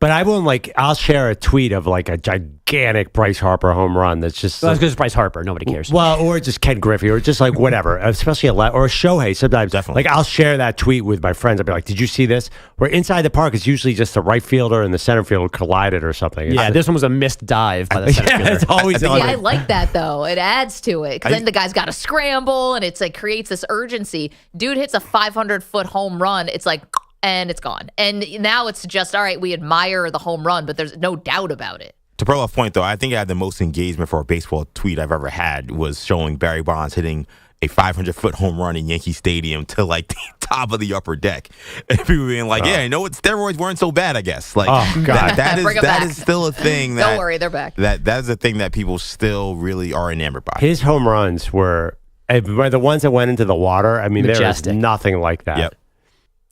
But I won't I'll share a tweet of like a gigantic Bryce Harper home run that's just. Well, because it's Bryce Harper, nobody cares. Well, or just Ken Griffey, or just like whatever, especially or a Shohei. Sometimes, definitely. I'll share that tweet with my friends. I'll be like, "Did you see this?" Where inside the park is usually just the right fielder and the center fielder collided or something. Yeah, this one was a missed dive by the center fielder. It's always. I like that though. It adds to it because then the guy's got to scramble, and it's like creates this urgency. Dude hits a 500-foot home run. It's like. And it's gone. And now it's just, all right, we admire the home run, but there's no doubt about it. To Perloff's point, though, I think I had the most engagement for a baseball tweet I've ever had was showing Barry Bonds hitting a 500-foot home run in Yankee Stadium to like the top of the upper deck. And people being like, yeah, you know what? Steroids weren't so bad, I guess. Like, God. that is still a thing. Don't worry, they're back. That is a thing that people still really are enamored by. His home runs were the ones that went into the water. I mean, Majestic. There is nothing like that. Yep.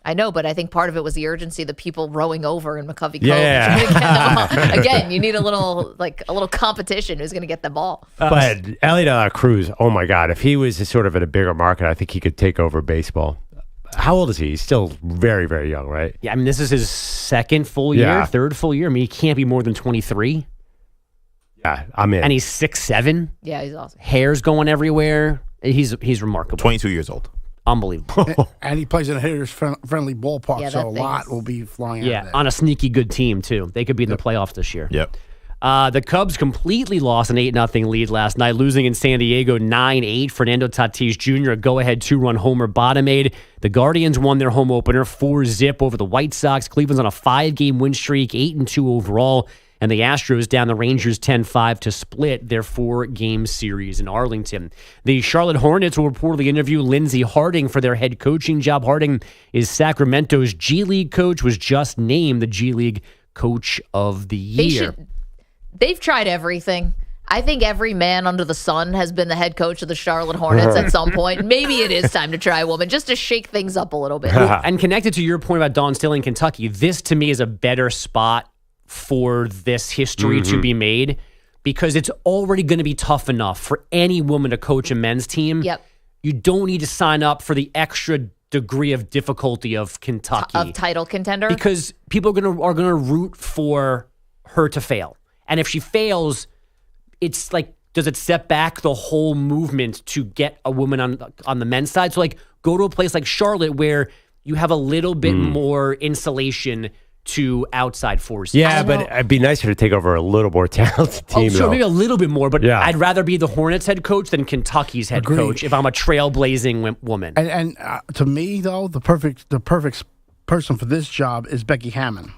I know, but I think part of it was the urgency, the people rowing over in McCovey Cove. Yeah. Again, you need a little competition who's going to get the ball. But Elliot Cruz, oh my God, if he was sort of in a bigger market, I think he could take over baseball. How old is he? He's still very, very young, right? Yeah, I mean, this is his second full year, third full year. I mean, he can't be more than 23. Yeah, I'm in. And he's 6'7". Yeah, he's awesome. Hair's going everywhere. He's remarkable. 22 years old. Unbelievable. And he plays in a hitter's friendly ballpark, so a lot is... will be flying out of there. On a sneaky good team, too. They could be in the playoffs this year. Yep. The Cubs completely lost an 8-0 lead last night, losing in San Diego 9-8. Fernando Tatis Jr., a go-ahead 2-run homer bottom aid. The Guardians won their home opener 4-0 over the White Sox. Cleveland's on a 5-game win streak, 8-2 overall. And the Astros down the Rangers 10-5 to split their 4-game series in Arlington. The Charlotte Hornets will reportedly interview Lindsey Harding for their head coaching job. Harding is Sacramento's G League coach, was just named the G League Coach of the Year. They've tried everything. I think every man under the sun has been the head coach of the Charlotte Hornets at some point. Maybe it is time to try a woman just to shake things up a little bit. And connected to your point about Dawn Staley in Kentucky, this to me is a better spot for this history to be made because it's already going to be tough enough for any woman to coach a men's team. Yep. You don't need to sign up for the extra degree of difficulty of Kentucky. Of title contender? Because people are gonna root for her to fail. And if she fails, it's like, does it set back the whole movement to get a woman on the men's side? So like go to a place like Charlotte where you have a little bit more insulation to outside forces. Yeah, but it'd be nicer to take over a little more talented team. Sure, maybe a little bit more, but yeah. I'd rather be the Hornets head coach than Kentucky's head coach if I'm a trailblazing woman. And to me, though, the perfect person for this job is Becky Hammon.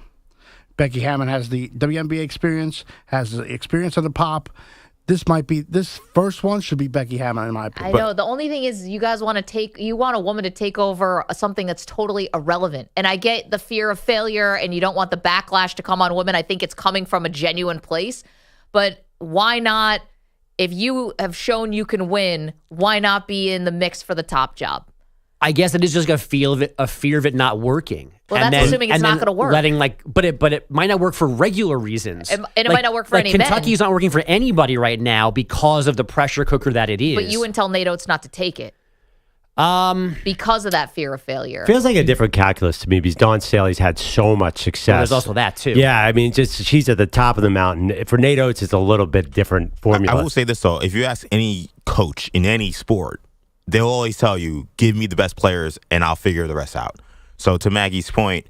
Becky Hammon has the WNBA experience, has the experience of the pop. This first one should be Becky Hammon, in my opinion. I know. The only thing is you guys want a woman to take over something that's totally irrelevant. And I get the fear of failure and you don't want the backlash to come on women. I think it's coming from a genuine place. But why not, if you have shown you can win, why not be in the mix for the top job? I guess it is just a fear of it not working. Well, that's assuming it's not going to work. But it might not work for regular reasons. And it might not work for any men. Kentucky's not working for anybody right now because of the pressure cooker that it is. But you wouldn't tell Nate Oates not to take it. Because of that fear of failure. Feels like a different calculus to me because Dawn Staley's had so much success. Well, there's also that too. Yeah, I mean, just she's at the top of the mountain. For Nate Oates, it's a little bit different formula. I will say this though: if you ask any coach in any sport, they'll always tell you, "Give me the best players, and I'll figure the rest out." So to Maggie's point,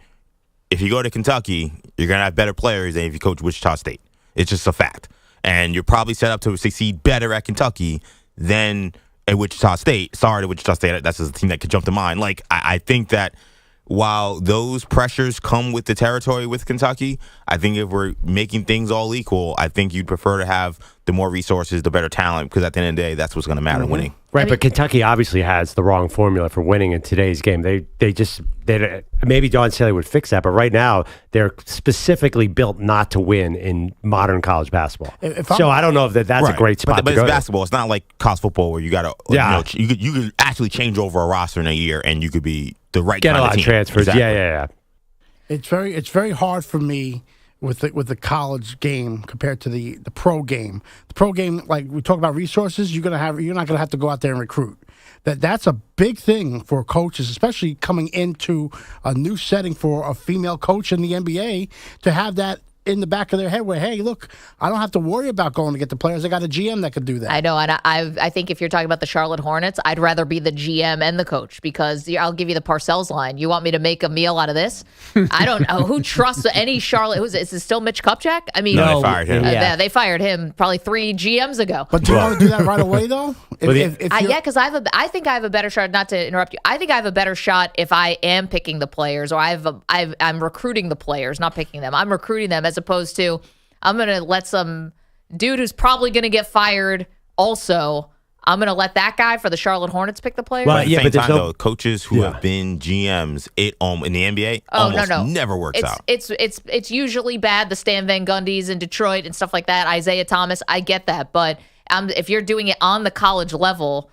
if you go to Kentucky, you're gonna have better players than if you coach Wichita State. It's just a fact, and you're probably set up to succeed better at Kentucky than at Wichita State. Sorry to Wichita State, that's just a team that could jump to mind. Like, I think that while those pressures come with the territory with Kentucky, I think if we're making things all equal, I think you'd prefer to have the more resources, the better talent, because at the end of the day, that's what's going to matter winning. Right, but Kentucky obviously has the wrong formula for winning in today's game. They maybe Dawn Staley would fix that, but right now they're specifically built not to win in modern college basketball. So I don't know if that's a great spot. But it's basketball. It's not like college football where you got to. You could actually change over a roster in a year, and you could be the right get kind a lot of team. Transfers. Exactly. Yeah. It's very hard for me with the college game compared to the pro game. The pro game, like we talk about resources, you're not gonna have to go out there and recruit. That's a big thing for coaches, especially coming into a new setting for a female coach in the NBA, to have that in the back of their head where, hey, look, I don't have to worry about going to get the players. I got a GM that could do that. I know, and I think if you're talking about the Charlotte Hornets, I'd rather be the GM and the coach, because I'll give you the Parcells line. You want me to make a meal out of this? I don't know. Who trusts any Charlotte? Is it still Mitch Kupchak? I mean, no, they fired him. They fired him probably 3 GMs ago. But do you want to do that right away, though? Because I think I have a better shot, not to interrupt you, I think I have a better shot if I am picking the players, or I'm recruiting the players, not picking them. I'm recruiting them, as opposed to I'm going to let some dude who's probably going to get fired also, I'm going to let that guy for the Charlotte Hornets pick the players. Well, at the same time, though, coaches who have been GMs in the NBA never works out. It's usually bad. The Stan Van Gundy's in Detroit and stuff like that. Isaiah Thomas, I get that. But if you're doing it on the college level,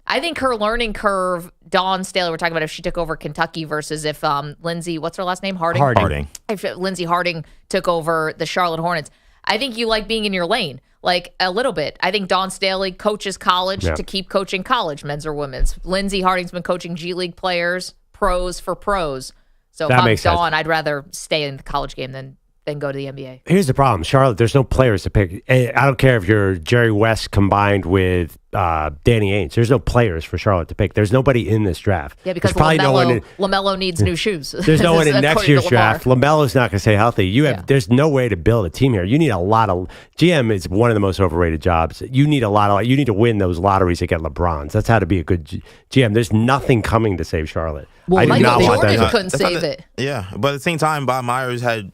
I think her learning curve, Dawn Staley, we're talking about if she took over Kentucky versus if Lindsay, what's her last name? Harding. If Lindsay Harding took over the Charlotte Hornets, I think you like being in your lane, like a little bit. I think Dawn Staley coaches college to keep coaching college, men's or women's. Lindsay Harding's been coaching G League players, pros for pros. So that if I'm Dawn, I'd rather stay in the college game than go to the NBA. Here's the problem. Charlotte, there's no players to pick. I don't care if you're Jerry West combined with Danny Ainge. There's no players for Charlotte to pick. There's nobody in this draft. Yeah, because LaMelo needs new shoes. There's no one in next year's draft. LaMelo's not going to stay healthy. There's no way to build a team here. You need a lot of GM is one of the most overrated jobs. You need you need to win those lotteries to get LeBrons. That's how to be a good GM. There's nothing coming to save Charlotte. Well, I do not want that. Couldn't save it. Yeah, but at the same time, Bob Myers had,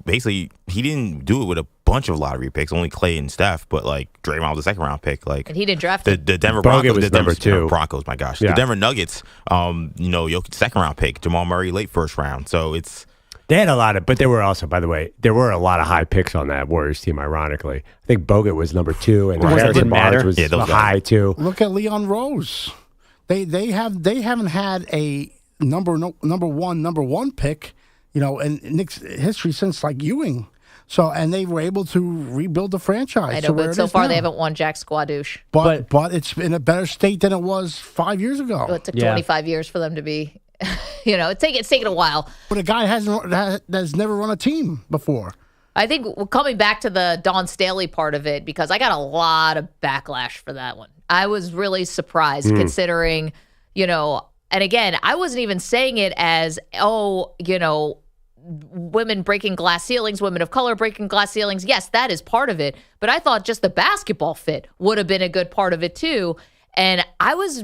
basically he didn't do it with a bunch of lottery picks, only Clay and Steph, but like Draymond was a second round pick. Like, and he didn't draft the Denver Broncos. Was number 2. Broncos, my gosh. Yeah. The Denver Nuggets, Jokic second round pick, Jamal Murray late first round. So they had a lot of, but there were also, by the way, there were a lot of high picks on that Warriors team, ironically. I think Bogut was number 2, and Harrison Barnes was high, too. Look at Leon Rose. They haven't had a number one pick, in Knicks history since like Ewing. So, and they were able to rebuild the franchise. I know, but so far they haven't won Jack Squadouche. But it's in a better state than it was 5 years ago. Well, it took 25 years for them to be, it's taken a while. But a guy has never run a team before. I think coming back to the Dawn Staley part of it, because I got a lot of backlash for that one. I was really surprised considering, and again, I wasn't even saying it as, women breaking glass ceilings, women of color breaking glass ceilings. Yes, that is part of it. But I thought just the basketball fit would have been a good part of it too. And I was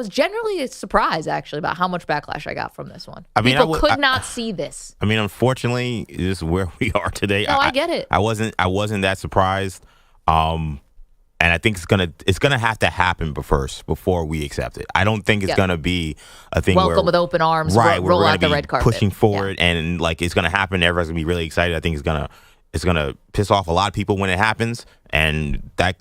generally surprised actually about how much backlash I got from this one. People could not see this. I mean, unfortunately, this is where we are today. No, I get it. I wasn't that surprised. And I think it's gonna have to happen before we accept it. I don't think it's gonna be a thing. Welcome with open arms. Right, roll out the red carpet, pushing forward, and like it's gonna happen. Everyone's gonna be really excited. I think it's gonna piss off a lot of people when it happens. And that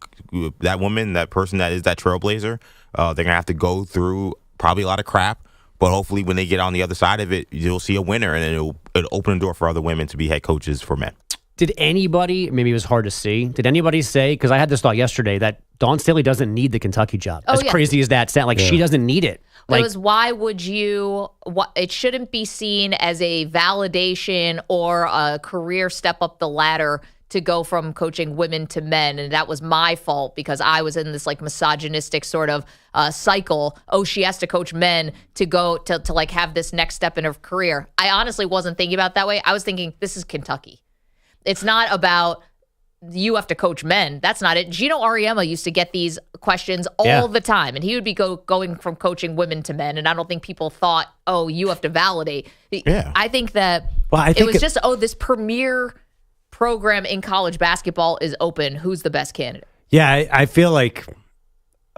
woman, that person that is that trailblazer, they're gonna have to go through probably a lot of crap. But hopefully, when they get on the other side of it, you'll see a winner, and it'll open the door for other women to be head coaches for men. Did anybody, maybe it was hard to see, did anybody say, because I had this thought yesterday, that Dawn Staley doesn't need the Kentucky job? As crazy as that sounds, she doesn't need it. It was, why would you, it shouldn't be seen as a validation or a career step up the ladder to go from coaching women to men. And that was my fault because I was in this like misogynistic sort of cycle. Oh, she has to coach men to go to like have this next step in her career. I honestly wasn't thinking about it that way. I was thinking, this is Kentucky. It's not about you have to coach men. That's not it. Gino Auriemma used to get these questions all the time, and he would be going from coaching women to men, and I don't think people thought, oh, you have to validate. Yeah. I think that it was just, this premier program in college basketball is open. Who's the best candidate? Yeah, I feel like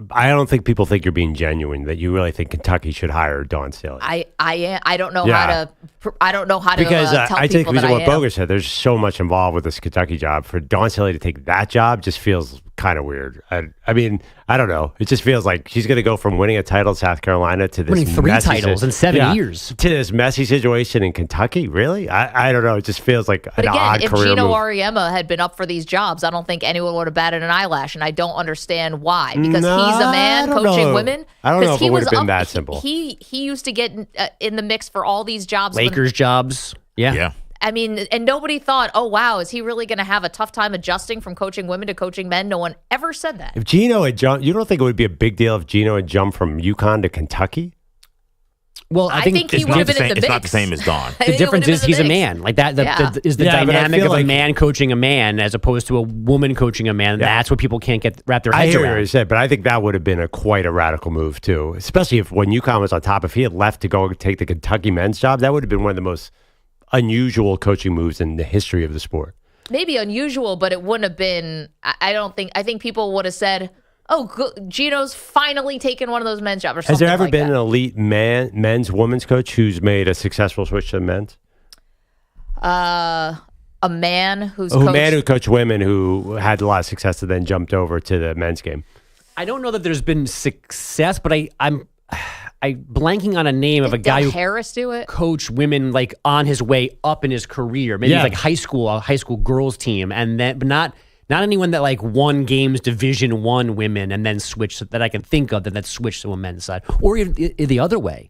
I don't think people think you're being genuine, that you really think Kentucky should hire Dawn Staley. I don't know how to because tell I think people that what I am. Bogusch said, there's so much involved with this Kentucky job. For Dawn Staley to take that job just feels kind of weird. I mean, I don't know. It just feels like she's going to go from winning a title in South Carolina to this winning 3 titles in 7 years to this messy situation in Kentucky. Really? I don't know. It just feels like an odd if career Gino move. Auriemma had been up for these jobs, I don't think anyone would have batted an eyelash, and I don't understand why. Because he's a man coaching women. I don't know if it would have been that simple. He used to get in the mix for all these jobs. Lakers jobs. Yeah. I mean, and nobody thought, oh, wow, is he really going to have a tough time adjusting from coaching women to coaching men? No one ever said that. If Gino had jumped, you don't think it would be a big deal if Gino had jumped from UConn to Kentucky? Well, I think he would have been in the mix. It's not the same as Dawn. The difference is he's a man. Like that is the dynamic of a man coaching a man as opposed to a woman coaching a man. That's what people can't wrap their heads I hear around. what you said, but I think that would have been quite a radical move too, especially if when UConn was on top. If he had left to go take the Kentucky men's job, that would have been one of the most unusual coaching moves in the history of the sport. Maybe unusual, but it wouldn't have been. I think people would have said, oh, Gino's finally taken one of those men's jobs or something. Has there ever like been that. an elite men's women's coach who's made a successful switch to men's? A man who's A man who coached women who had a lot of success and then jumped over to the men's game. I don't know that there's been success, but I'm blanking on a name of a guy who Harris do it? coached women like on his way up in his career. Maybe like a high school girls team, and then but not anyone that like won games Division I women and then switched that I can think of that switched to a men's side, or even the other way.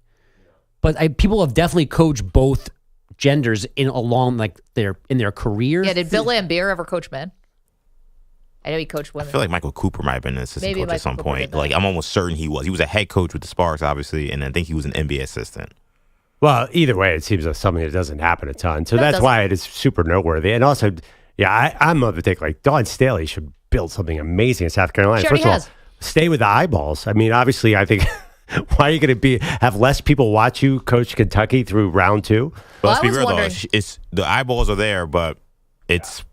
But people have definitely coached both genders along like in their careers. Yeah, did Bill Lambier ever coach men? I know he coached women. I feel like Michael Cooper might have been an assistant coach at some Cooper point. Like, I'm almost certain he was. He was a head coach with the Sparks, obviously, and I think he was an NBA assistant. Well, either way, it seems like something that doesn't happen a ton. So that's why it is super noteworthy. And also, I'm of the take like Dawn Staley should build something amazing in South Carolina. She First of all, has. stay with the eyeballs. I mean, obviously, I think why are you going to have less people watch you coach Kentucky through round 2? But let's be real though, it's the eyeballs are there, but it's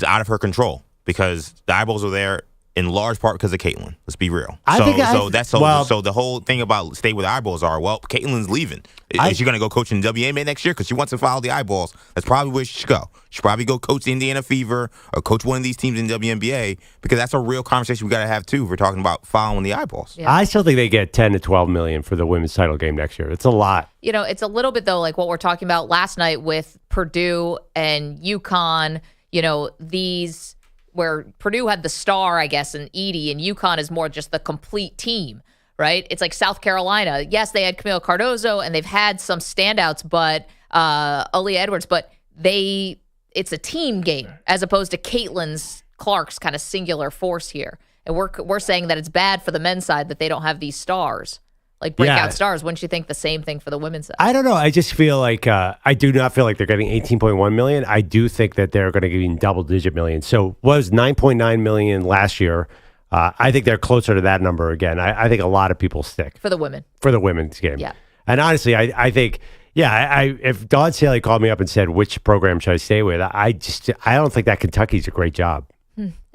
out of her control because the eyeballs are there in large part because of Caitlin. Let's be real. So the whole thing about stay with the eyeballs are, well, Caitlin's leaving. Is she going to go coach in the WNBA next year because she wants to follow the eyeballs? That's probably where she should go. She should probably go coach the Indiana Fever or coach one of these teams in the WNBA because that's a real conversation we got to have too if we're talking about following the eyeballs. Yeah. I still think they get 10 to 12 million for the women's title game next year. It's a lot. You know, it's a little bit though like what we're talking about last night with Purdue and UConn. You know, these where Purdue had the star, I guess, and Edie, and UConn is more just the complete team, right? It's like South Carolina. Yes, they had Camille Cardozo, and they've had some standouts, but Aaliyah Edwards, but it's a team game as opposed to CaitlinClark's kind of singular force here. And we're saying that it's bad for the men's side that they don't have these stars. Like breakout stars, wouldn't you think the same thing for the women's side? I don't know. I just feel like I do not feel like they're getting 18.1 million. I do think that they're going to get double-digit millions. So was 9.9 million last year. I think they're closer to that number again. I think a lot of people stick For the women. for the women's game. Yeah. And honestly, I think, if Dawn Staley called me up and said, which program should I stay with? I don't think that Kentucky's a great job.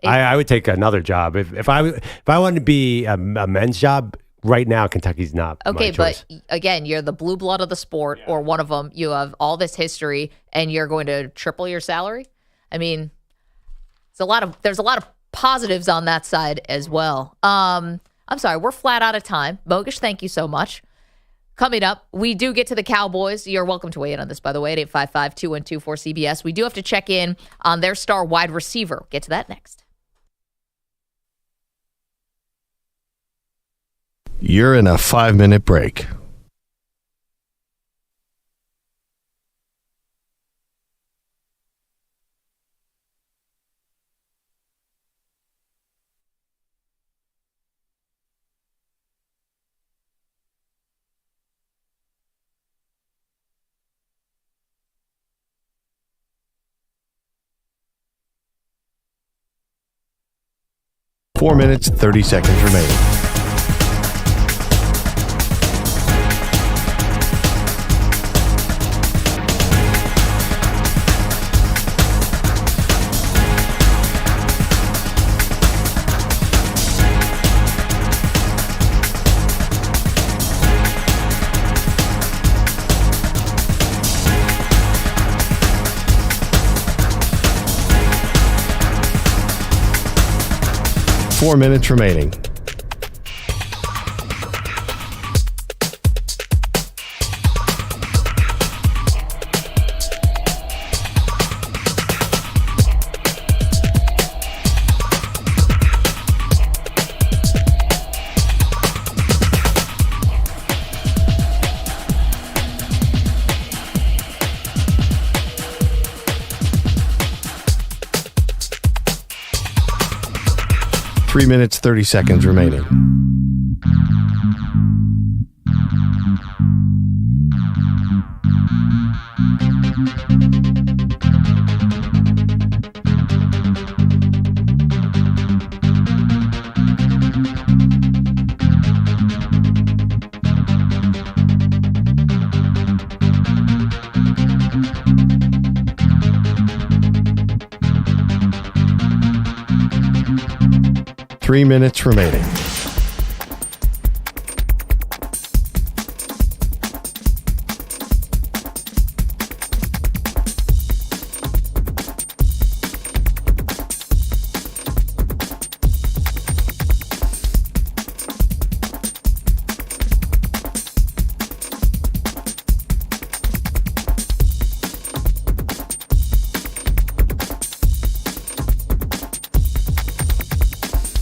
I would take another job. If I wanted to be a men's job, right now, Kentucky's not. Okay, my choice. but again, you're the blue blood of the sport, or one of them. You have all this history, and you're going to triple your salary. I mean, there's a lot of positives on that side as well. I'm sorry, we're flat out of time. Bogusch, thank you so much. Coming up, we do get to the Cowboys. You're welcome to weigh in on this, by the way, at 855-212-4CBS. We do have to check in on their star wide receiver. Get to that next. You're in a 5-minute break. Four minutes, 30 seconds remaining. 4 minutes remaining. Three minutes, 30 seconds remaining. Three minutes remaining.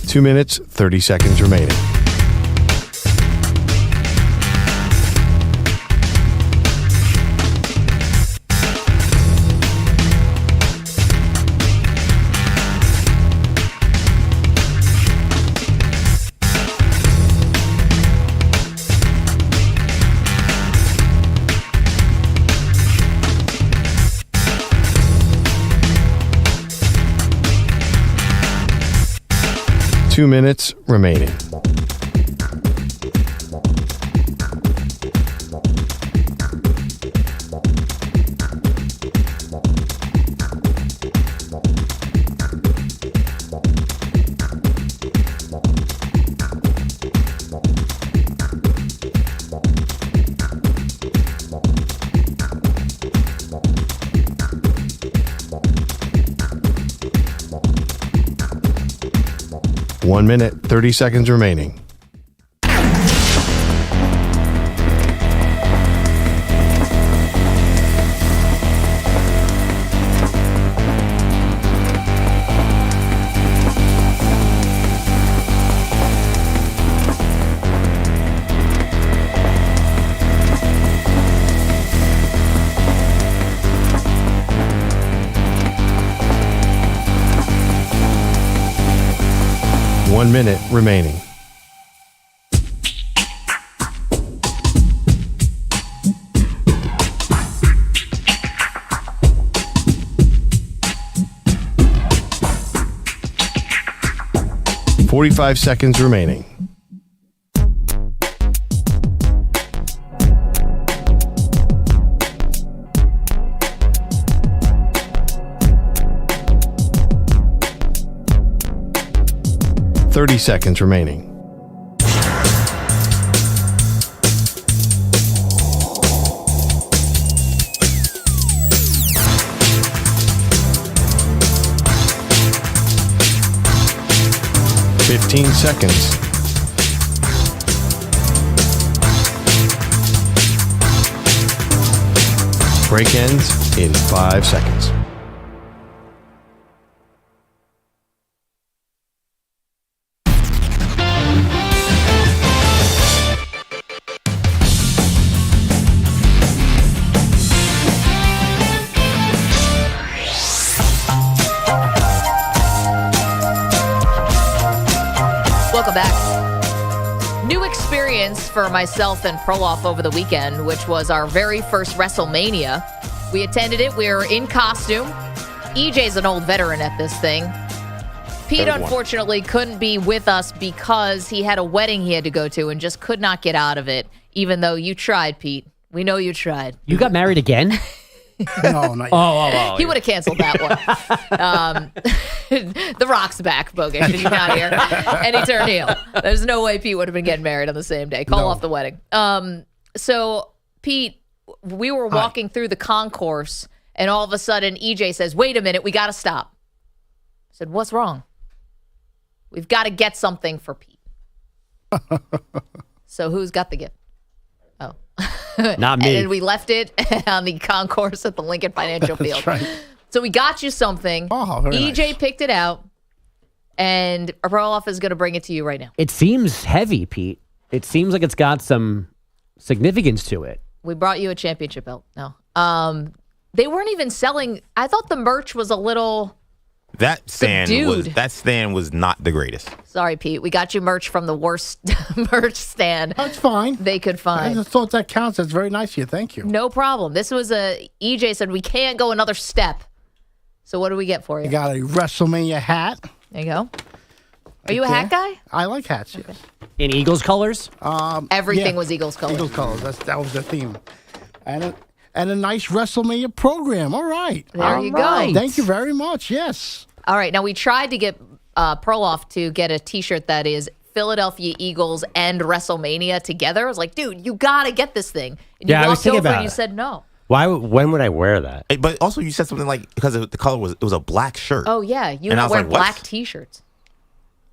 Two minutes, 30 seconds remaining. Two minutes remaining. One minute, 30 seconds remaining. One minute remaining. $45 seconds remaining. $30 seconds remaining. $15 seconds. Break ends in 5 seconds. Welcome back. New experience for myself and Perloff over the weekend, which was our very first WrestleMania. We attended it. We were in costume. EJ's an old veteran at this thing. Pete, unfortunately, couldn't be with us because he had a wedding he had to go to and just could not get out of it, even though you tried, Pete. We know you tried. You got married again? No, not yet. Oh. He would have canceled that one. The Rock's back, Bogusch, and he's not here. And he turned heel. There's no way Pete would have been getting married on the same day. Call off the wedding. So, Pete, we were walking through the concourse, and all of a sudden, EJ says, "Wait a minute, we got to stop." I said, "What's wrong?" We've got to get something for Pete. So who's got the gift? Oh. Not me. And we left it on the concourse at the Lincoln Financial Field. That's right. So we got you something. Oh, very EJ nice. picked it out, and Perloff is going to bring it to you right now. It seems heavy, Pete. It seems like it's got some significance to it. We brought you a championship belt. No. They weren't even selling. I thought the merch was a little... That stand Subdued. was not the greatest. Sorry, Pete. We got you merch from the worst merch stand That's fine. they could I find. just thought that counts. That's very nice of you. Thank you. No problem. This was EJ said we can't go another step. So what do we get for you? You got a WrestleMania hat. There you go. Are you a hat guy? I like hats, yes. In Eagles colors? Everything Yeah. was Eagles colors. Eagles colors. That was the theme. And a nice WrestleMania program. All right. There you go. Thank you very much. Yes. All right. Now, we tried to get Perloff to get a T-shirt that is Philadelphia Eagles and WrestleMania together. I was like, dude, you got to get this thing. And you Yeah, I was walked thinking over about and you it. said no. When would I wear that? But also, you said something like because the color was a black shirt. Oh, yeah. You And I don't was wear like, what? black T-shirts.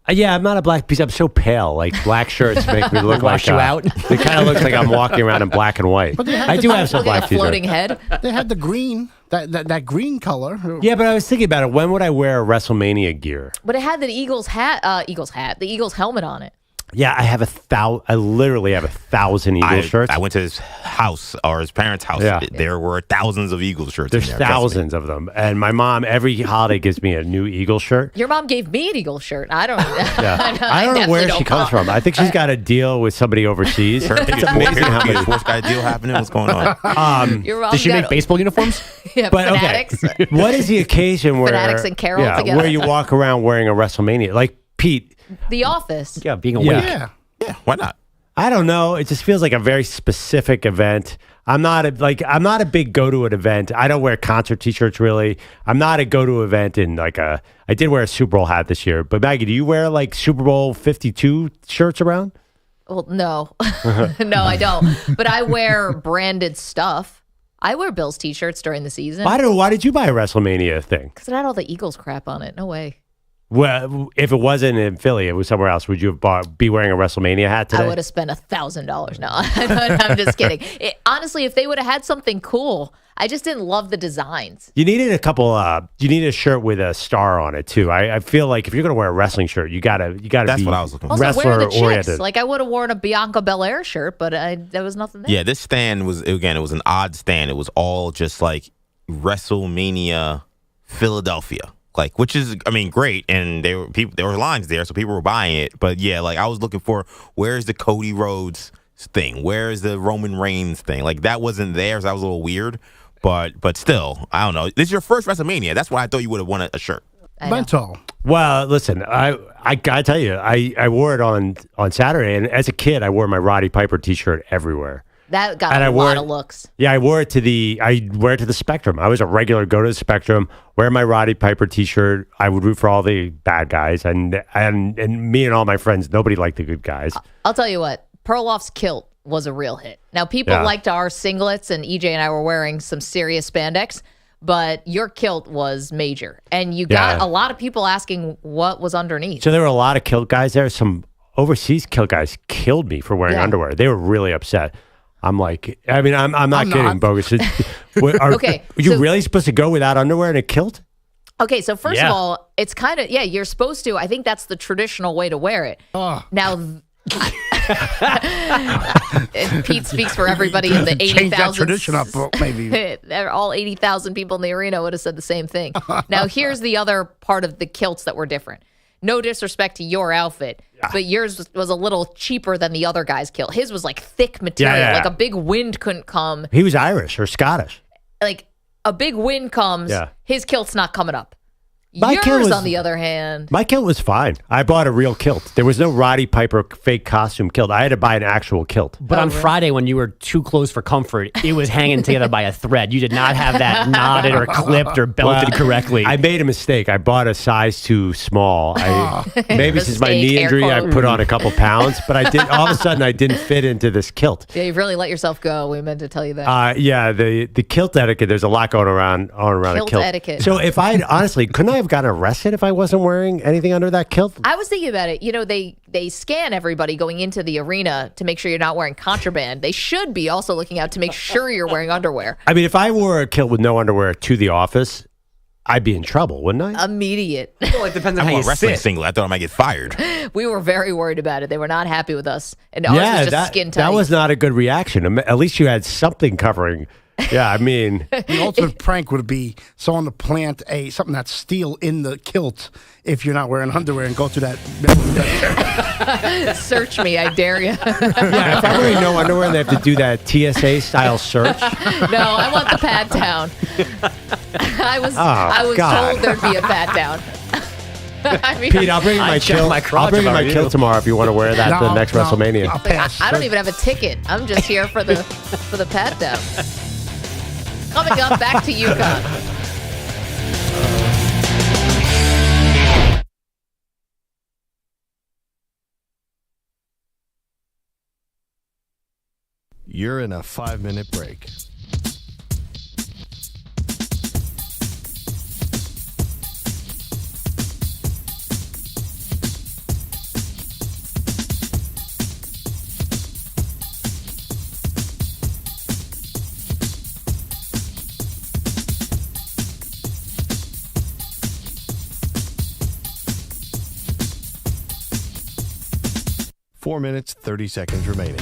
Yeah, I'm not a black piece. I'm so pale. Like black shirts make me look Wash like you out? It kind of looks like I'm walking around in black and white. But they had I the- do have some Look at black a floating t-shirts. head. They had the green, that green color. Yeah, but I was thinking about it. When would I wear WrestleMania gear? But it had the Eagles hat, the Eagles helmet on it. Yeah, I literally have 1,000 Eagles shirts. I went to his house or his parents' house. Yeah. There were thousands of Eagles shirts. There's in there, trust me. thousands of them. And my mom, every holiday, gives me a new Eagles shirt. Your mom gave me an Eagles shirt. I don't. Yeah. I don't know where she comes from. I think she's got a deal with somebody overseas. It's amazing how many sports guy deal happening. What's going on? Your mom Does she got- make baseball uniforms? Yeah, But Fanatics. okay, what is the occasion where Fanatics and Carol together. where you walk around wearing a WrestleMania? Like Pete, The Office. Yeah, being awake. Yeah, why not? I don't know. It just feels like a very specific event. I'm not a big go to an event. I don't wear concert T-shirts really. I'm not a go to event in I did wear a Super Bowl hat this year. But Maggie, do you wear like Super Bowl 52 shirts around? Well, no, no, I don't. But I wear branded stuff. I wear Bills T-shirts during the season. Why did you buy a WrestleMania thing? Because it had all the Eagles crap on it. No way. Well, if it wasn't in Philly, it was somewhere else. Would you have be wearing a WrestleMania hat today? I would have spent $1,000. No, I'm just kidding. Honestly, if they would have had something cool, I just didn't love the designs. You needed a couple. You needed a shirt with a star on it too. I feel like if you're going to wear a wrestling shirt, you gotta. That's be what I was looking for. Also, where are wrestler the chicks? oriented. Like I would have worn a Bianca Belair shirt, but there was nothing there. Yeah, this stand was it was an odd stand. It was all just like WrestleMania Philadelphia. Like, which is, I mean, great, and there were lines there, so people were buying it. But yeah, like I was looking for where's the Cody Rhodes thing, where's the Roman Reigns thing? Like that wasn't there, so that was a little weird. But still, I don't know. This is your first WrestleMania. That's why I thought you would have won a shirt. Mental. Well, listen, I gotta tell you, I wore it on Saturday, and as a kid, I wore my Roddy Piper T-shirt everywhere. That got And a I wore lot it- of looks. Yeah, I wear it to the Spectrum. I was a regular go to the Spectrum, wear my Roddy Piper T-shirt. I would root for all the bad guys, and me and all my friends, nobody liked the good guys. I'll tell you what, Perloff's kilt was a real hit. Now, people Yeah. liked our singlets, and EJ and I were wearing some serious spandex, but your kilt was major. And you got Yeah. a lot of people asking what was underneath. So there were a lot of kilt guys there. Some overseas kilt guys killed me for wearing Yeah. underwear. They were really upset. I'm like, I mean, I'm not I'm kidding, not. Bogusch. Okay, Are you so- really supposed to go without underwear and a kilt? Okay, so first Yeah. of all, it's kind of, you're supposed to. I think that's the traditional way to wear it. Oh. Now, and Pete speaks for everybody in the Change that 80,000. tradition up, maybe. All 80,000 people in the arena would have said the same thing. Now, here's the other part of the kilts that were different. No disrespect to your outfit, but yours was a little cheaper than the other guy's kilt. His was like thick material, Yeah. like a big wind couldn't come. He was Irish or Scottish. Like a big wind comes, Yeah. his kilt's not coming up. My kilt Yours, was- on the other hand, My kilt was fine. I bought a real kilt. There was no Roddy Piper fake costume kilt. I had to buy an actual kilt. But on Friday, when you were too close for comfort, it was hanging together by a thread. You did not have that knotted or clipped or belted Well, correctly. I made a mistake. I bought a size too small. Maybe since my Mistake, knee air injury, I quote. put on a couple pounds, but I did. All of a sudden, I didn't fit into this kilt. yeah, you've really let yourself go. We meant to tell you that. Yeah, the kilt etiquette. There's a lot going around Kilt a kilt etiquette. So if I honestly couldn't I have gotten arrested if I wasn't wearing anything under that kilt? I was thinking about it. You know, they scan everybody going into the arena to make sure you're not wearing contraband. They should be also looking out to make sure you're wearing underwear. I mean, if I wore a kilt with no underwear to the office, I'd be in trouble, wouldn't I? Immediate. Well, it depends on I'm how a you wrestling sit. single. I thought I might get fired. We were very worried about it. They were not happy with us. And ours was just skin tight. that was not a good reaction. At least you had something covering. Yeah, I mean. The ultimate prank would be someone to plant something that's steel in the kilt if you're not wearing underwear and go through that. Search me, I dare you. Yeah, if I'm wearing no underwear and they have to do that TSA style search. No, I want the pat down. I was told there'd be a pat down. I mean, Pete, I'll bring you my kilt. I'll bring you my kilt tomorrow if you want to wear that the next WrestleMania. I'll pass. I don't even have a ticket. I'm just here for the pat down. Coming up, back to UConn. You're in a 5-minute break. Four minutes, 30 seconds remaining.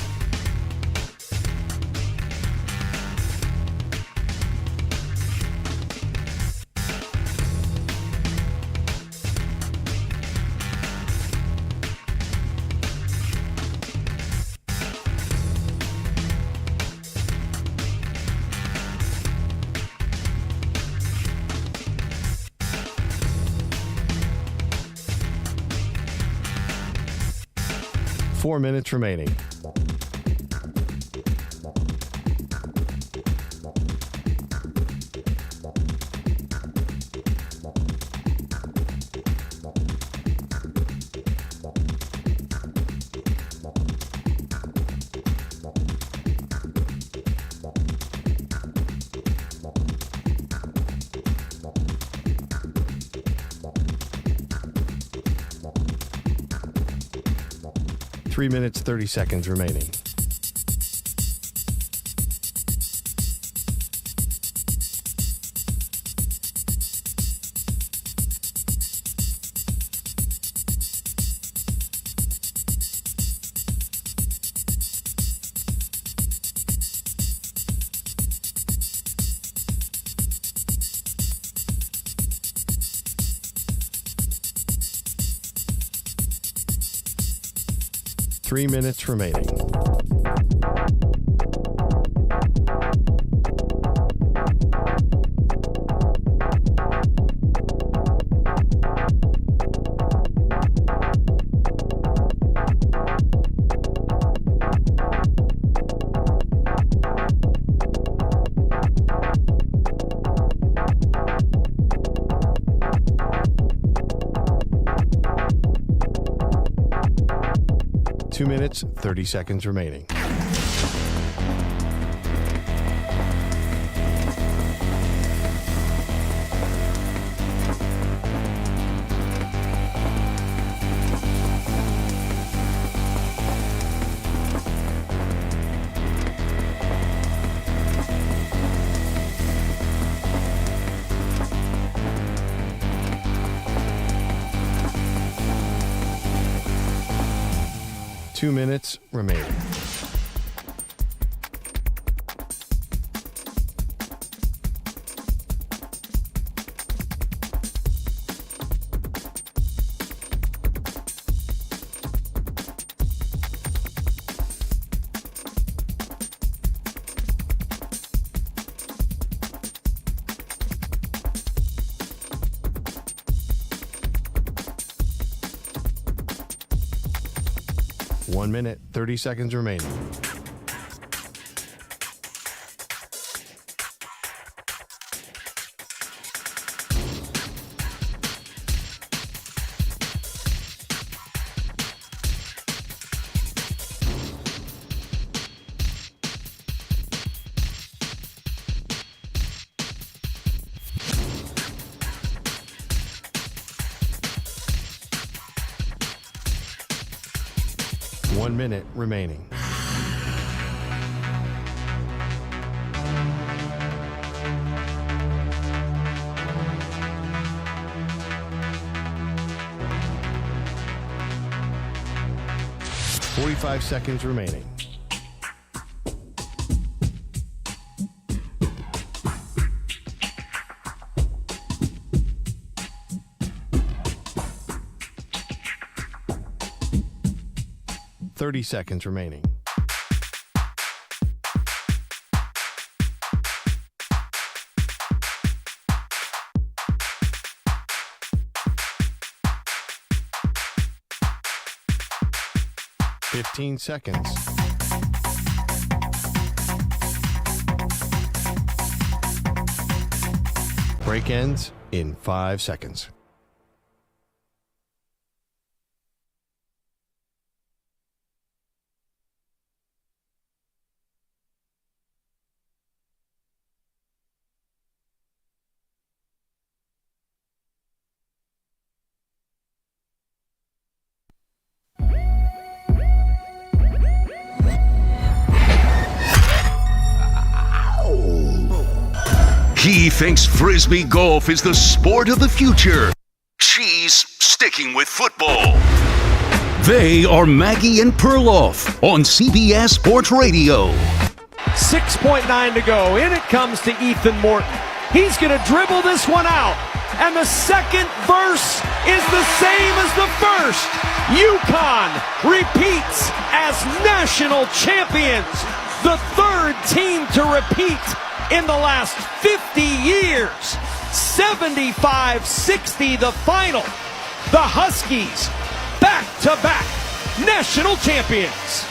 Four minutes remaining. Three minutes, 30 seconds remaining. Three minutes remaining. Two minutes, 30 seconds remaining. Two minutes remaining. One minute, 30 seconds remaining. 1 minute remaining. $45 seconds remaining. $30 seconds remaining. $15 seconds. Break ends in 5 seconds. He thinks Frisbee golf is the sport of the future. She's sticking with football. They are Maggie and Perloff on CBS Sports Radio. 6.9 to go. In it comes to Ethan Morton. He's going to dribble this one out. And the second verse is the same as the first. UConn repeats as national champions. The third team to repeat in the last 50 years. 75-60 the final. The Huskies back-to-back national champions.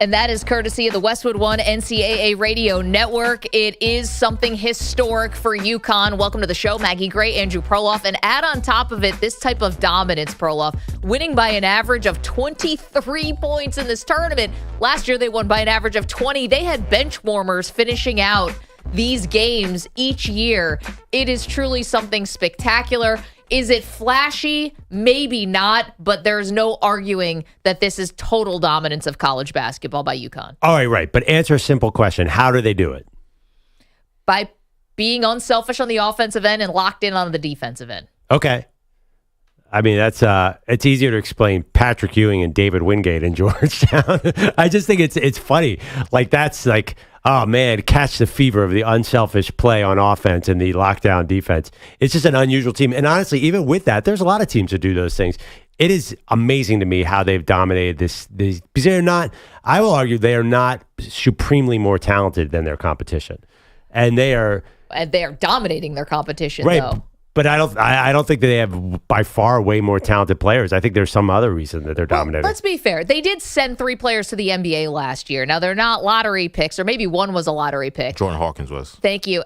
And that is courtesy of the Westwood One NCAA Radio Network. It is something historic for UConn. Welcome to the show, Maggie Gray, Andrew Perloff. And add on top of it, this type of dominance, Perloff, winning by an average of 23 points in this tournament. Last year, they won by an average of 20. They had bench warmers finishing out these games each year. It is truly something spectacular. Is it flashy? Maybe not, but there's no arguing that this is total dominance of college basketball by UConn. All right. But answer a simple question. How do they do it? By being unselfish on the offensive end and locked in on the defensive end. Okay. I mean, that's it's easier to explain Patrick Ewing and David Wingate in Georgetown. I just think it's funny. Like, that's like, oh man, catch the fever of the unselfish play on offense and the lockdown defense. It's just an unusual team. And honestly, even with that, there's a lot of teams that do those things. It is amazing to me how they've dominated this because they're not, I will argue, they are not supremely more talented than their competition. And they are dominating their competition, right, though. But I don't think that they have by far way more talented players. I think there's some other reason that they're dominating. Let's be fair. They did send 3 players to the NBA last year. Now, they're not lottery picks, or maybe one was a lottery pick. Jordan Hawkins was. Thank you.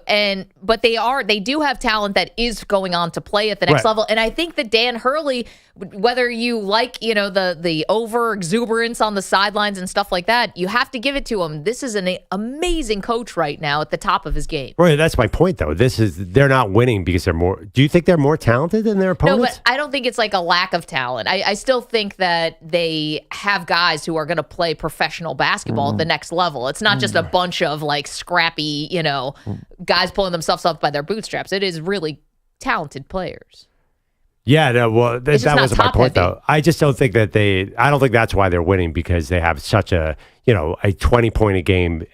But they do have talent that is going on to play at the next level. And I think that Dan Hurley, whether you like, the over exuberance on the sidelines and stuff like that, you have to give it to him. This is an amazing coach right now at the top of his game. Right. That's my point, though. They're not winning because they're more. Do you think they're more talented than their opponents? No, but I don't think it's like a lack of talent. I still think that they have guys who are going to play professional basketball at the next level. It's not just a bunch of like scrappy, guys pulling themselves up by their bootstraps. It is really talented players. Yeah, no, well, that wasn't my point, heavy. though. I just don't think that I don't think that's why they're winning, because they have such a 20-point-a-game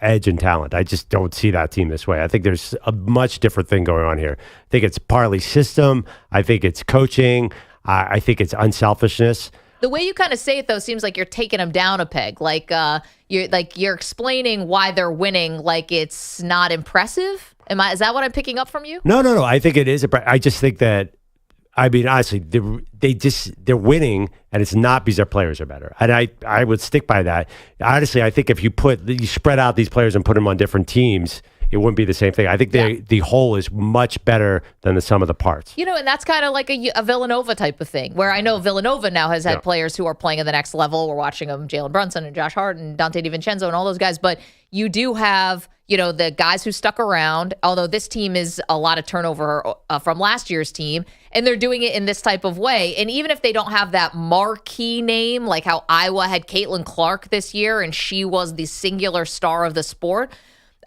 edge and talent. I just don't see that team this way. I think there's a much different thing going on here. I think it's partly system. I think it's coaching. I think it's unselfishness. The way you kind of say it, though, seems like you're taking them down a peg. You're explaining why they're winning like it's not impressive. Is that what I'm picking up from you? No. I think it is. I just think that, I mean, honestly, they're winning, and it's not because their players are better. And I would stick by that. Honestly, I think if you spread out these players and put them on different teams, it wouldn't be the same thing. I think the whole is much better than the sum of the parts. And that's kind of like a Villanova type of thing, where I know Villanova now has had players who are playing at the next level. We're watching them, Jalen Brunson and Josh Hart and Dante DiVincenzo and all those guys. But you do have, the guys who stuck around, although this team is a lot of turnover from last year's team, and they're doing it in this type of way. And even if they don't have that marquee name, like how Iowa had CaitlinClark this year, and she was the singular star of the sport,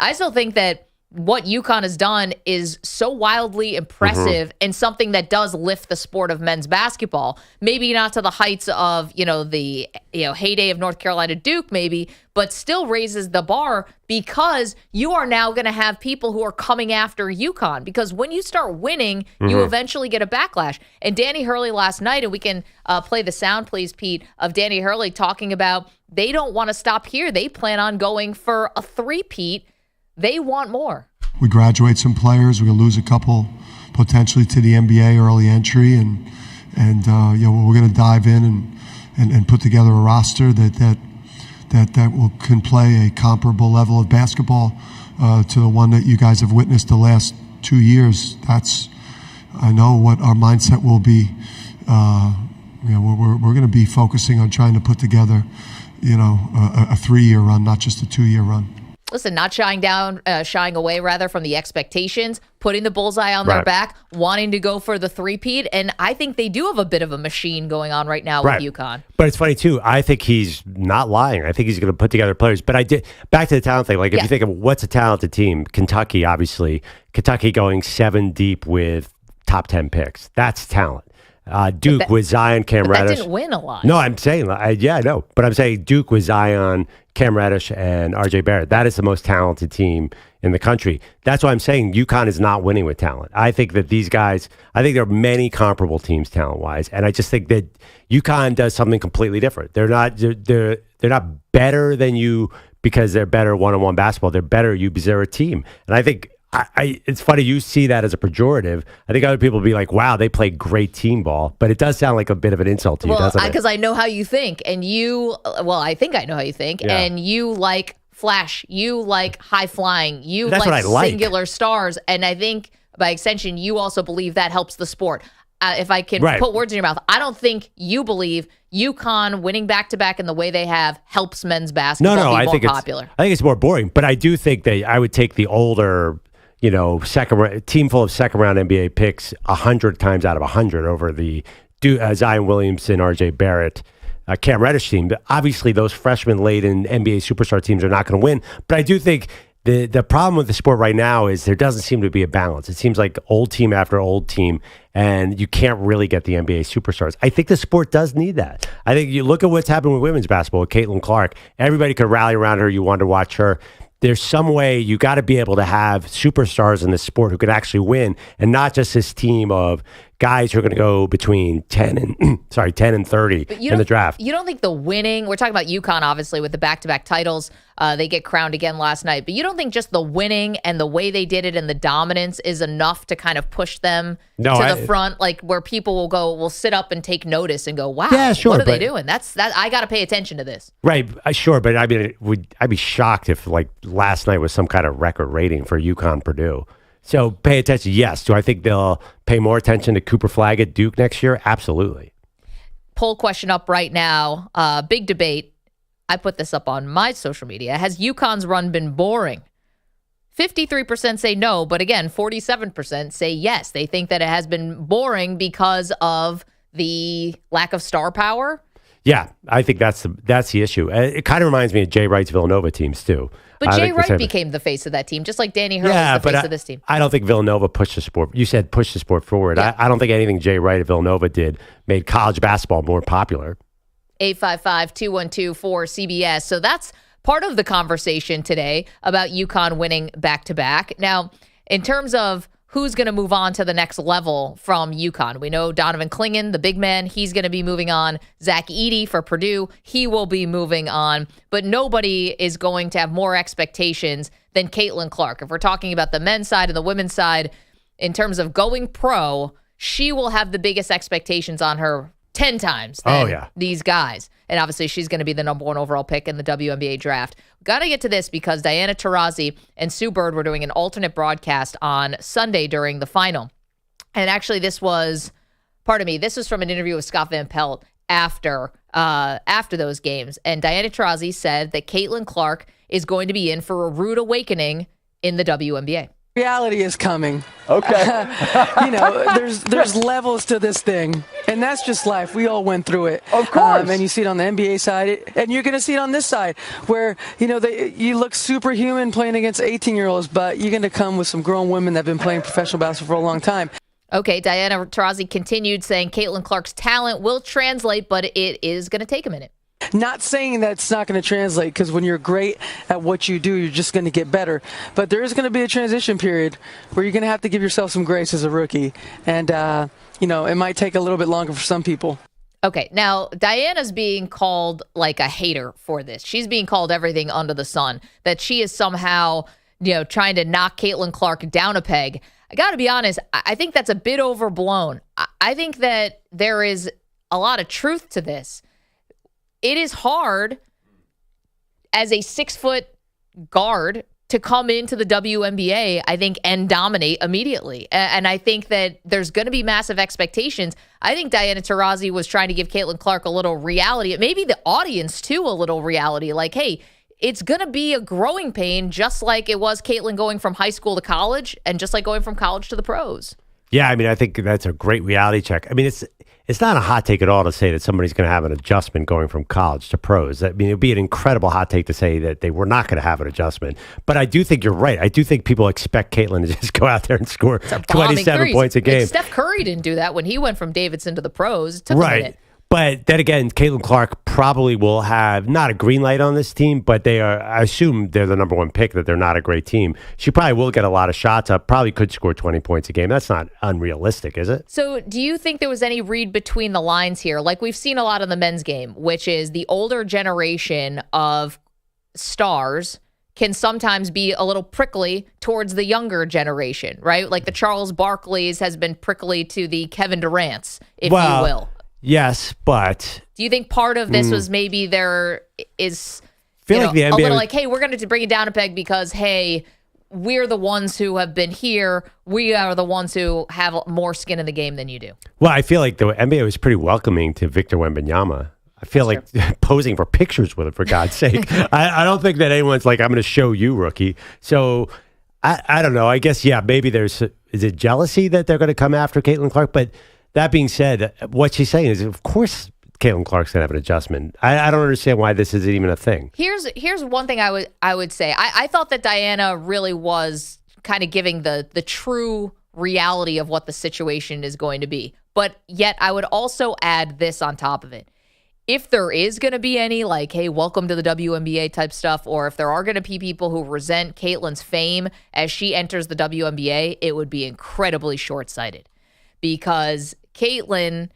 I still think that what UConn has done is so wildly impressive and something that does lift the sport of men's basketball. Maybe not to the heights of, the heyday of North Carolina Duke, maybe, but still raises the bar because you are now going to have people who are coming after UConn. Because when you start winning, you eventually get a backlash. And Danny Hurley last night, and we can play the sound, please, Pete, of Danny Hurley talking about they don't want to stop here. They plan on going for a three-peat. They want more. We graduate some players. We're going to lose a couple potentially to the NBA early entry, and we're going to dive in and put together a roster that can play a comparable level of basketball to the one that you guys have witnessed the last 2 years. I know what our mindset will be. We're going to be focusing on trying to put together, a 3-year run, not just a 2-year run. Listen, not shying away from the expectations, putting the bullseye on their back, wanting to go for the three-peat. And I think they do have a bit of a machine going on right now with UConn. But it's funny, too. I think he's not lying. I think he's going to put together players. But back to the talent thing. Like, if you think of what's a talented team, Kentucky, obviously. Kentucky going 7 deep with top 10 picks. That's talent. Duke with Zion, Cam Reddish. That didn't win a lot. No, I'm saying, I know. But I'm saying Duke with Zion, Cam Reddish, and RJ Barrett. That is the most talented team in the country. That's why I'm saying UConn is not winning with talent. I think that these guys, there are many comparable teams talent-wise, and I just think that UConn does something completely different. They're not better than you because they're better one-on-one basketball. They're better you because they're a team. And I think it's funny you see that as a pejorative. I think other people will be like, wow, they play great team ball. But it does sound like a bit of an insult to you, doesn't it? Because I know how you think. And I think I know how you think. Yeah. And you like flash. You like high flying. You like singular stars. And I think by extension, you also believe that helps the sport. If I can put words in your mouth, I don't think you believe UConn winning back-to-back in the way they have helps men's basketball be more popular. I think it's more boring. But I do think that I would take the older team full of second-round NBA picks 100 times out of 100 over the Zion Williamson, RJ Barrett, Cam Reddish team. But obviously, those freshmen-laden NBA superstar teams are not going to win. But I do think the problem with the sport right now is there doesn't seem to be a balance. It seems like old team after old team, and you can't really get the NBA superstars. I think the sport does need that. I think you look at what's happened with women's basketball with CaitlinClark. Everybody could rally around her. You want to watch her. There's some way you got to be able to have superstars in this sport who can actually win, and not just this team of guys who are going to go between 10 and 30 in the draft. You don't think the winning, we're talking about UConn, obviously, with the back-to-back titles. They get crowned again last night. But you don't think just the winning and the way they did it and the dominance is enough to kind of push them to the front, like where people will sit up and take notice and go, wow, what are they doing? That I got to pay attention to this. Right, sure. But I mean, I'd be shocked if like last night was some kind of record rating for UConn Purdue. So pay attention. Yes. Do I think they'll pay more attention to Cooper Flagg at Duke next year? Absolutely. Poll question up right now. Big debate. I put this up on my social media. Has UConn's run been boring? 53% say no, but again, 47% say yes. They think that it has been boring because of the lack of star power. Yeah, I think that's the issue. It kind of reminds me of Jay Wright's Villanova teams too. But Jay Wright became the face of that team, just like Danny Hurley is the face of this team. I don't think Villanova pushed the sport. You said push the sport forward. Yeah. I don't think anything Jay Wright at Villanova did made college basketball more popular. 855-212-4CBS. So that's part of the conversation today about UConn winning back-to-back. Now, in terms of who's going to move on to the next level from UConn, we know Donovan Clingan, the big man, he's going to be moving on. Zach Edey for Purdue, he will be moving on. But nobody is going to have more expectations than CaitlinClark. If we're talking about the men's side and the women's side, in terms of going pro, she will have the biggest expectations on her 10 times than these guys. And obviously, she's going to be the number 1 overall pick in the WNBA draft. Got to get to this because Diana Taurasi and Sue Bird were doing an alternate broadcast on Sunday during the final. And actually, this was from an interview with Scott Van Pelt after those games. And Diana Taurasi said that CaitlinClark is going to be in for a rude awakening in the WNBA. Reality is coming. Okay. There's levels to this thing, and that's just life. We all went through it. Of course. And you see it on the NBA side, and you're going to see it on this side, where you look superhuman playing against 18-year-olds, but you're going to come with some grown women that have been playing professional basketball for a long time. Okay, Diana Taurasi continued saying CaitlinClark's talent will translate, but it is going to take a minute. Not saying that it's not going to translate, because when you're great at what you do, you're just going to get better. But there is going to be a transition period where you're going to have to give yourself some grace as a rookie. And, it might take a little bit longer for some people. Okay, now Diana's being called like a hater for this. She's being called everything under the sun, that she is somehow, trying to knock CaitlinClark down a peg. I got to be honest, I think that's a bit overblown. I think that there is a lot of truth to this. It is hard as a 6-foot guard to come into the WNBA, I think, and dominate immediately. And I think that there's going to be massive expectations. I think Diana Taurasi was trying to give CaitlinClark a little reality, maybe the audience too, a little reality. Like, hey, it's going to be a growing pain, just like it was Caitlin going from high school to college, and just like going from college to the pros. Yeah, I mean, I think that's a great reality check. I mean, it's not a hot take at all to say that somebody's going to have an adjustment going from college to pros. I mean, it would be an incredible hot take to say that they were not going to have an adjustment. But I do think you're right. I do think people expect Caitlin to just go out there and score 27 points a game. Like Steph Curry didn't do that when he went from Davidson to the pros. It took a minute. But then again, CaitlinClark probably will have not a green light on this team, but I assume they're the number one pick, that they're not a great team. She probably will get a lot of shots up, probably could score 20 points a game. That's not unrealistic, is it? So do you think there was any read between the lines here? Like we've seen a lot in the men's game, which is the older generation of stars can sometimes be a little prickly towards the younger generation, right? Like the Charles Barkleys has been prickly to the Kevin Durant's, if you will. Yes, but do you think part of this was maybe there is like the NBA a little like, hey, we're going to bring it down a peg because, hey, we're the ones who have been here. We are the ones who have more skin in the game than you do. Well, I feel like the NBA was pretty welcoming to Victor Wembanyama. I feel like posing for pictures with him, for God's sake. I don't think that anyone's like, I'm going to show you, rookie. So I don't know. I guess, maybe is it jealousy that they're going to come after CaitlinClark? But that being said, what she's saying is, of course, CaitlinClark's going to have an adjustment. I don't understand why this isn't even a thing. Here's one thing I would say. I thought that Diana really was kind of giving the true reality of what the situation is going to be. But yet I would also add this on top of it. If there is going to be any like, hey, welcome to the WNBA type stuff, or if there are going to be people who resent Caitlin's fame as she enters the WNBA, it would be incredibly short-sighted. Because Caitlin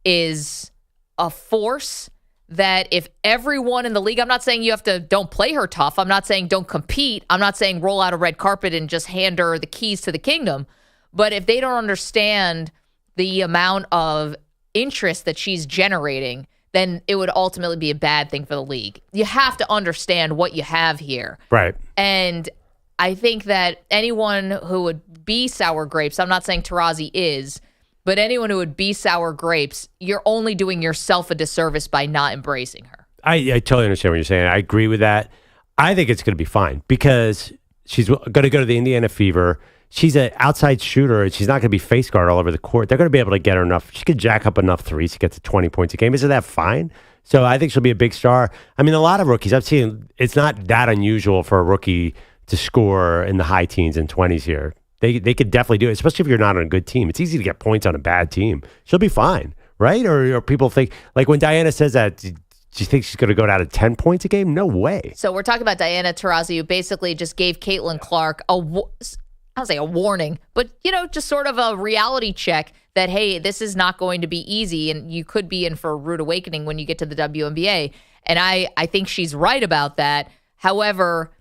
is a force that if everyone in the league, I'm not saying don't play her tough. I'm not saying don't compete. I'm not saying roll out a red carpet and just hand her the keys to the kingdom. But if they don't understand the amount of interest that she's generating, then it would ultimately be a bad thing for the league. You have to understand what you have here. Right. And I think that anyone who would be sour grapes, I'm not saying Taurasi is, but anyone who would be sour grapes, you're only doing yourself a disservice by not embracing her. I totally understand what you're saying. I agree with that. I think it's going to be fine because she's going to go to the Indiana Fever. She's an outside shooter, and she's not going to be face guard all over the court. They're going to be able to get her enough. She could jack up enough threes to get to 20 points a game. Isn't that fine? So I think she'll be a big star. I mean, a lot of rookies, I've seen, it's not that unusual for a rookie to score in the high teens and 20s here. They could definitely do it, especially if you're not on a good team. It's easy to get points on a bad team. She'll be fine, right? Or people think, like when Diana says that, do you think she's going to go down to 10 points a game? No way. So we're talking about Diana Taurasi, who basically just gave CaitlinClark I'll say a warning, but, just sort of a reality check that, hey, this is not going to be easy, and you could be in for a rude awakening when you get to the WNBA. And I think she's right about that. However,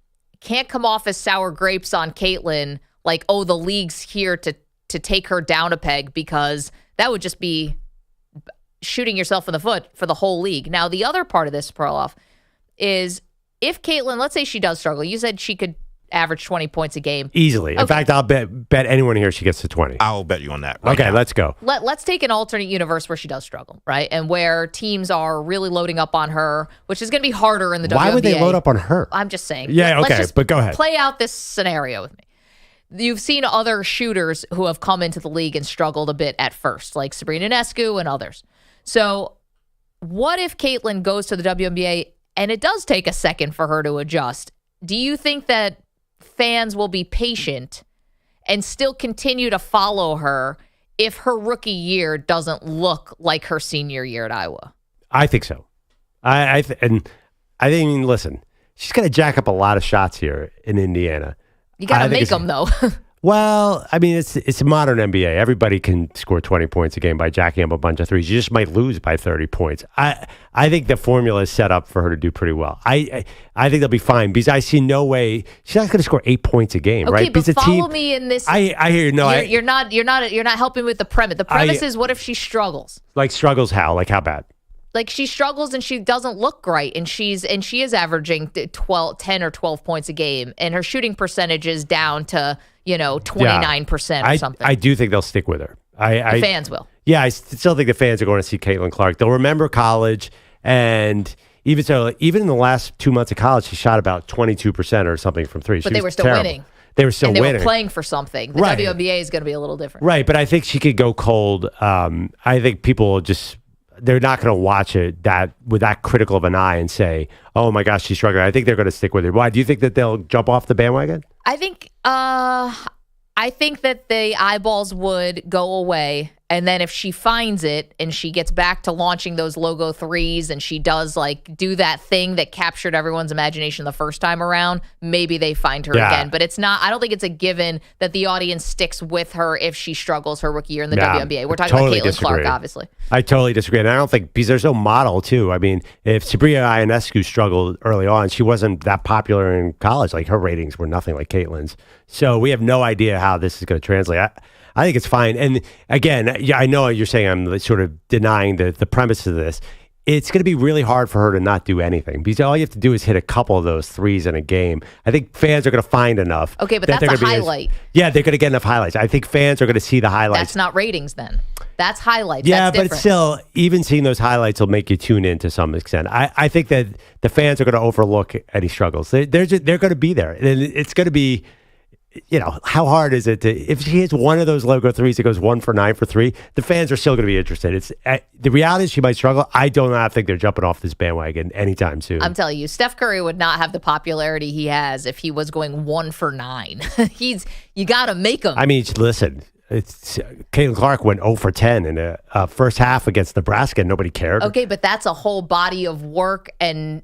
can't come off as sour grapes on Caitlin, like, oh, the league's here to take her down a peg, because that would just be shooting yourself in the foot for the whole league. Now, the other part of this, Perloff, is if Caitlin, let's say she does struggle. You said she could average 20 points a game. Easily. In fact, I'll bet anyone here she gets to 20. I'll bet you on that. Okay, let's go. Let's take an alternate universe where she does struggle, right? And where teams are really loading up on her, which is going to be harder in the WNBA. Why would they load up on her? I'm just saying. Yeah, Let's okay, just but go ahead. Play out this scenario with me. You've seen other shooters who have come into the league and struggled a bit at first, like Sabrina Ionescu and others. So what if Caitlin goes to the WNBA and it does take a second for her to adjust? Do you think that fans will be patient and still continue to follow her if her rookie year doesn't look like her senior year at Iowa? I think so. I mean, listen, she's going to jack up a lot of shots here in Indiana. You got to make them, though. Well, I mean, it's a modern NBA. Everybody can score 20 points a game by jacking up a bunch of threes. You just might lose by 30 points. I think the formula is set up for her to do pretty well. I think they'll be fine because I see no way she's not going to score 8 points a game, right? Okay, but follow me in this. I hear you. No, you're not helping with the premise. The premise is, what if she struggles? Like struggles how? Like how bad? Like she struggles and she doesn't look great, and she is averaging 10 or 12 points a game, and her shooting percentage is down to 29% or something. I do think they'll stick with her. The fans will. Yeah, I still think the fans are going to see CaitlinClark. They'll remember college, and even in the last 2 months of college, she shot about 22% or something from three. But they were still winning. They were still winning. They were playing for something. The WNBA is going to be a little different. Right, but I think she could go cold. I think people will they're not going to watch it with that critical of an eye and say, "Oh my gosh, she's struggling." I think they're going to stick with her. Why do you think that they'll jump off the bandwagon? I think that the eyeballs would go away, and then if she finds it and she gets back to launching those logo threes and she does do that thing that captured everyone's imagination the first time around, maybe they find her again. But it's not. I don't think it's a given that the audience sticks with her if she struggles her rookie year in the WNBA. We're talking about CaitlinClark, obviously. I totally disagree, and I don't think because there's no model too. I mean, if Sabrina Ionescu struggled early on, she wasn't that popular in college. Like her ratings were nothing like Caitlin's. So we have no idea how this is going to translate. I think it's fine. And again, yeah, I know you're saying I'm sort of denying the premise of this. It's going to be really hard for her to not do anything because all you have to do is hit a couple of those threes in a game. I think fans are going to find enough. Okay, but that's a highlight. They're going to get enough highlights. I think fans are going to see the highlights. That's not ratings then. That's highlights. Yeah, that's but still, even seeing those highlights will make you tune in to some extent. I think that the fans are going to overlook any struggles. They're going to be there. And it's going to be... how hard is it if she hits one of those logo threes that goes 1 for 9 for 3, the fans are still going to be interested. The reality is she might struggle. I do not think they're jumping off this bandwagon anytime soon. I'm telling you, Steph Curry would not have the popularity he has if he was going 1 for 9. You got to make him. I mean, listen, CaitlinClark went 0 for 10 in the first half against Nebraska. And nobody cared. Okay, but that's a whole body of work and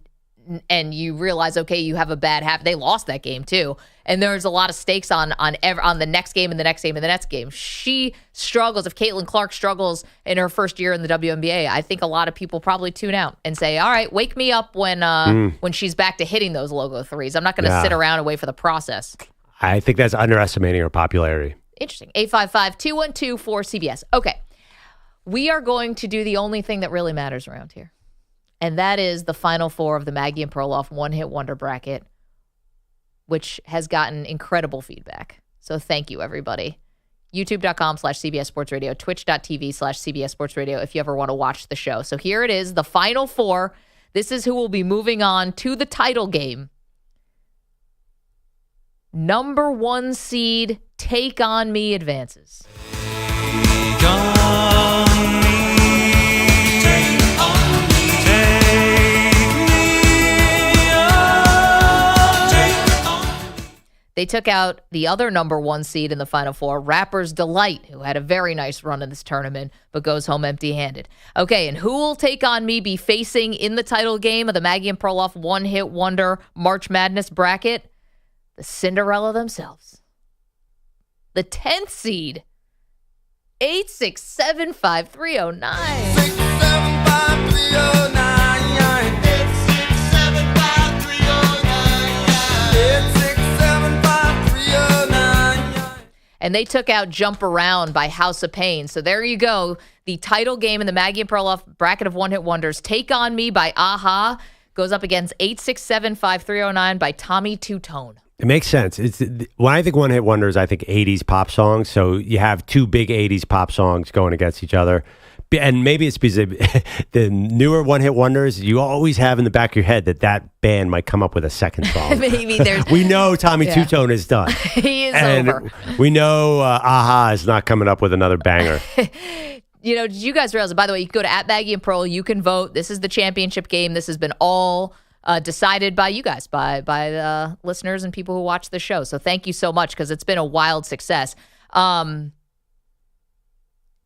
you realize, okay, you have a bad half. They lost that game too. And there's a lot of stakes on the next game and the next game and the next game. She struggles. If CaitlinClark struggles in her first year in the WNBA, I think a lot of people probably tune out and say, all right, wake me up when she's back to hitting those logo threes. I'm not going to sit around and wait for the process. I think that's underestimating her popularity. Interesting. 855-212-4CBS. Okay. We are going to do the only thing that really matters around here. And that is the Final Four of the Maggie and Perloff One-Hit Wonder Bracket, which has gotten incredible feedback. So thank you, everybody. YouTube.com/CBS Sports Radio, Twitch.tv/CBS Sports Radio if you ever want to watch the show. So here it is, the Final Four. This is who will be moving on to the title game. Number 1 seed, Take On Me advances. Take on me. They took out the other number 1 seed in the Final Four, Rapper's Delight, who had a very nice run in this tournament, but goes home empty-handed. Okay, and who will Take On Me be facing in the title game of the Maggie and Perloff One-Hit Wonder March Madness bracket? The Cinderella themselves. The 10th seed, 8675309. 8675309. And they took out Jump Around by House of Pain. So there you go. The title game in the Maggie and Perloff bracket of One-Hit Wonders. Take On Me by Aha goes up against 8675309 by Tommy Two Tone. It makes sense. When I think one-hit wonders, I think 80s pop songs. So you have two big 80s pop songs going against each other. And maybe it's because the newer one-hit wonders, you always have in the back of your head that band might come up with a second song. Maybe there's. We know Tommy Two-Tone is done. He is over. We know Aha is not coming up with another banger. Did you guys realize, by the way, you can go to at Maggie and Pearl, you can vote. This is the championship game. This has been all decided by you guys, by the listeners and people who watch the show. So thank you so much, because it's been a wild success.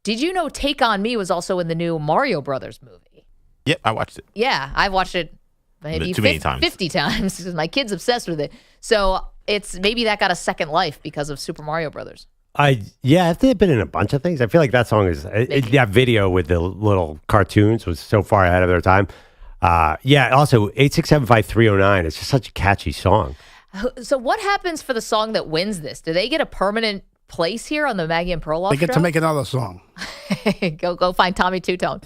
Did you know Take On Me was also in the new Mario Brothers movie? Yep, I watched it. Yeah, I've watched it maybe Too many times. 50 times because my kid's obsessed with it. So it's maybe that got a second life because of Super Mario Brothers. If they've been in a bunch of things. I feel like that song is that video with the little cartoons was so far ahead of their time. Also 8675309. It's just such a catchy song. So what happens for the song that wins this? Do they get a permanent place here on the Maggie and Perloff They get show? to make another song. Go find Tommy Two-Tone.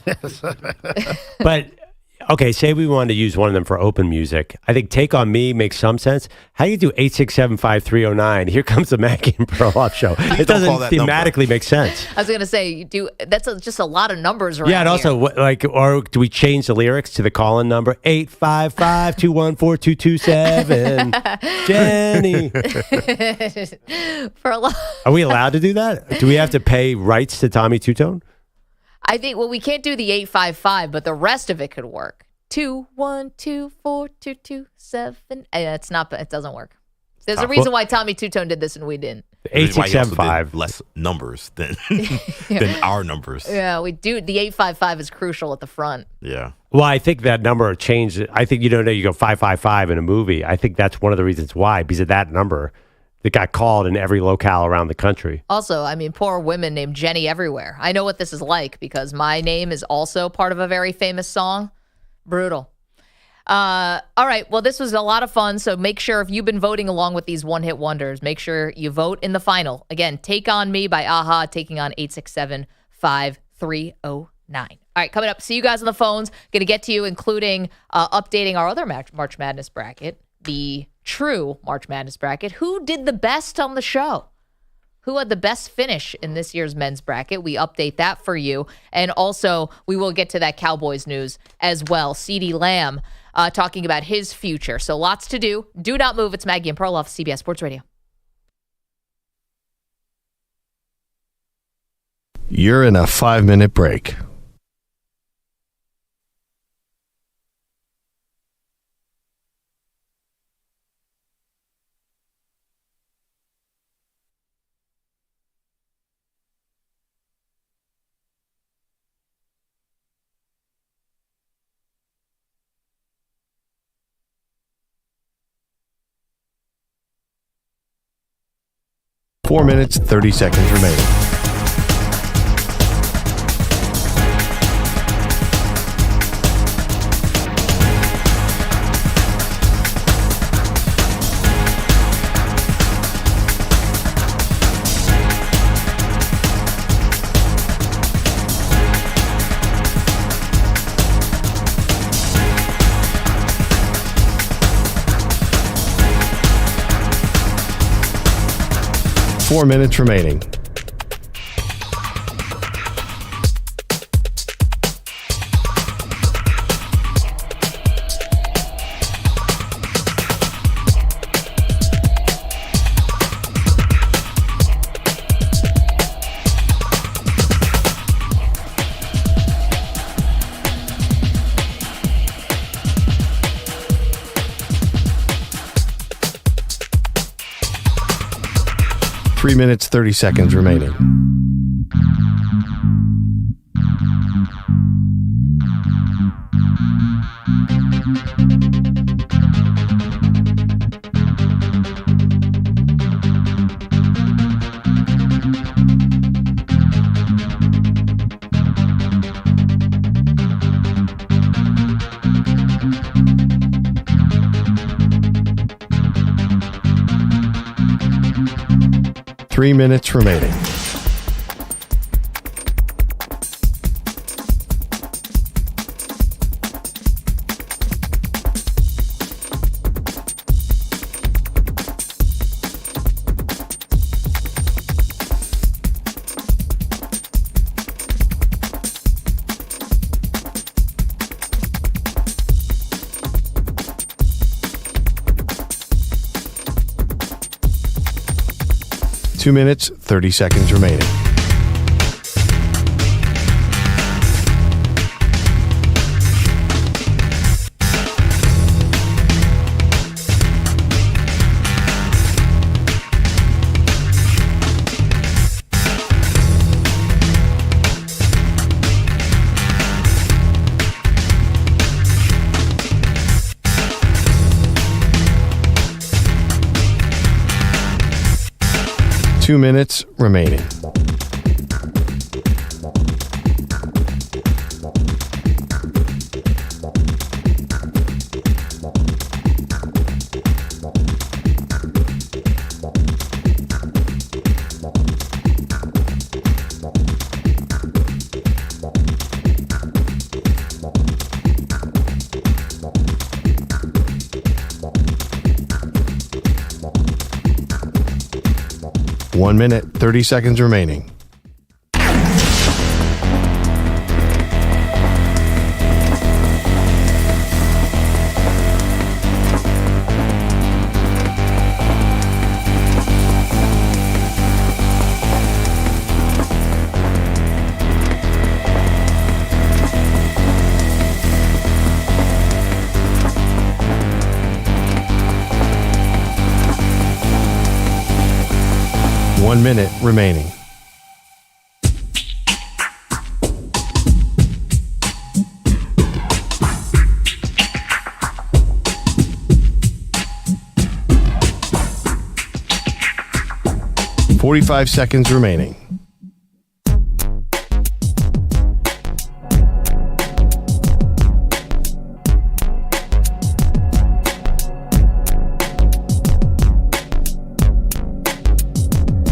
But okay, say we wanted to use one of them for open music. I think Take On Me makes some sense. How do you do 8675309? Here comes the Maggie and Perloff show. It doesn't thematically make sense. I was going to say, that's just a lot of numbers around Yeah, and also, or do we change the lyrics to the call-in number? 855-214-2227. Jenny. Are we allowed to do that? Do we have to pay rights to Tommy Two-Tone? I think, we can't do the 855, but the rest of it could work. 2124227. It's not. It doesn't work. There's a reason why Tommy Two-Tone did this and we didn't. 8675. Less numbers than our numbers. Yeah, we do. The 855 is crucial at the front. Yeah. Well, I think that number changed. I think you go 555 in a movie. I think that's one of the reasons why, because of that number. That got called in every locale around the country. Also, poor women named Jenny everywhere. I know what this is like because my name is also part of a very famous song. Brutal. All right. Well, this was a lot of fun. So make sure if you've been voting along with these one-hit wonders, make sure you vote in the final. Again, Take On Me by Aha, taking on 867-5309. All right, coming up. See you guys on the phones. Going to get to you, including updating our other March Madness bracket, the true March Madness bracket. Who did the best on the show? Who had the best finish in this year's men's bracket? We update that for you. And also, we will get to that Cowboys news as well. CeeDee Lamb talking about his future. So lots to do. Do not move. It's Maggie and Perloff, CBS Sports Radio. You're in a 5-minute break. Four minutes, 30 seconds remaining. Four minutes remaining. Three minutes, 30 seconds remaining. Three minutes remaining. 2 minutes, 30 seconds remaining. Two minutes remaining. One minute, 30 seconds remaining. One minute remaining. Forty-five seconds remaining.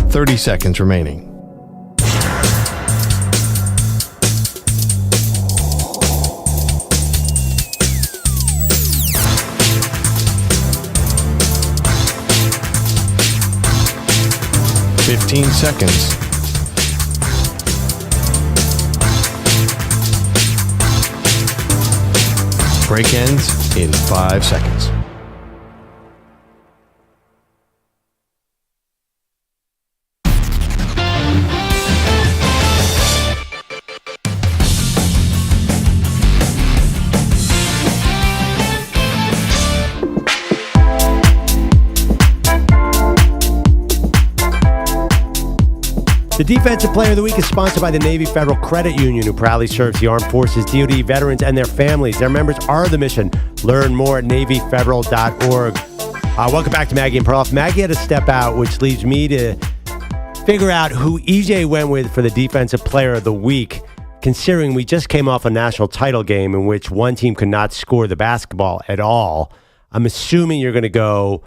Thirty seconds remaining. Fifteen seconds. Break ends in 5 seconds. The Defensive Player of the Week is sponsored by the Navy Federal Credit Union, who proudly serves the Armed Forces, DoD veterans, and their families. Their members are the mission. Learn more at NavyFederal.org. Welcome back to Maggie and Perloff. Maggie had to step out, which leaves me to figure out who EJ went with for the Defensive Player of the Week, considering we just came off a national title game in which one team could not score the basketball at all. I'm assuming you're going to go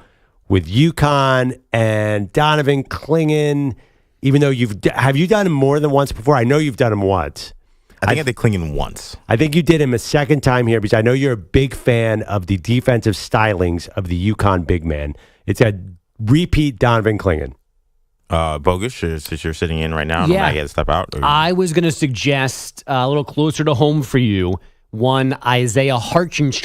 with UConn and Donovan Clingan. Even though have you done him more than once before? I know you've done him once. I think I did Clingan once. I think you did him a second time here because I know you're a big fan of the defensive stylings of the UConn big man. It's a repeat Donovan Clingan. Bogusch, since you're sitting in right now, and I had to step out. I was going to suggest a little closer to home for you. One, Isaiah Hartenstein,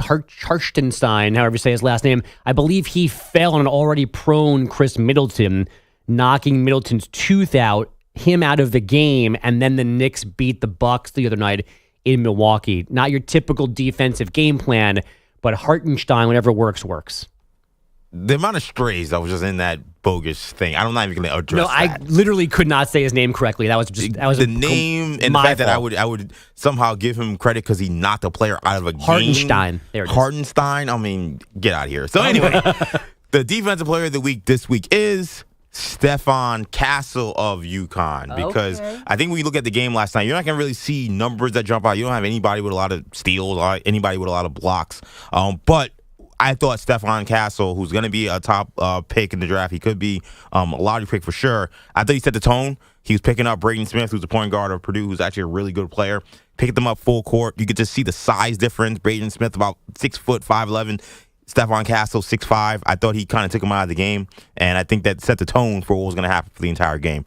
however you say his last name. I believe he fell on an already prone Chris Middleton, knocking Middleton's tooth out, him out of the game, and then the Knicks beat the Bucks the other night in Milwaukee. Not your typical defensive game plan, but Hartenstein, whenever works. The amount of strays that was just in that Bogusch thing, I'm not even going to address that. I literally could not say his name correctly. That was the name and the fact that I would somehow give him credit because he knocked a player out of a game. Hartenstein. There it is. Hartenstein. I mean, get out of here. So anyway, the Defensive Player of the Week this week is Stephon Castle of UConn, because I think when you look at the game last night, you're not going to really see numbers that jump out. You don't have anybody with a lot of steals or anybody with a lot of blocks. But I thought Stephon Castle, who's going to be a top pick in the draft, he could be a lottery pick for sure. I thought he set the tone. He was picking up Braden Smith, who's the point guard of Purdue, who's actually a really good player. Picked them up full court. You could just see the size difference. Braden Smith about 6 foot 5'11". Stephon Castle, 6'5". I thought he kind of took him out of the game, and I think that set the tone for what was going to happen for the entire game.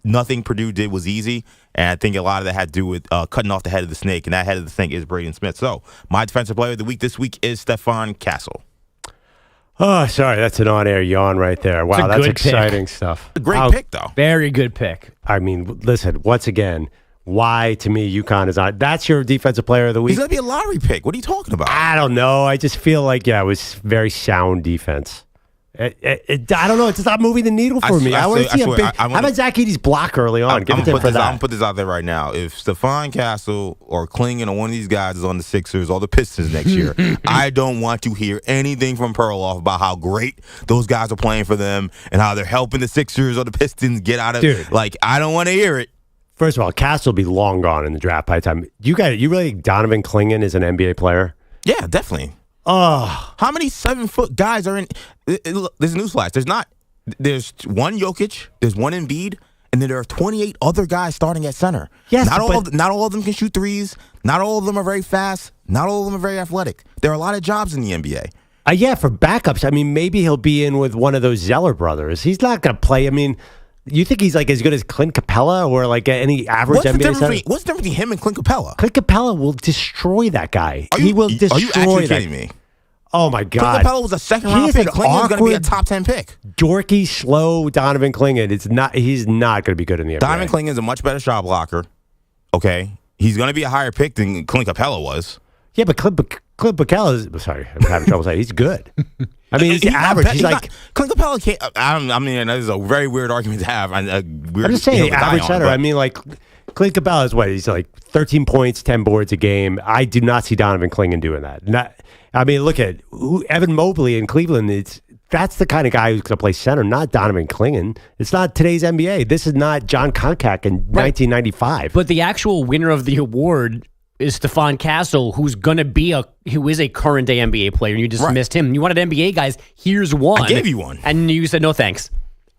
Nothing Purdue did was easy, and I think a lot of that had to do with cutting off the head of the snake, and that head of the snake is Braden Smith. So my Defensive Player of the Week this week is Stephon Castle. Oh, sorry. That's an on-air yawn right there. Wow, that's exciting stuff. A great pick, though. Very good pick. I mean, listen, once again, why, to me, UConn is not. That's your defensive player of the week. He's going to be a lottery pick. What are you talking about? I don't know. I just feel like, it was very sound defense. I don't know. It's just not moving the needle for me. I want to see a big. How about Zach Edey's block early on? Give it to him for that. I'm going to put this out there right now. If Stephon Castle or Klingon or one of these guys is on the Sixers or the Pistons next year, I don't want to hear anything from Perloff about how great those guys are playing for them and how they're helping the Sixers or the Pistons get out of it. Like, I don't want to hear it. First of all, Castle will be long gone in the draft by the time. You really think Donovan Klingon is an NBA player? Yeah, definitely. Oh, how many 7-foot guys are in? Look, there's a newsflash. There's one Jokic, there's one Embiid, and then there are 28 other guys starting at center. Yes, not all of them can shoot threes. Not all of them are very fast. Not all of them are very athletic. There are a lot of jobs in the NBA. Yeah, for backups. I mean, maybe he'll be in with one of those Zeller brothers. He's not going to play. I mean, you think he's like as good as Clint Capella or like any average NBA center? What's the difference between him and Clint Capella? Clint Capella will destroy that guy. He will destroy that. Are you actually kidding me? Oh, my God. Clint Capella was a second-round pick. Klingon's going to be a top 10 pick. Dorky, slow Donovan Klingon. He's not going to be good in the NBA. Donovan Klingon's a much better shot blocker. Okay? He's going to be a higher pick than Clint Capella was. Yeah, but Clint Capella is... Sorry, I'm having trouble saying. He's good. I mean, he's average. He's like... Clint Capella can't... I mean, this is a very weird argument to have. I'm just saying, average center. I mean, like... Clint Capella is what? He's like 13 points, 10 boards a game. I do not see Donovan Klingon doing that. I mean, look at Evan Mobley in Cleveland. That's the kind of guy who's going to play center, not Donovan Klingon. It's not today's NBA. This is not John Koncak in 1995. But the actual winner of the award is Stephon Castle, who is a current day NBA player, and you dismissed him. You wanted NBA guys. Here's one. I gave you one, and you said no thanks.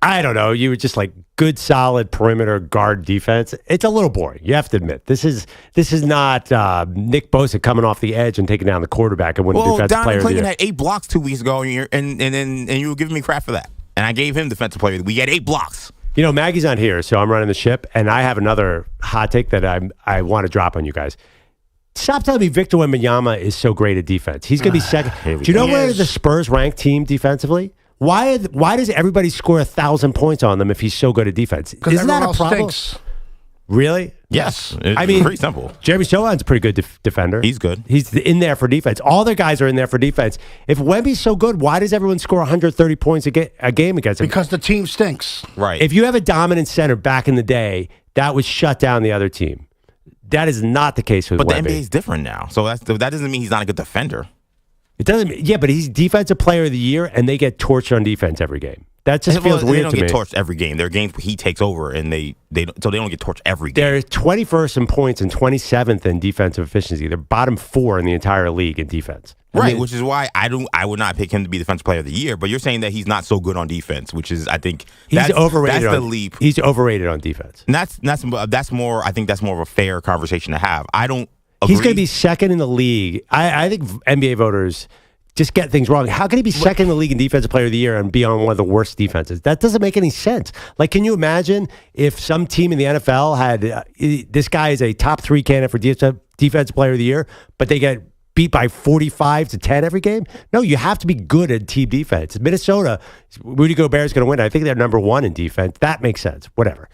I don't know. You were just like good, solid perimeter guard defense. It's a little boring. You have to admit this is not Nick Bosa coming off the edge and taking down the quarterback and winning defensive player of the year. Klingon had 8 blocks 2 weeks ago, and you were giving me crap for that. And I gave him defensive player. We had 8 blocks. You know, Maggie's not here, so I'm running the ship, and I have another hot take that I want to drop on you guys. Stop telling me Victor Wembanyama is so great at defense. He's going to be second. Do you know where the Spurs rank team defensively? Why does everybody score 1,000 points on them if he's so good at defense? Isn't that a problem? Stinks. Really? Yes. It's pretty simple. Jeremy Sohan's a pretty good defender. He's good. He's in there for defense. All their guys are in there for defense. If Wemby's so good, why does everyone score 130 points a game against him? Because the team stinks. Right. If you have a dominant center back in the day, that would shut down the other team. That is not the case with Wemby. But the NBA is different now. So that doesn't mean he's not a good defender. It doesn't. Yeah, but he's defensive player of the year, and they get torched on defense every game. That just feels weird to me. They don't get torched every game. There are games where he takes over, and they don't get torched every game. They're 21st in points and 27th in defensive efficiency. They're bottom 4 in the entire league in defense. Right, which is why I would not pick him to be defensive player of the year. But you're saying that he's not so good on defense, which is I think he's overrated. That's the leap. He's overrated on defense. And that's more. I think that's more of a fair conversation to have. I don't. He's going to be second in the league. I think NBA voters just get things wrong. How can he be second in the league in defensive player of the year and be on one of the worst defenses? That doesn't make any sense. Like, can you imagine if some team in the NFL had this guy is a top 3 candidate for defensive player of the year, but they get beat by 45-10 every game? No, you have to be good at team defense. Minnesota, Rudy Gobert is going to win. I think they're number 1 in defense. That makes sense. Whatever.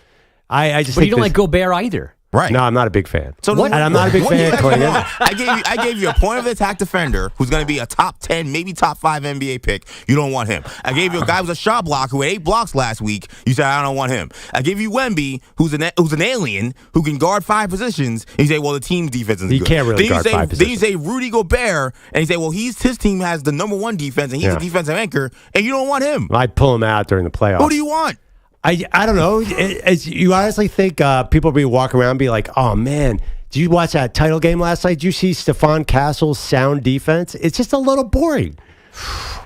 I just. But you don't like Gobert either. Right. No, I'm not a big fan. And I'm not a big fan of Klingon. I gave you a point of attack defender who's going to be a top 10, maybe top 5 NBA pick. You don't want him. I gave you a guy who's a shot blocker who had 8 blocks last week. You said, I don't want him. I gave you Wemby, who's an alien who can guard 5 positions. And you say, well, the team's defense is good. He can't really guard 5 positions. Then you say Rudy Gobert, and you say, well, his team has the number 1 defense, and he's a defensive anchor, and you don't want him. I'd pull him out during the playoffs. Who do you want? I don't know. You honestly think people will be walking around and be like, oh, man, did you watch that title game last night? Did you see Stephon Castle's sound defense? It's just a little boring.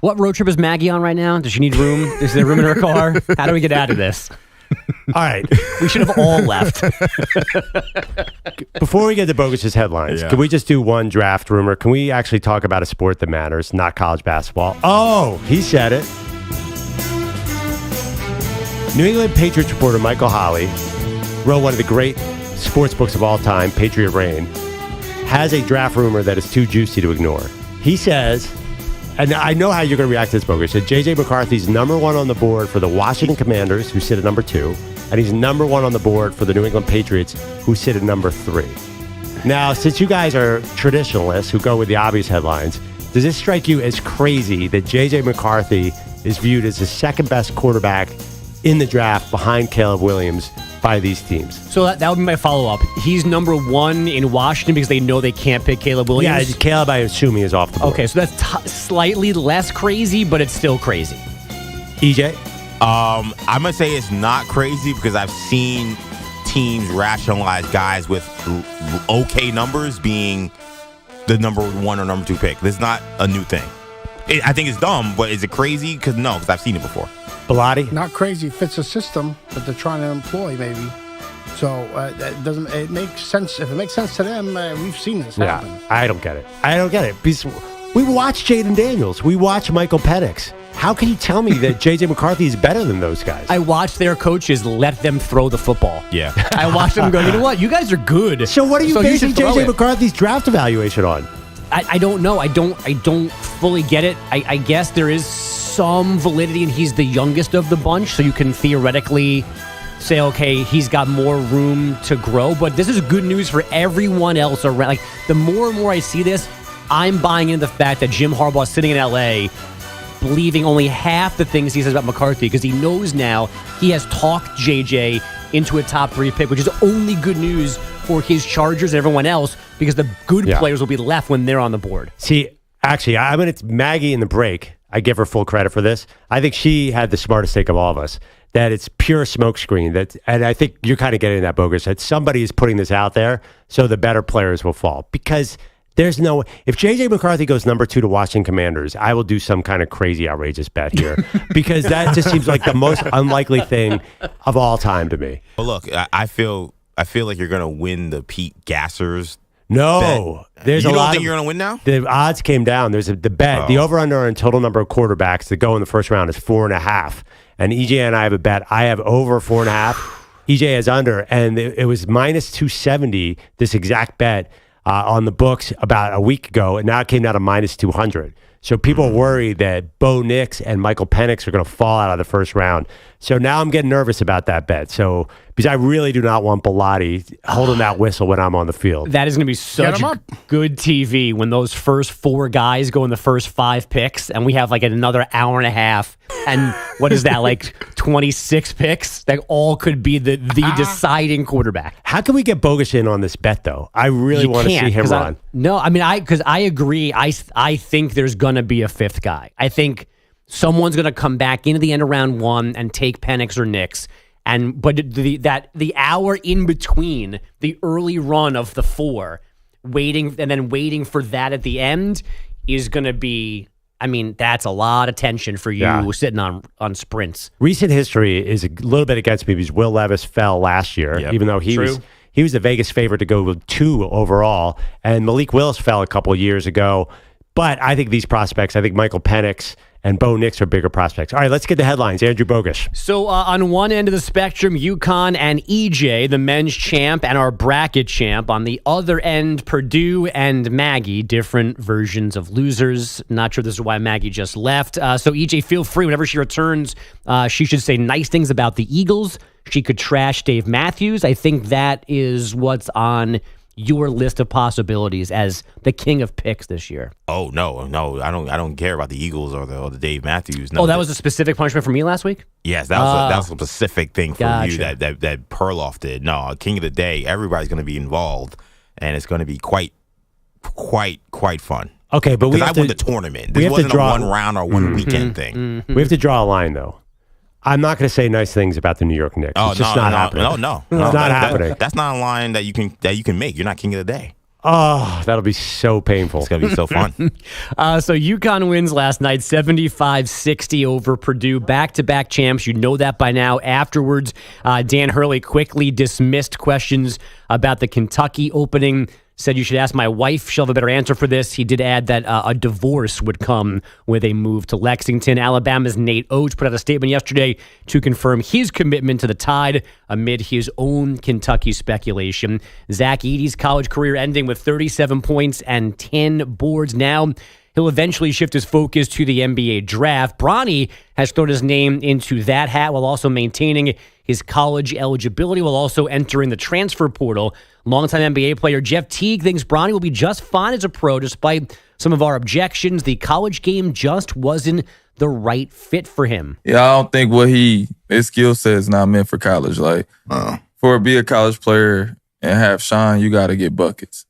What road trip is Maggie on right now? Does she need room? Is there room in her car? How do we get out of this? All right. We should have all left. Before we get to Bogusch's headlines, can we just do one draft rumor? Can we actually talk about a sport that matters, not college basketball? Oh, he said it. New England Patriots reporter Michael Holley wrote one of the great sports books of all time, Patriot Reign, has a draft rumor that is too juicy to ignore. He says and I know how you're going to react to this, Bogusch. So J.J. McCarthy's number 1 on the board for the Washington Commanders, who sit at number 2, and he's number 1 on the board for the New England Patriots, who sit at number 3. Now, since you guys are traditionalists who go with the obvious headlines, does this strike you as crazy that J.J. McCarthy is viewed as the second best quarterback in the draft behind Caleb Williams by these teams? So that would be my follow-up. He's number 1 in Washington because they know they can't pick Caleb Williams? Yeah, Caleb, I assume he is off the board. Okay, so that's slightly less crazy, but it's still crazy. EJ? I'm going to say it's not crazy because I've seen teams rationalize guys with okay numbers being the number 1 or number 2 pick. This is not a new thing. I think it's dumb, but is it crazy? Because I've seen it before. Bilotti? Not crazy. Fits a system that they're trying to employ, maybe. So that doesn't. It makes sense. If it makes sense to them, we've seen this happen. Yeah, I don't get it. Because we watch Jaden Daniels. We watch Michael Penix. How can you tell me that J.J. McCarthy is better than those guys? I watched their coaches let them throw the football. Yeah. I watched them go, you know what? You guys are good. So what are you basing J.J. McCarthy's draft evaluation on? I don't know. I don't fully get it. I guess there is some validity, and he's the youngest of the bunch, so you can theoretically say, okay, he's got more room to grow. But this is good news for everyone else around. Like, the more and more I see this, I'm buying into the fact that Jim Harbaugh is sitting in L.A. believing only half the things he says about McCarthy because he knows now he has talked JJ into a top 3 pick, which is only good news for his Chargers and everyone else because the good players will be left when they're on the board. See, actually, I'm going to Maggie in the break. I give her full credit for this. I think she had the smartest take of all of us, that it's pure smokescreen. And I think you're kind of getting that, Bogusch, that somebody is putting this out there so the better players will fall. Because there's no, if J.J. McCarthy goes number 2 to Washington Commanders, I will do some kind of crazy, outrageous bet here because that just seems like the most unlikely thing of all time to me. But look, I feel like you're going to win the Pete Gassers. No, there's you a don't lot. Think you're going to win now? The odds came down. There's the bet. The over/under on total number of quarterbacks that go in the first round is 4.5. And EJ and I have a bet. I have over 4.5. EJ has under, and it was minus 270. This exact bet on the books about a week ago, and now it came down to minus 200. So people are worried that Bo Nix and Michael Penix are going to fall out of the first round. So now I'm getting nervous about that bet. So because I really do not want Bilotti holding that whistle when I'm on the field. That is going to be such good TV when those first 4 guys go in the first 5 picks, and we have like another hour and a half. And what is that, like 26 picks? That all could be the deciding quarterback. How can we get Bogusch in on this bet, though? I really want to see him run. Because I agree. I think there's going to be a 5th guy. I think someone's going to come back into the end of round 1 and take Penix or Nix. But the hour in between the early run of the 4, waiting for that at the end is going to be. I mean, that's a lot of tension for you sitting on sprints. Recent history is a little bit against me because Will Levis fell last year, even though he was the Vegas favorite to go with 2 overall, and Malik Willis fell a couple of years ago. But I think these prospects, I think Michael Penix and Bo Nix are bigger prospects. All right, let's get the headlines. Andrew Bogusch. So on one end of the spectrum, UConn and EJ, the men's champ and our bracket champ. On the other end, Purdue and Maggie, different versions of losers. Not sure this is why Maggie just left. So EJ, feel free. Whenever she returns, she should say nice things about the Eagles. She could trash Dave Matthews. I think that is what's on your list of possibilities as the king of picks this year. Oh no, I don't care about the Eagles or the Dave Matthews. No, that was a specific punishment for me last week? Yes, that was a specific thing for you that Perloff did. No, king of the day. Everybody's going to be involved, and it's going to be quite fun. Okay, but I won the tournament. This wasn't a 1 round or 1 weekend thing. Mm-hmm. We have to draw a line, though. I'm not going to say nice things about the New York Knicks. It's just not happening. No. It's not happening. That's not a line that you can make. You're not king of the day. Oh, that'll be so painful. It's going to be so fun. So UConn wins last night, 75-60 over Purdue. Back-to-back champs. You know that by now. Afterwards, Dan Hurley quickly dismissed questions about the Kentucky opening. Said you should ask my wife. She'll have a better answer for this. He did add that a divorce would come with a move to Lexington. Alabama's Nate Oates put out a statement yesterday to confirm his commitment to the Tide amid his own Kentucky speculation. Zach Edey's college career ending with 37 points and 10 boards. Now he'll eventually shift his focus to the NBA draft. Bronny has thrown his name into that hat while also maintaining his college eligibility, while also entering the transfer portal. Longtime NBA player Jeff Teague thinks Bronny will be just fine as a pro despite some of our objections. The college game just wasn't the right fit for him. Yeah, I don't think his skill set is not meant for college. Like, for be a college player and have shine, you got to get buckets.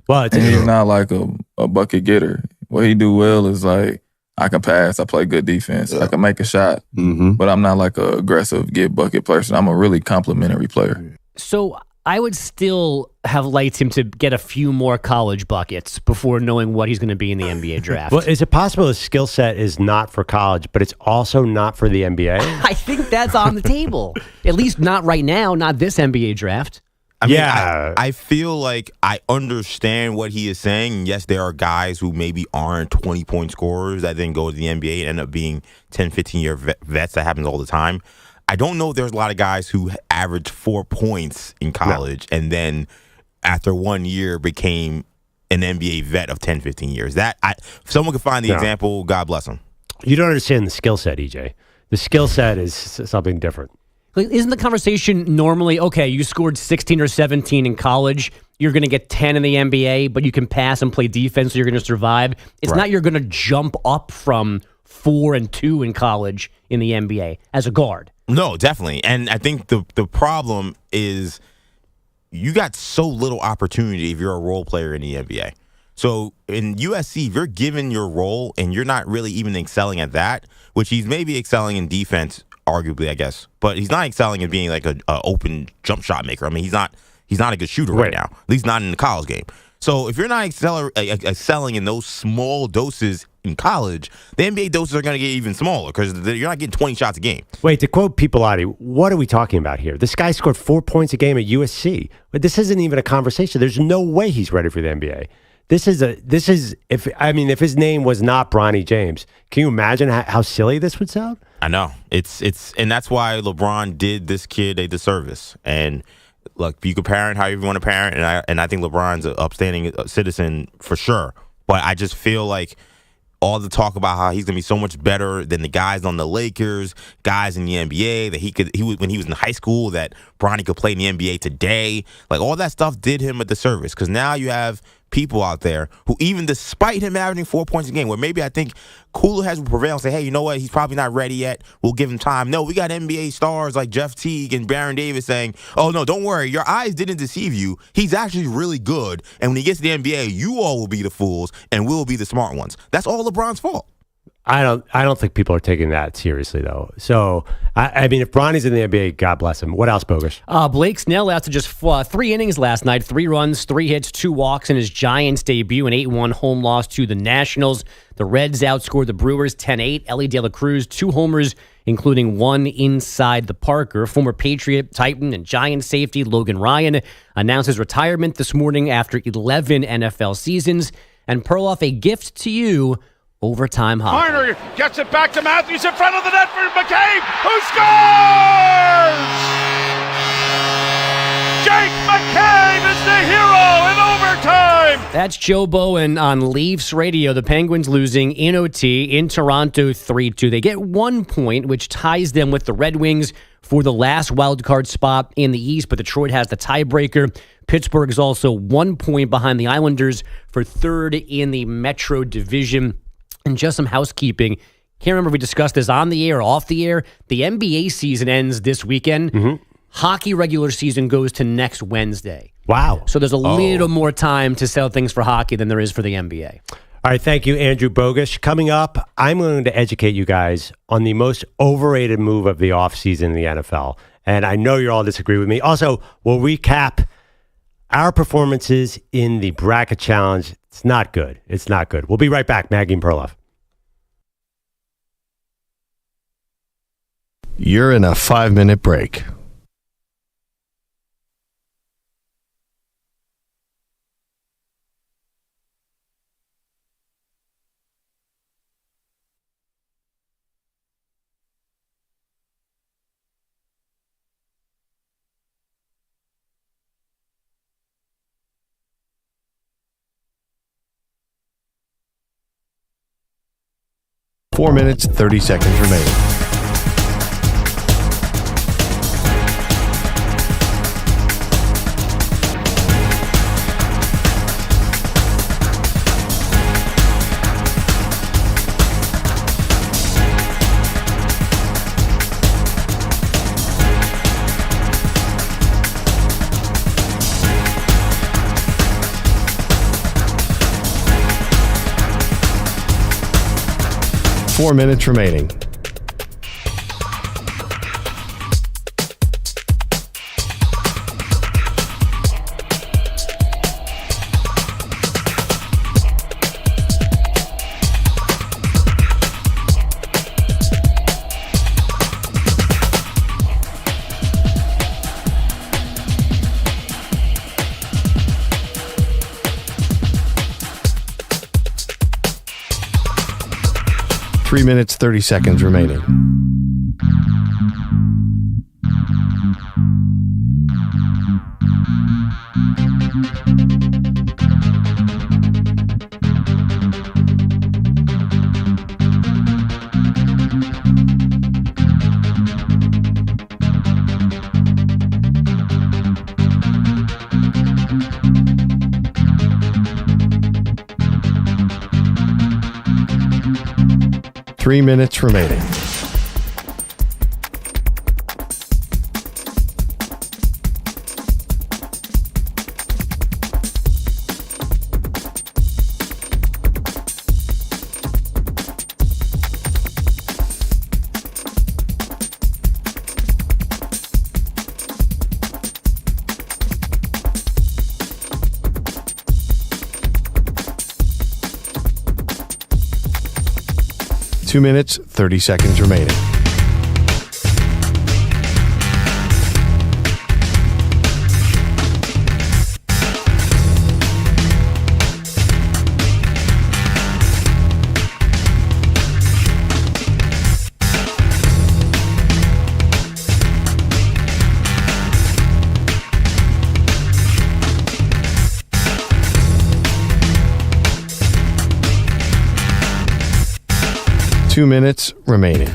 Well, and he's not like a bucket getter. What he do well is like, I can pass, I play good defense, I can make a shot, but I'm not like a aggressive get bucket person. I'm a really complimentary player. So I would still have liked him to get a few more college buckets before knowing what he's going to be in the NBA draft. Well, is it possible his skill set is not for college, but it's also not for the NBA? I think that's on the table. At least not right now, not this NBA draft. I mean, I feel like I understand what he is saying. Yes, there are guys who maybe aren't 20-point scorers that then go to the NBA and end up being 10, 15-year vets. That happens all the time. I don't know if there's a lot of guys who averaged 4 points in college and then after 1 year became an NBA vet of 10, 15 years. If someone could find the example, God bless them. You don't understand the skill set, EJ. The skill set is something different. Isn't the conversation normally, okay, you scored 16 or 17 in college, you're going to get 10 in the NBA, but you can pass and play defense, so you're going to survive. It's not you're going to jump up from 4 and 2 in college in the NBA as a guard. No, definitely. And I think the problem is you got so little opportunity if you're a role player in the NBA. So in USC, if you're given your role and you're not really even excelling at that, which he's maybe excelling in defense, arguably, I guess, but he's not excelling at being like a open jump shot maker. I mean, he's not a good shooter right now, at least not in the college game. So if you're not excelling in those small doses in college, the NBA doses are going to get even smaller because you're not getting 20 shots a game. Wait, to quote Pilati, what are we talking about here? This guy scored 4 points a game at USC. But this isn't even a conversation. There's no way he's ready for the NBA. If his name was not Bronny James, can you imagine how silly this would sound? I know. And that's why LeBron did this kid a disservice. And look, you can parent however you want to parent, and I think LeBron's an upstanding citizen for sure. But I just feel like all the talk about how he's gonna be so much better than the guys on the Lakers, guys in the NBA, that when he was in high school, that Bronny could play in the NBA today. Like all that stuff did him a disservice because now you have people out there who, even despite him averaging 4 points a game, where maybe I think cooler heads will prevail and say, hey, you know what, he's probably not ready yet, we'll give him time. No, we got NBA stars like Jeff Teague and Baron Davis saying, oh no, don't worry, your eyes didn't deceive you, he's actually really good, and when he gets to the NBA, you all will be the fools and we'll be the smart ones. That's all LeBron's fault. I don't think people are taking that seriously, though. So, I mean, if Bronny's in the NBA, God bless him. What else, Bogusch? Blake Snell lasted just 3 innings last night, 3 runs, 3 hits, 2 walks in his Giants debut, an 8-1 home loss to the Nationals. The Reds outscored the Brewers 10-8. Ellie De La Cruz, 2 homers, including 1 inside the Parker. Former Patriot, Titan, and Giant safety Logan Ryan announced his retirement this morning after 11 NFL seasons. And Perloff, a gift to you, overtime hockey. Marner gets it back to Matthews in front of the net for McCabe, who scores! Jake McCabe is the hero in overtime! That's Joe Bowen on Leafs Radio. The Penguins losing in OT in Toronto 3-2. They get 1 point, which ties them with the Red Wings for the last wildcard spot in the East, but Detroit has the tiebreaker. Pittsburgh is also 1 point behind the Islanders for third in the Metro Division. And just some housekeeping. Can't remember if we discussed this on the air or off the air. The NBA season ends this weekend. Mm-hmm. Hockey regular season goes to next Wednesday. Wow. So there's a little more time to sell things for hockey than there is for the NBA. All right, thank you, Andrew Bogusch. Coming up, I'm going to educate you guys on the most overrated move of the offseason in the NFL. And I know you all disagree with me. Also, we'll recap our performances in the bracket challenge. It's not good. It's not good. We'll be right back. Maggie and Perloff. You're in a 5-minute break. 4 minutes, 30 seconds remaining. Four minutes remaining. Three minutes, 30 seconds remaining. Three minutes remaining. Two minutes, 30 seconds remaining. Two minutes remaining.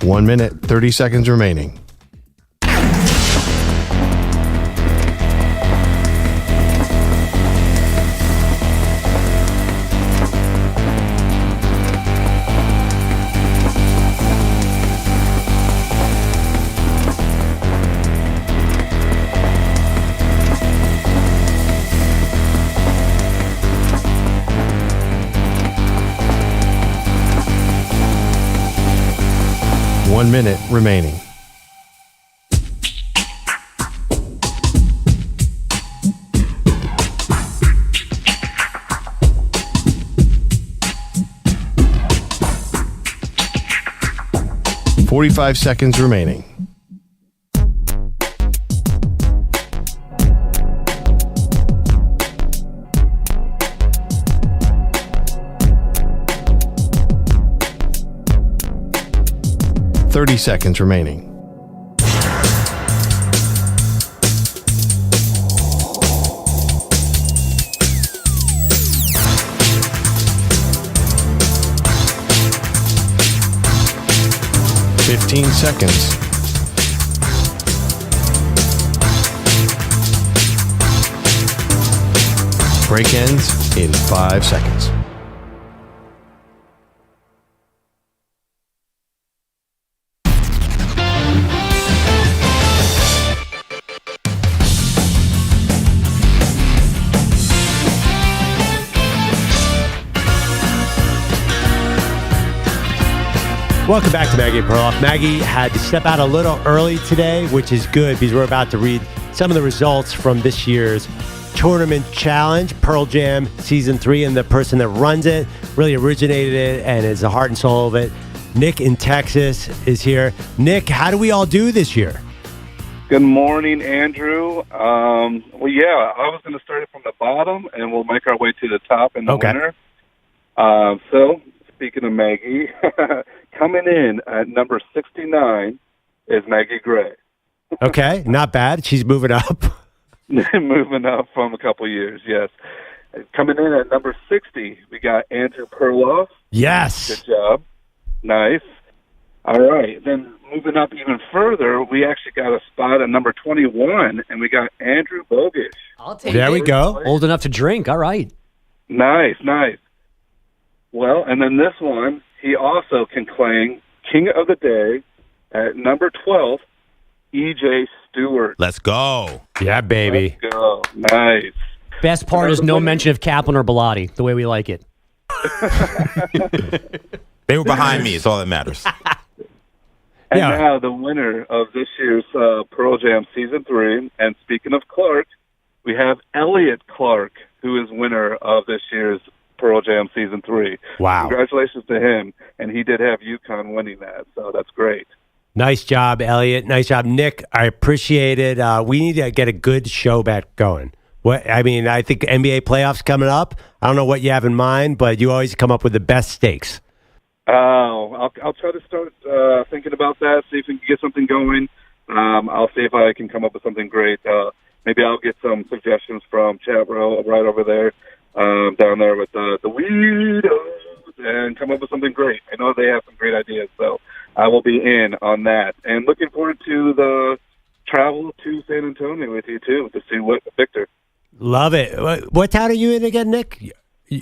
One minute, 30 seconds remaining. One minute remaining. $45 seconds remaining. $30 seconds remaining. $15 seconds. Break ends in 5 seconds. Welcome back to Maggie and Perloff. Maggie had to step out a little early today, which is good because we're about to read some of the results from this year's tournament challenge, Pearl Jam Season 3, and the person that runs it really originated it and is the heart and soul of it. Nick in Texas is here. Nick, how do we all do this year? Good morning, Andrew. Well, yeah, I was going to start it from the bottom, and we'll make our way to the top in the winner. So, speaking of Maggie, coming in at number 69 is Maggie Gray. Okay, not bad. She's moving up. Moving up from a couple years, yes. Coming in at number 60, we got Andrew Perloff. Yes. Good job. Nice. All right. Then moving up even further, we actually got a spot at number 21, and we got Andrew Bogusch. I'll take There we go. Old enough to drink. All right. Nice, nice. Well, and then this one, he also can claim King of the Day at number 12, E.J. Stewart. Let's go. Yeah, baby. Let's go. Nice. Best part is no mention of Kaplan or Bellotti, the way we like it. They were behind me. It's all that matters. And now the winner of this year's Pearl Jam Season 3, and speaking of Clark, we have Elliot Clark, who is winner of this year's Pearl Jam Season 3. Wow. Congratulations to him, and he did have UConn winning that, so that's great. Nice job, Elliot. Nice job, Nick. I appreciate it. We need to get a good show back going. I think NBA playoffs coming up. I don't know what you have in mind, but you always come up with the best stakes. I'll try to start thinking about that, see if we can get something going. I'll see if I can come up with something great. Maybe I'll get some suggestions from chat row right over there, down there with the Weirdos, and come up with something great. I know they have some great ideas, so I will be in on that. And looking forward to the travel to San Antonio with you, too, to see what Victor. Love it. What town are you in again, Nick?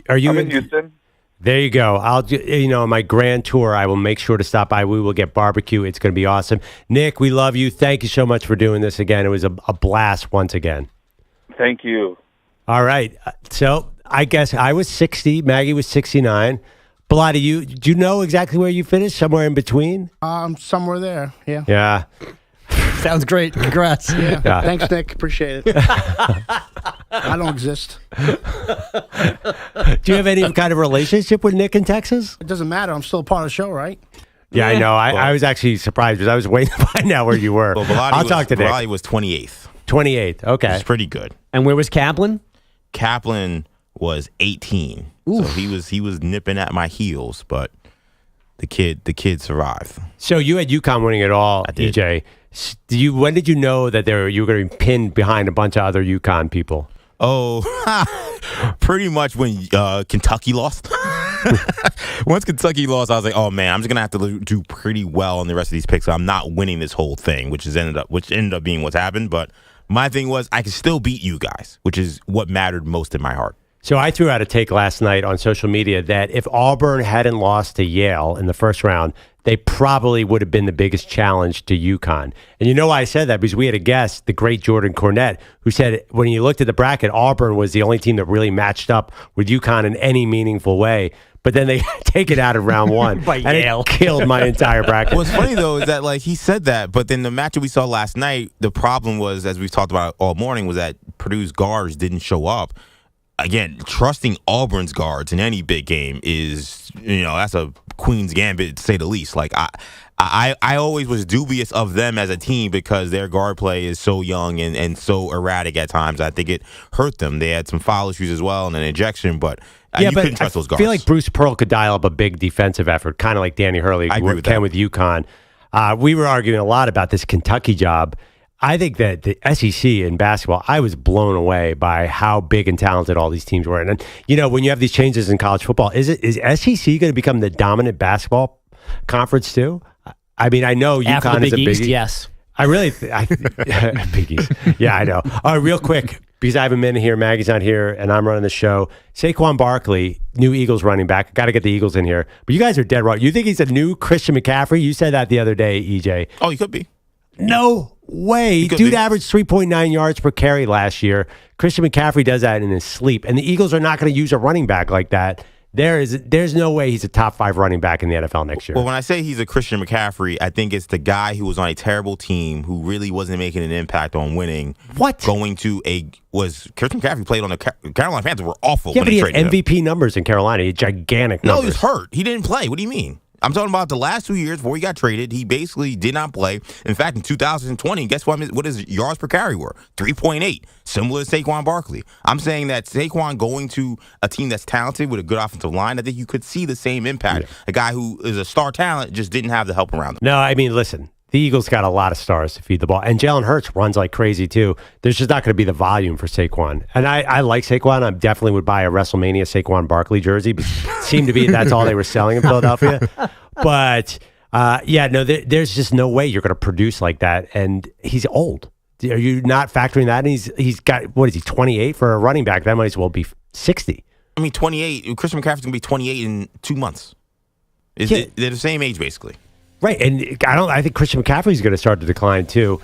Are you I'm in Houston. There you go. On my grand tour, I will make sure to stop by. We will get barbecue. It's going to be awesome. Nick, we love you. Thank you so much for doing this again. It was a blast once again. Thank you. All right. So I guess I was 60. Maggie was 69. Bellotti, do you know exactly where you finished? Somewhere in between? Somewhere there. Yeah. Yeah. Sounds great. Congrats. Yeah. Thanks, Nick. Appreciate it. I don't exist. Do you have any kind of relationship with Nick in Texas? It doesn't matter. I'm still a part of the show, right? Yeah, I know. I was actually surprised because I was waiting to find out where you were. Well, I'll talk to Nick. Bellotti was 28th. 28th. Okay. It's pretty good. And where was Kaplan? Kaplan was 18. Ooh. So he was nipping at my heels, but the kid survived. So you had UConn winning it all, EJ. When did you know that you were going to be pinned behind a bunch of other UConn people? Oh, pretty much when Kentucky lost. Once Kentucky lost, I was like, oh man, I'm just gonna have to do pretty well on the rest of these picks. I'm not winning this whole thing, which ended up being what's happened. But my thing was I could still beat you guys, which is what mattered most in my heart. So I threw out a take last night on social media that if Auburn hadn't lost to Yale in the first round, they probably would have been the biggest challenge to UConn. And you know why I said that? Because we had a guest, the great Jordan Cornette, who said when you looked at the bracket, Auburn was the only team that really matched up with UConn in any meaningful way. But then they take it out of round one. By and Yale. It killed my entire bracket. What's funny, though, is that he said that, but then the matchup we saw last night, the problem was, as we've talked about all morning, was that Purdue's guards didn't show up. Again, trusting Auburn's guards in any big game is, that's a Queen's Gambit, to say the least. I always was dubious of them as a team because their guard play is so young and so erratic at times. I think it hurt them. They had some foul issues as well and an ejection, but you couldn't trust those guards. I feel like Bruce Pearl could dial up a big defensive effort, kind of like Danny Hurley can with UConn. We were arguing a lot about this Kentucky job. I think that the SEC in basketball, I was blown away by how big and talented all these teams were. And when you have these changes in college football, is SEC going to become the dominant basketball conference too? I mean, I know UConn is a big East, yes. I really Big East. Yeah, I know. All right, real quick, because I have a minute here, Maggie's not here, and I'm running the show. Saquon Barkley, new Eagles running back. Got to get the Eagles in here. But you guys are dead wrong. You think he's a new Christian McCaffrey? You said that the other day, EJ. Oh, he could be. No way. Dude averaged 3.9 yards per carry last year. Christian McCaffrey does that in his sleep. And the Eagles are not going to use a running back like that. There's no way he's a top 5 running back in the NFL next year. Well, when I say he's a Christian McCaffrey, I think it's the guy who was on a terrible team who really wasn't making an impact on winning. What? Christian McCaffrey played on the Carolina Panthers were awful. Yeah, when but he had traded MVP numbers in Carolina. Gigantic numbers. No, he was hurt. He didn't play. What do you mean? I'm talking about the last 2 years before he got traded. He basically did not play. In fact, in 2020, guess what his yards per carry were? 3.8, similar to Saquon Barkley. I'm saying that Saquon going to a team that's talented with a good offensive line, I think you could see the same impact. Yeah. A guy who is a star talent just didn't have the help around him. No, I mean, listen. The Eagles got a lot of stars to feed the ball. And Jalen Hurts runs like crazy, too. There's just not going to be the volume for Saquon. And I like Saquon. I definitely would buy a WrestleMania Saquon Barkley jersey. But it seemed to be that's all they were selling in Philadelphia. But, there's just no way you're going to produce like that. And he's old. Are you not factoring that? And he's got, 28 for a running back? That might as well be 60. I mean, 28. Christian McCaffrey's going to be 28 in 2 months. They're the same age, basically. Right, and I think Christian McCaffrey is going to start to decline too.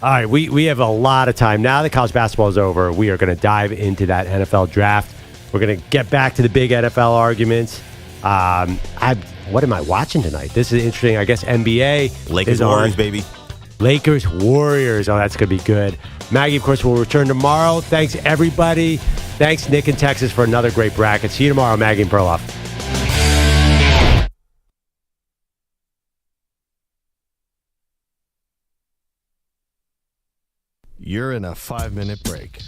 All right, we have a lot of time now that college basketball is over. We are going to dive into that NFL draft. We're going to get back to the big NFL arguments. What am I watching tonight? This is interesting. I guess NBA Lakers Warriors, baby. Lakers Warriors. Oh, that's going to be good. Maggie, of course, will return tomorrow. Thanks everybody. Thanks Nick in Texas for another great bracket. See you tomorrow, Maggie and Perloff. You're in a 5-minute break.